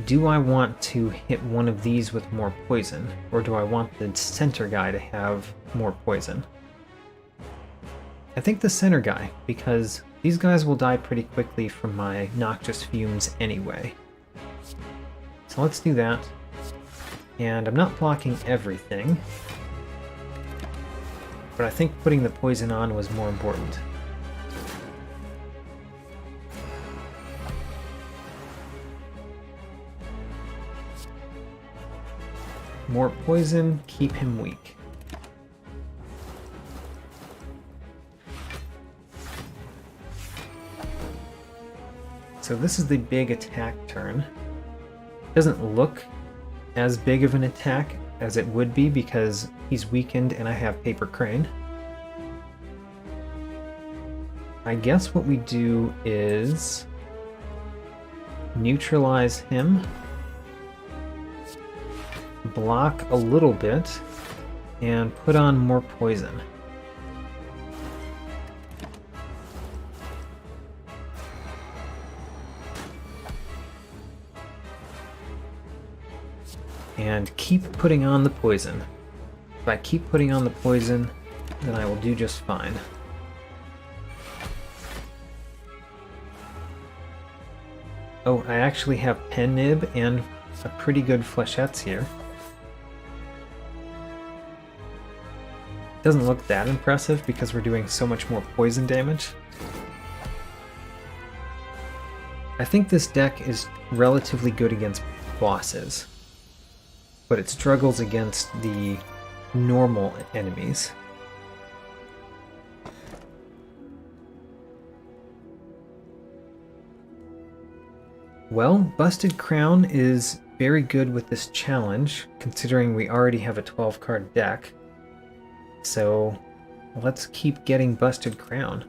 A: Do I want to hit one of these with more poison, or do I want the center guy to have more poison? I think the center guy, because these guys will die pretty quickly from my Noxious Fumes anyway. So let's do that. And I'm not blocking everything, but I think putting the poison on was more important. More poison, keep him weak. So this is the big attack turn. Doesn't look as big of an attack as it would be because he's weakened and I have Paper Crane. I guess what we do is neutralize him, block a little bit, and put on more poison. And keep putting on the poison. If I keep putting on the poison, then I will do just fine. Oh, I actually have Pen Nib and a pretty good Flechettes here. Doesn't look that impressive because we're doing so much more poison damage. I think this deck is relatively good against bosses, but it struggles against the normal enemies. Well, Busted Crown is very good with this challenge, considering we already have a 12-card deck. So let's keep getting Busted Crown.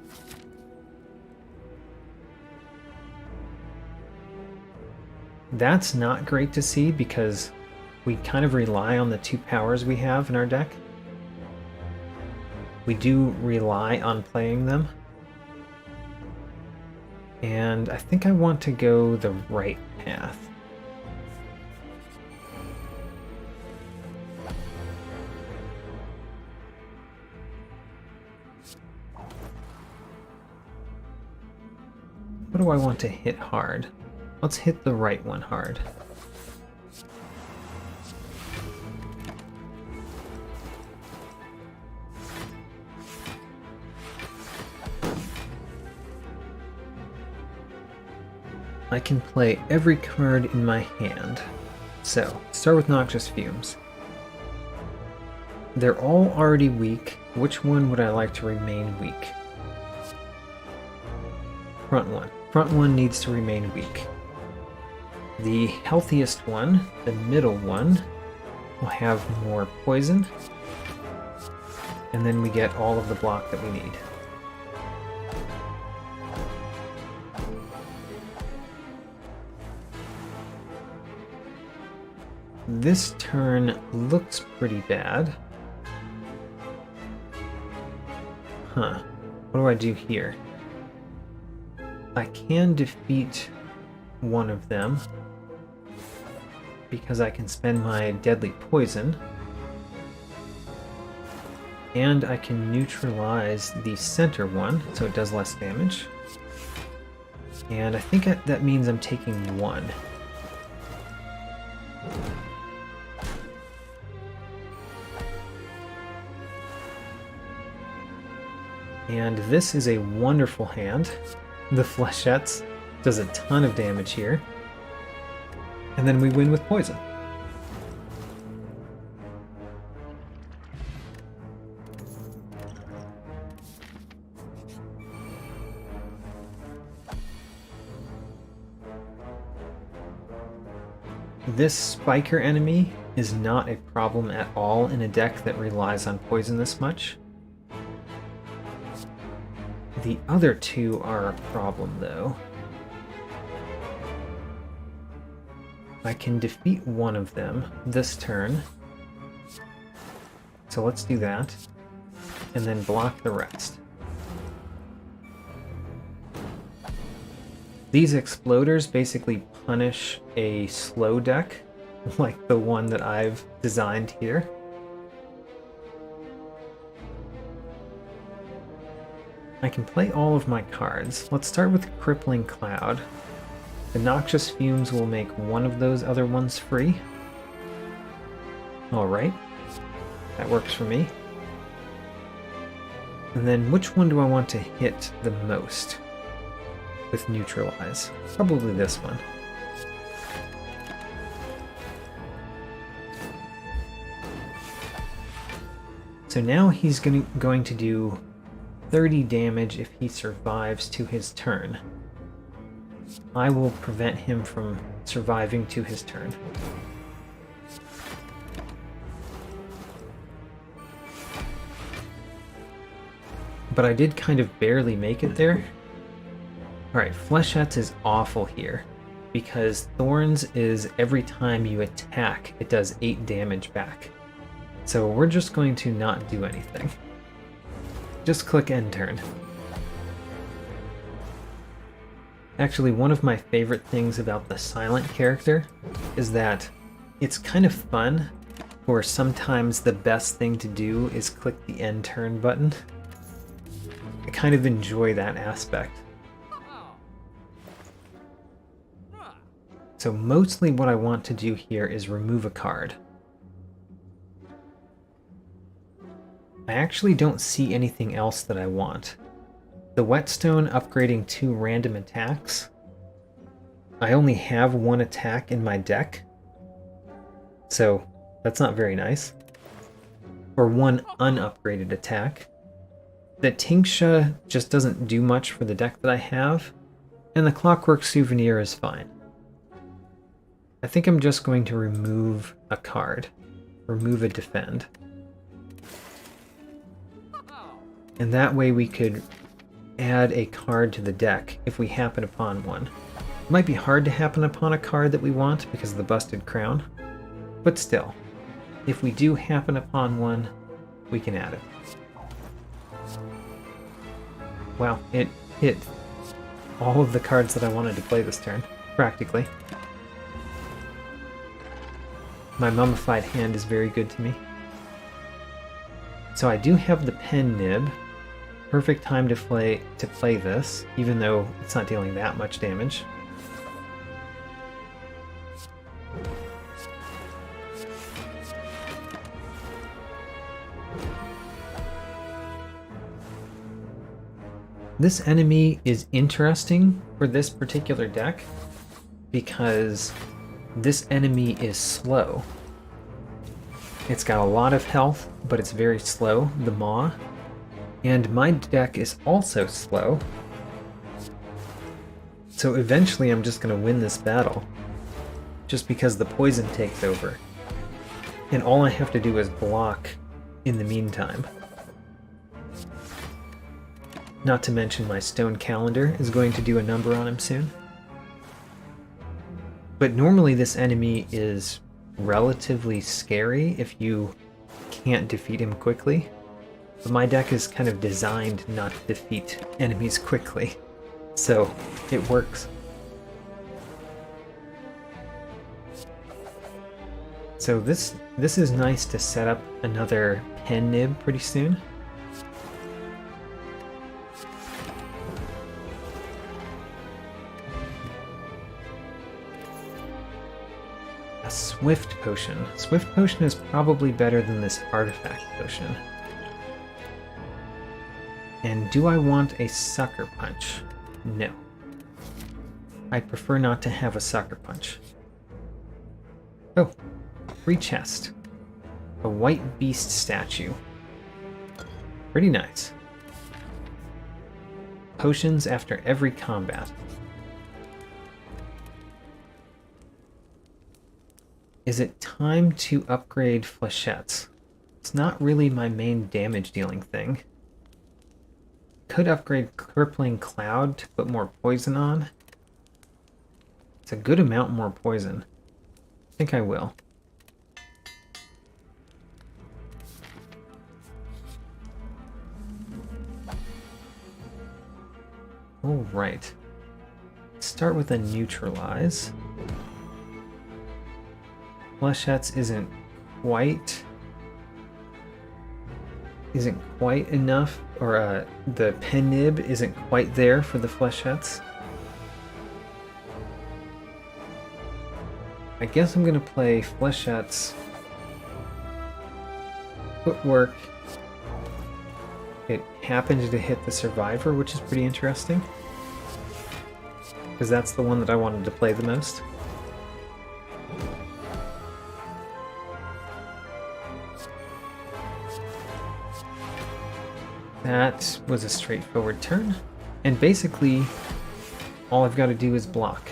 A: That's not great to see because we kind of rely on the 2 powers we have in our deck. We do rely on playing them. And I think I want to go the right path. What do I want to hit hard? Let's hit the right one hard. I can play every card in my hand. So, start with Noxious Fumes. They're all already weak. Which one would I like to remain weak? Front one. Front one needs to remain weak. The healthiest one, the middle one, will have more poison. And then we get all of the block that we need. This turn looks pretty bad. Huh. What do I do here? I can defeat one of them because I can spend my deadly poison, and I can neutralize the center one so it does less damage, and I think that means I'm taking 1. And this is a wonderful hand. The Flechettes does a ton of damage here. And then we win with poison. This Spiker enemy is not a problem at all in a deck that relies on poison this much. The other 2 are a problem, though. I can defeat one of them this turn. So let's do that. And then block the rest. These exploders basically punish a slow deck, like the one that I've designed here. I can play all of my cards. Let's start with Crippling Cloud. The Noxious Fumes will make one of those other ones free. Alright, that works for me. And then which one do I want to hit the most with Neutralize? Probably this one. So now he's going to do 30 damage if he survives to his turn. I will prevent him from surviving to his turn. But I did kind of barely make it there. Alright, Flechettes is awful here, because Thorns is every time you attack, it does 8 damage back. So we're just going to not do anything. Just click end turn. Actually, one of my favorite things about the silent character is that it's kind of fun, or sometimes the best thing to do is click the end turn button. I kind of enjoy that aspect. So mostly what I want to do here is remove a card. I actually don't see anything else that I want. The Whetstone upgrading 2 random attacks. I only have 1 attack in my deck, so that's not very nice. Or 1 unupgraded attack. The Tinksha just doesn't do much for the deck that I have, and the Clockwork Souvenir is fine. I think I'm just going to remove a card. Remove a defend. And that way we could add a card to the deck if we happen upon one. It might be hard to happen upon a card that we want because of the busted crown, but still, if we do happen upon one, we can add it. Wow, it hit all of the cards that I wanted to play this turn, practically. My mummified hand is very good to me. So I do have the pen nib. Perfect time to play this, even though it's not dealing that much damage. This enemy is interesting for this particular deck because this enemy is slow. It's got a lot of health, but it's very slow, the Maw. And my deck is also slow. So eventually I'm just going to win this battle, just because the poison takes over. And all I have to do is block in the meantime. Not to mention my stone calendar is going to do a number on him soon. But normally this enemy is relatively scary if you can't defeat him quickly. But my deck is kind of designed not to defeat enemies quickly, so it works. So this is nice to set up another pen nib pretty soon. A Swift Potion. Swift Potion is probably better than this Artifact Potion. And do I want a Sucker Punch? No. I prefer not to have a Sucker Punch. Oh, free chest. A white beast statue. Pretty nice. Potions after every combat. Is it time to upgrade flechettes? It's not really my main damage dealing thing. Could upgrade Crippling Cloud to put more poison on. It's a good amount more poison. I think I will. Alright. Start with a neutralize. Flechettes isn't quite enough, or the pen nib isn't quite there for the flechettes. I guess I'm gonna play flechettes, footwork. It happened to hit the survivor, which is pretty interesting, because that's the one that I wanted to play the most. That was a straightforward turn, and basically all I've got to do is block.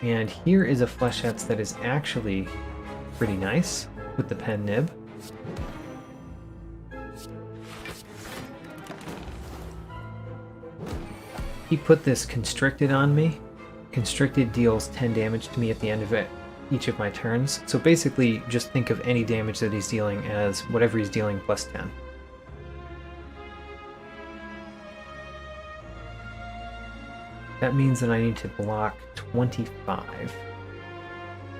A: And here is a flechettes that is actually pretty nice with the pen nib. He put this constricted on me. Constricted deals 10 damage to me at the end of each of my turns. So basically just think of any damage that he's dealing as whatever he's dealing plus 10. That means that I need to block 25,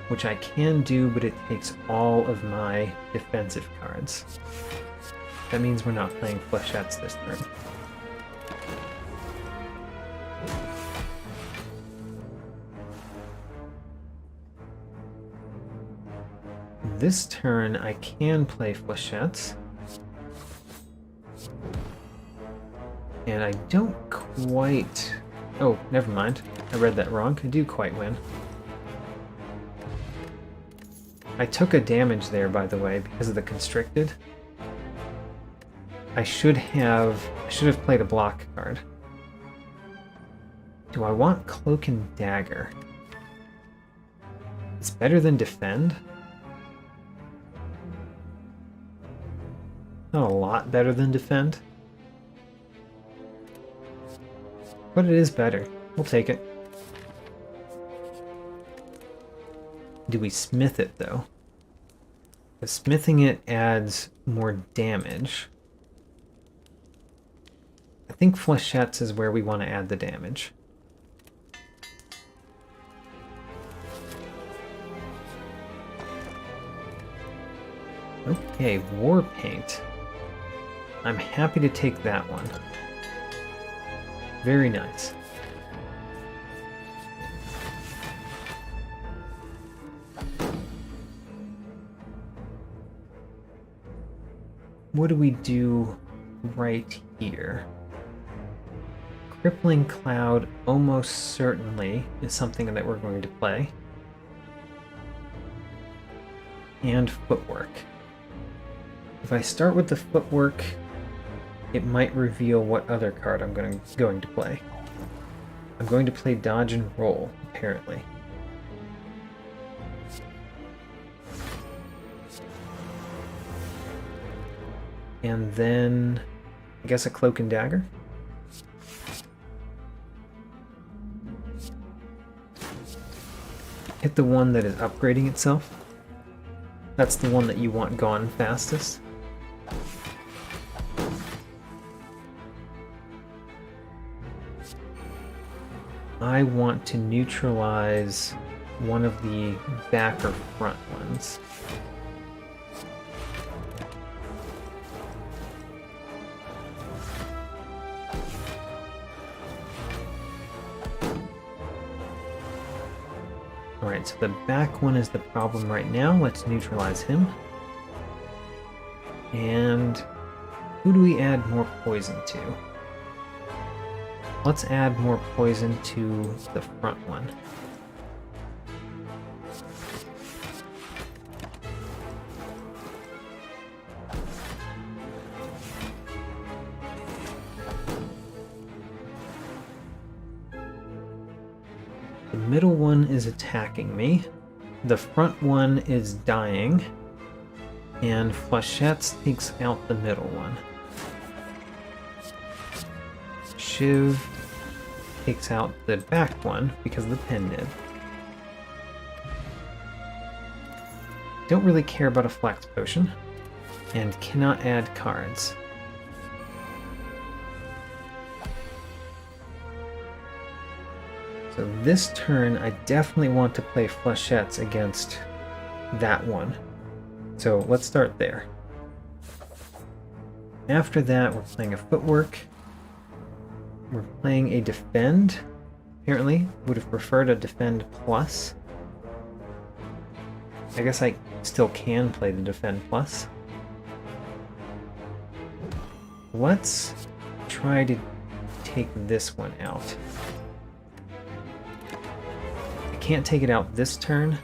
A: which I can do, but it takes all of my defensive cards. That means we're not playing flechettes this turn. This turn I can play flechettes. And I don't quite... Oh, never mind. I read that wrong. I do quite win. I took a damage there, by the way, because of the constricted. I should have played a block card. Do I want Cloak and Dagger? It's better than Defend. Not a lot better than defend. But it is better. We'll take it. Do we smith it, though? Because smithing it adds more damage. I think flechettes is where we want to add the damage. Okay, war paint. I'm happy to take that one. Very nice. What do we do right here? Crippling Cloud almost certainly is something that we're going to play. And Footwork. If I start with the Footwork, it might reveal what other card I'm going to play. I'm going to play Dodge and Roll, apparently. And then, I guess a Cloak and Dagger. Hit the one that is upgrading itself. That's the one that you want gone fastest. I want to neutralize one of the back or front ones. Alright, so the back one is the problem right now. Let's neutralize him. And who do we add more poison to? Let's add more poison to the front one. The middle one is attacking me. The front one is dying. And Flechettes takes out the middle one. Shiv takes out the back one because the pen did. Don't really care about a flex potion. And cannot add cards. So this turn, I definitely want to play Flechettes against that one. So let's start there. After that, we're playing a Footwork. We're playing a Defend. Apparently, would have preferred a Defend Plus. I guess I still can play the Defend Plus. Let's try to take this one out. I can't take it out this turn,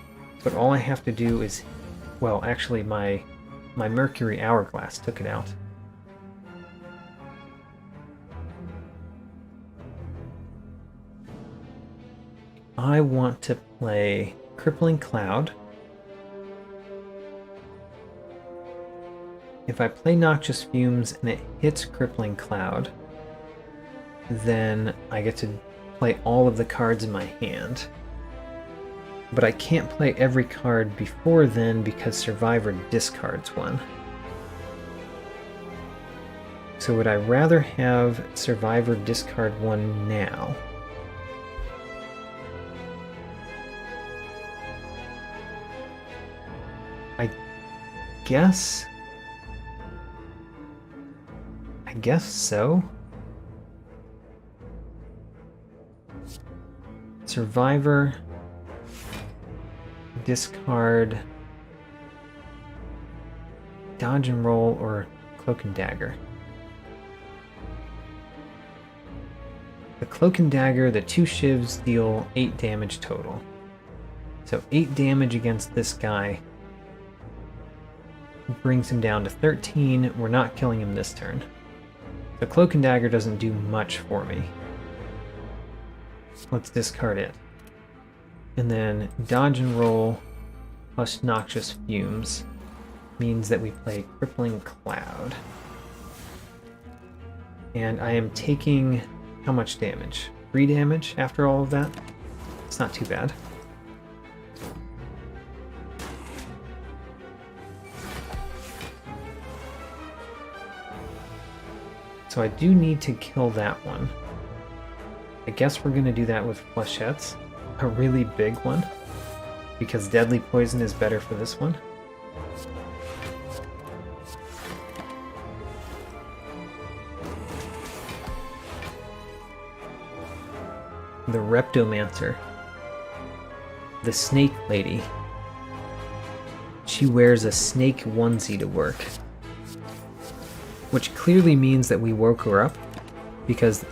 A: but all I have to do is... Well, actually, my Mercury Hourglass took it out. I want to play Crippling Cloud. If I play Noxious Fumes and it hits Crippling Cloud, then I get to play all of the cards in my hand. But I can't play every card before then because Survivor discards one. So would I rather have Survivor discard one now? I guess so. Survivor, discard, Dodge and Roll, or Cloak and Dagger. The Cloak and Dagger, the 2 shivs deal 8 damage total. So 8 damage against this guy brings him down to 13. We're not killing him this turn. The Cloak and Dagger doesn't do much for me. Let's discard it. And then Dodge and Roll plus Noxious Fumes. means that we play Crippling Cloud. And I am taking how much damage? 3 damage after all of that? It's not too bad. So I do need to kill that one. I guess we're going to do that with flechettes. A really big one. Because deadly poison is better for this one. The Reptomancer. The Snake Lady. She wears a snake onesie to work. Which clearly means that we woke her up. Because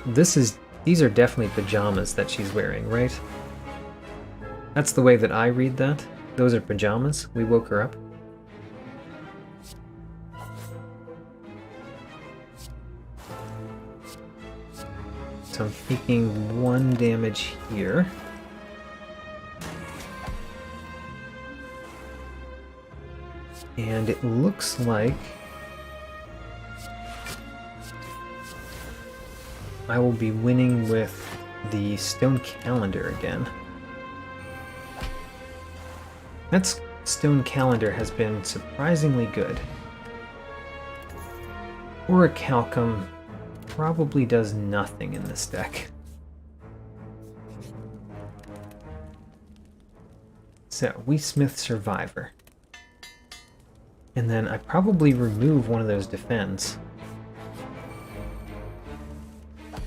A: these are definitely pajamas that she's wearing, right? That's the way that I read that. Those are pajamas. We woke her up. So I'm taking 1 damage here. And it looks like I will be winning with the Stone Calendar again. That Stone Calendar has been surprisingly good. Orichalcum probably does nothing in this deck. So, we Smith Survivor. And then I probably remove one of those defends.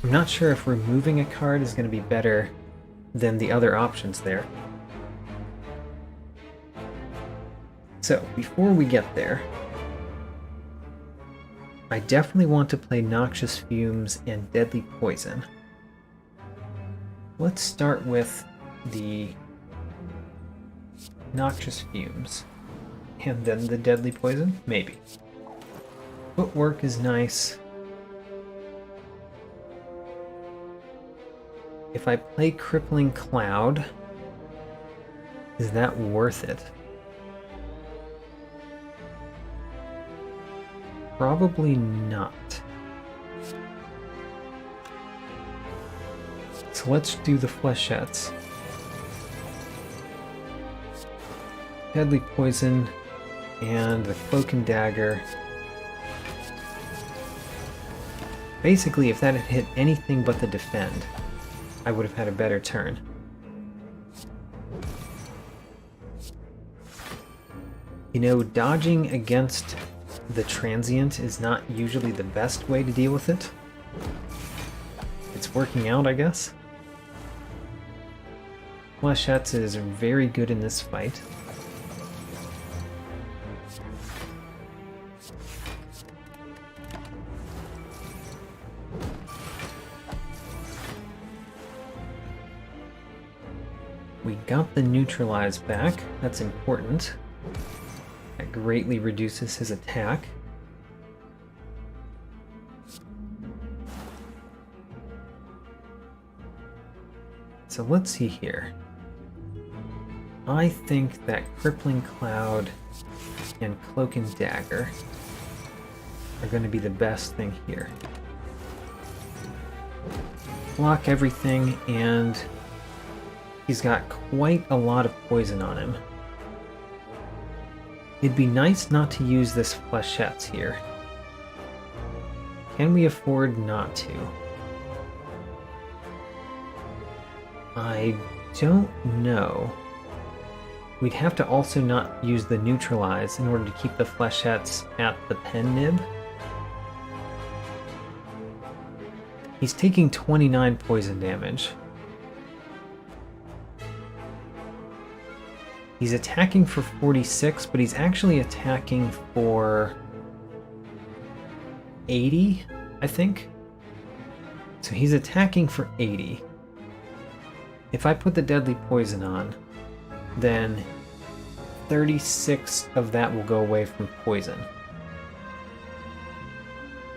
A: I'm not sure if removing a card is going to be better than the other options there. So, before we get there, I definitely want to play Noxious Fumes and Deadly Poison. Let's start with the Noxious Fumes. And then the Deadly Poison? Maybe. Footwork is nice. If I play Crippling Cloud, is that worth it? Probably not. So let's do the flechettes. Deadly Poison and the Cloak and Dagger. Basically, if that had hit anything but the defend, I would have had a better turn. You know, dodging against the transient is not usually the best way to deal with it. It's working out, I guess. Flechettes is very good in this fight. We got the neutralize back. That's important. That greatly reduces his attack. So let's see here. I think that Crippling Cloud and Cloak and Dagger are going to be the best thing here. Block everything, and he's got quite a lot of poison on him. It'd be nice not to use this flechettes here. Can we afford not to? I don't know. We'd have to also not use the neutralize in order to keep the flechettes at the pen nib. He's taking 29 poison damage. He's attacking for 46, but he's actually attacking for 80, I think. So he's attacking for 80. If I put the Deadly Poison on, then 36 of that will go away from poison.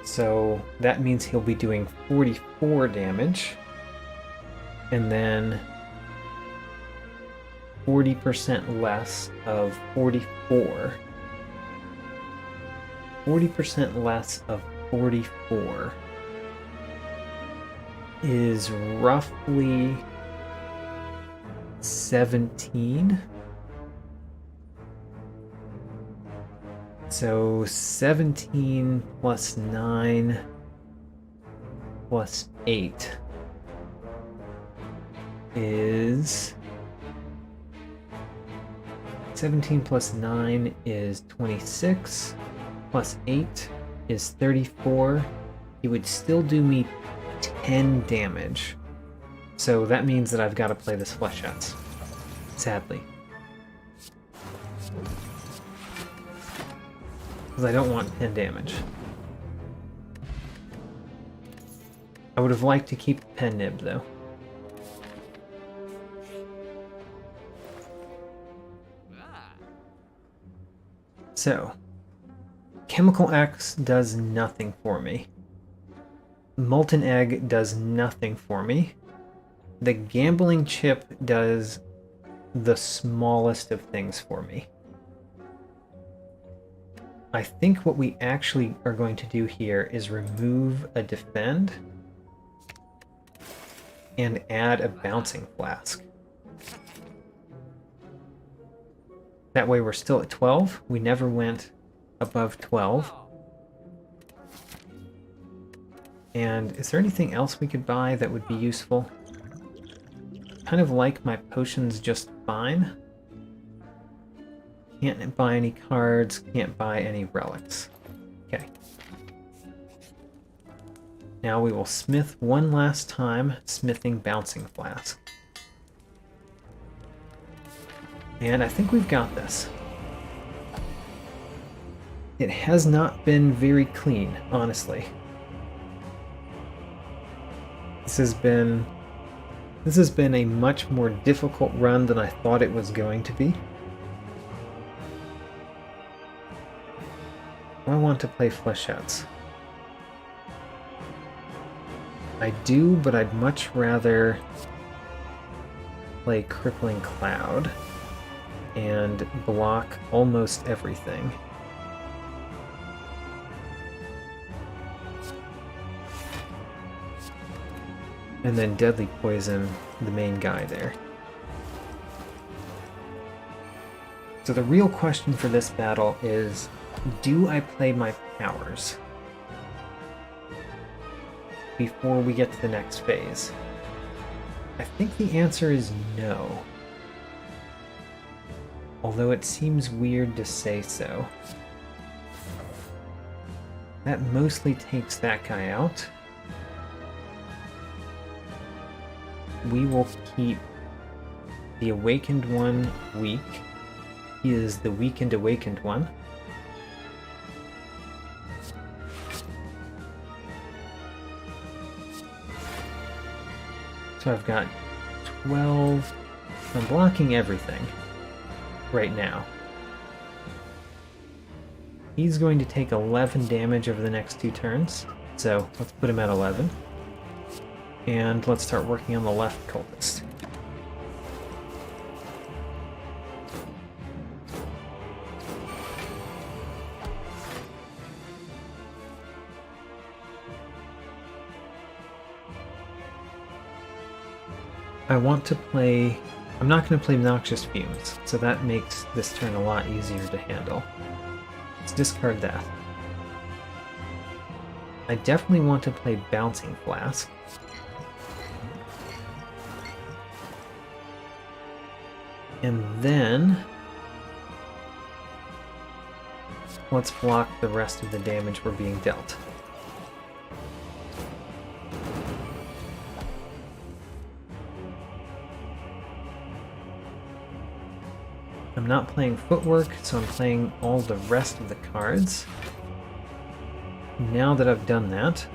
A: So that means he'll be doing 44 damage, and then 40% less of 44 40% less of 44 is roughly 17. So 17 plus 9 plus 8 is 17 plus 9 is 26 plus 8 is 34. He would still do me 10 damage. So that means that I've got to play this Flechettes. Sadly. Because I don't want 10 damage. I would have liked to keep the pen nib though. So, Chemical X does nothing for me. Molten Egg does nothing for me. The Gambling Chip does the smallest of things for me. I think what we actually are going to do here is remove a Defend and add a Bouncing Flask. That way we're still at 12. We never went above 12. And is there anything else we could buy that would be useful? Kind of like my potions just fine. Can't buy any cards, can't buy any relics. Okay. Now we will smith one last time, smithing Bouncing Flask. And I think we've got this. It has not been very clean, honestly. This has been a much more difficult run than I thought it was going to be. I want to play Flechettes. I do, but I'd much rather play Crippling Cloud and block almost everything. And then Deadly Poison, the main guy there. So the real question for this battle is, do I play my powers before we get to the next phase? I think the answer is no. Although it seems weird to say so. That mostly takes that guy out. We will keep the Awakened one weak. He is the weakened Awakened one. So I've got 12. I'm blocking everything right now. He's going to take 11 damage over the next 2 turns. So let's put him at 11. And let's start working on the left cultist. I'm not going to play Noxious Fumes, so that makes this turn a lot easier to handle. Let's discard that. I definitely want to play Bouncing Flask. And then let's block the rest of the damage we're being dealt. I'm not playing Footwork, so I'm playing all the rest of the cards. Now that I've done that,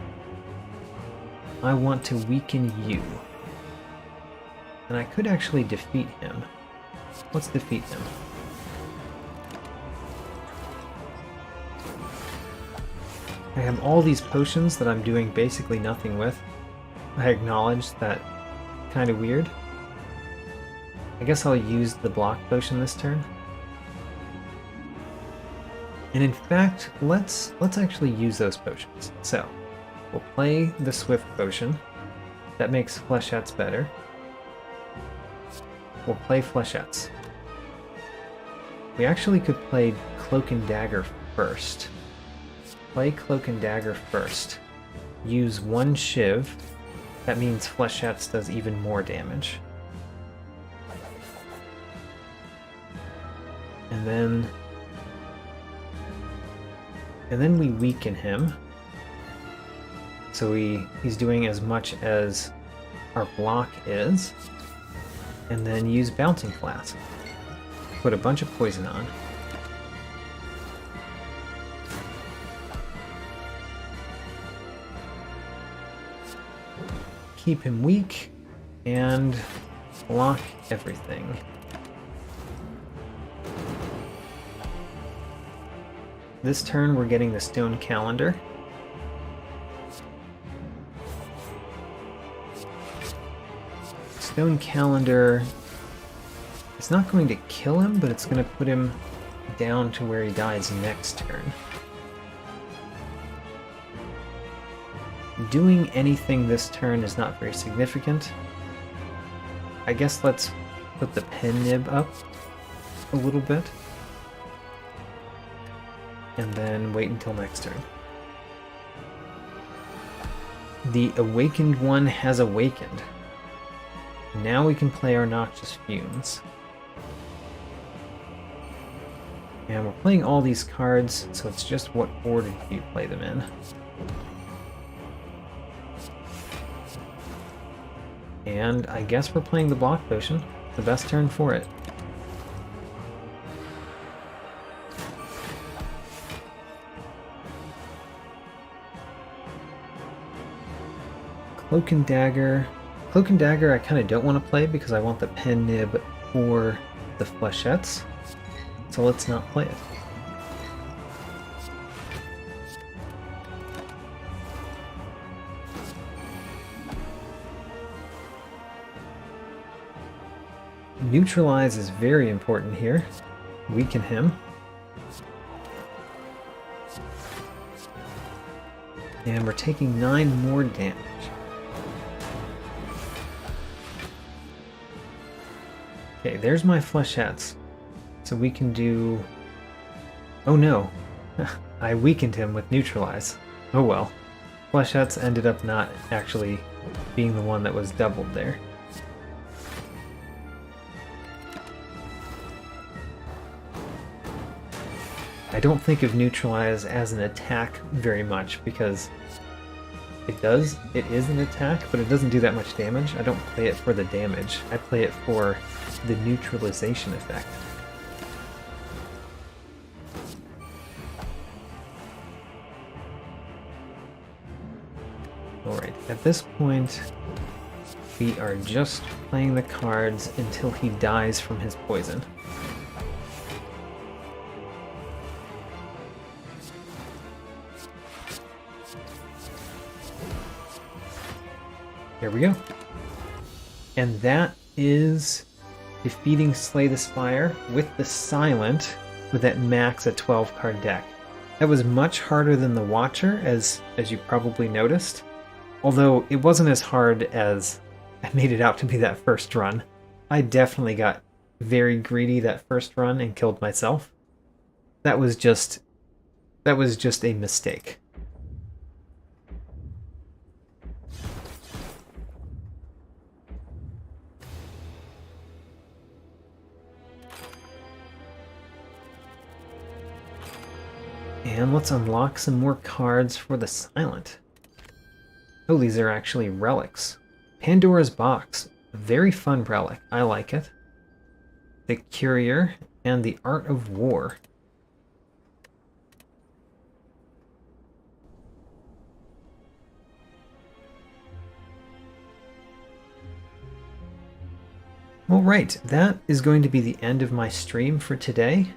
A: I want to weaken you. And I could actually defeat him. Let's defeat him. I have all these potions that I'm doing basically nothing with. I acknowledge that kind of weird. I guess I'll use the block potion this turn. And in fact, let's actually use those potions. So, we'll play the Swift Potion. That makes Flechettes better. We'll play Flechettes. We actually could play Cloak and Dagger first. Play Cloak and Dagger first. Use one Shiv. That means Flechettes does even more damage. And then we weaken him. So he's doing as much as our block is. And then use Bouncing Flask. Put a bunch of poison on. Keep him weak and block everything. This turn we're getting the Stone Calendar. Stone Calendar, it's not going to kill him, but it's going to put him down to where he dies next turn. Doing anything this turn is not very significant. I guess let's put the pen nib up a little bit. And then wait until next turn. The awakened one has awakened. Now we can play our Noxious Fumes. And we're playing all these cards, so it's just what order do you play them in. And I guess we're playing the Block Potion. The best turn for it. Cloak and Dagger. Cloak and Dagger I kind of don't want to play because I want the pen nib or the Flechettes. So let's not play it. Neutralize is very important here. Weaken him. And we're taking 9 more damage. Okay, there's my Flechettes. So we can do... Oh no! I weakened him with Neutralize. Oh well. Flechettes ended up not actually being the one that was doubled there. I don't think of Neutralize as an attack very much because it is an attack, but it doesn't do that much damage. I don't play it for the damage. I play it for the neutralization effect. Alright, at this point, we are just playing the cards until he dies from his poison. Here we go. And that is defeating Slay the Spire with the Silent with that max a 12 card deck. That was much harder than the Watcher, as you probably noticed. Although it wasn't as hard as I made it out to be that first run. I definitely got very greedy that first run and killed myself. That was just a mistake. And let's unlock some more cards for the Silent. Oh, these are actually relics. Pandora's Box. A very fun relic. I like it. The Courier and the Art of War. Alright, that is going to be the end of my stream for today.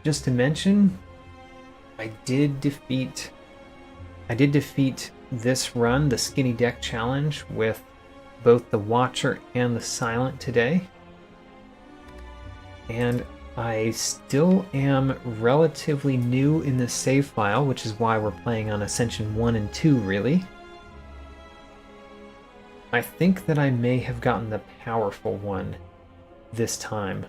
A: Just to mention, I did defeat this run, the Skinny Deck Challenge, with both the Watcher and the Silent today. And I still am relatively new in this save file, which is why we're playing on Ascension 1 and 2, really. I think that I may have gotten the powerful one this time.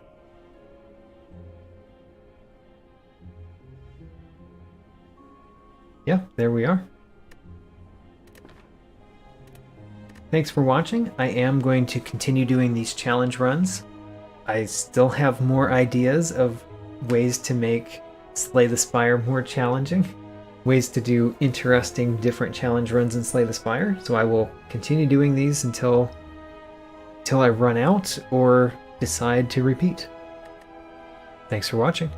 A: Yeah, there we are. Thanks for watching. I am going to continue doing these challenge runs. I still have more ideas of ways to make Slay the Spire more challenging, ways to do interesting different challenge runs in Slay the Spire, so I will continue doing these until I run out or decide to repeat. Thanks for watching.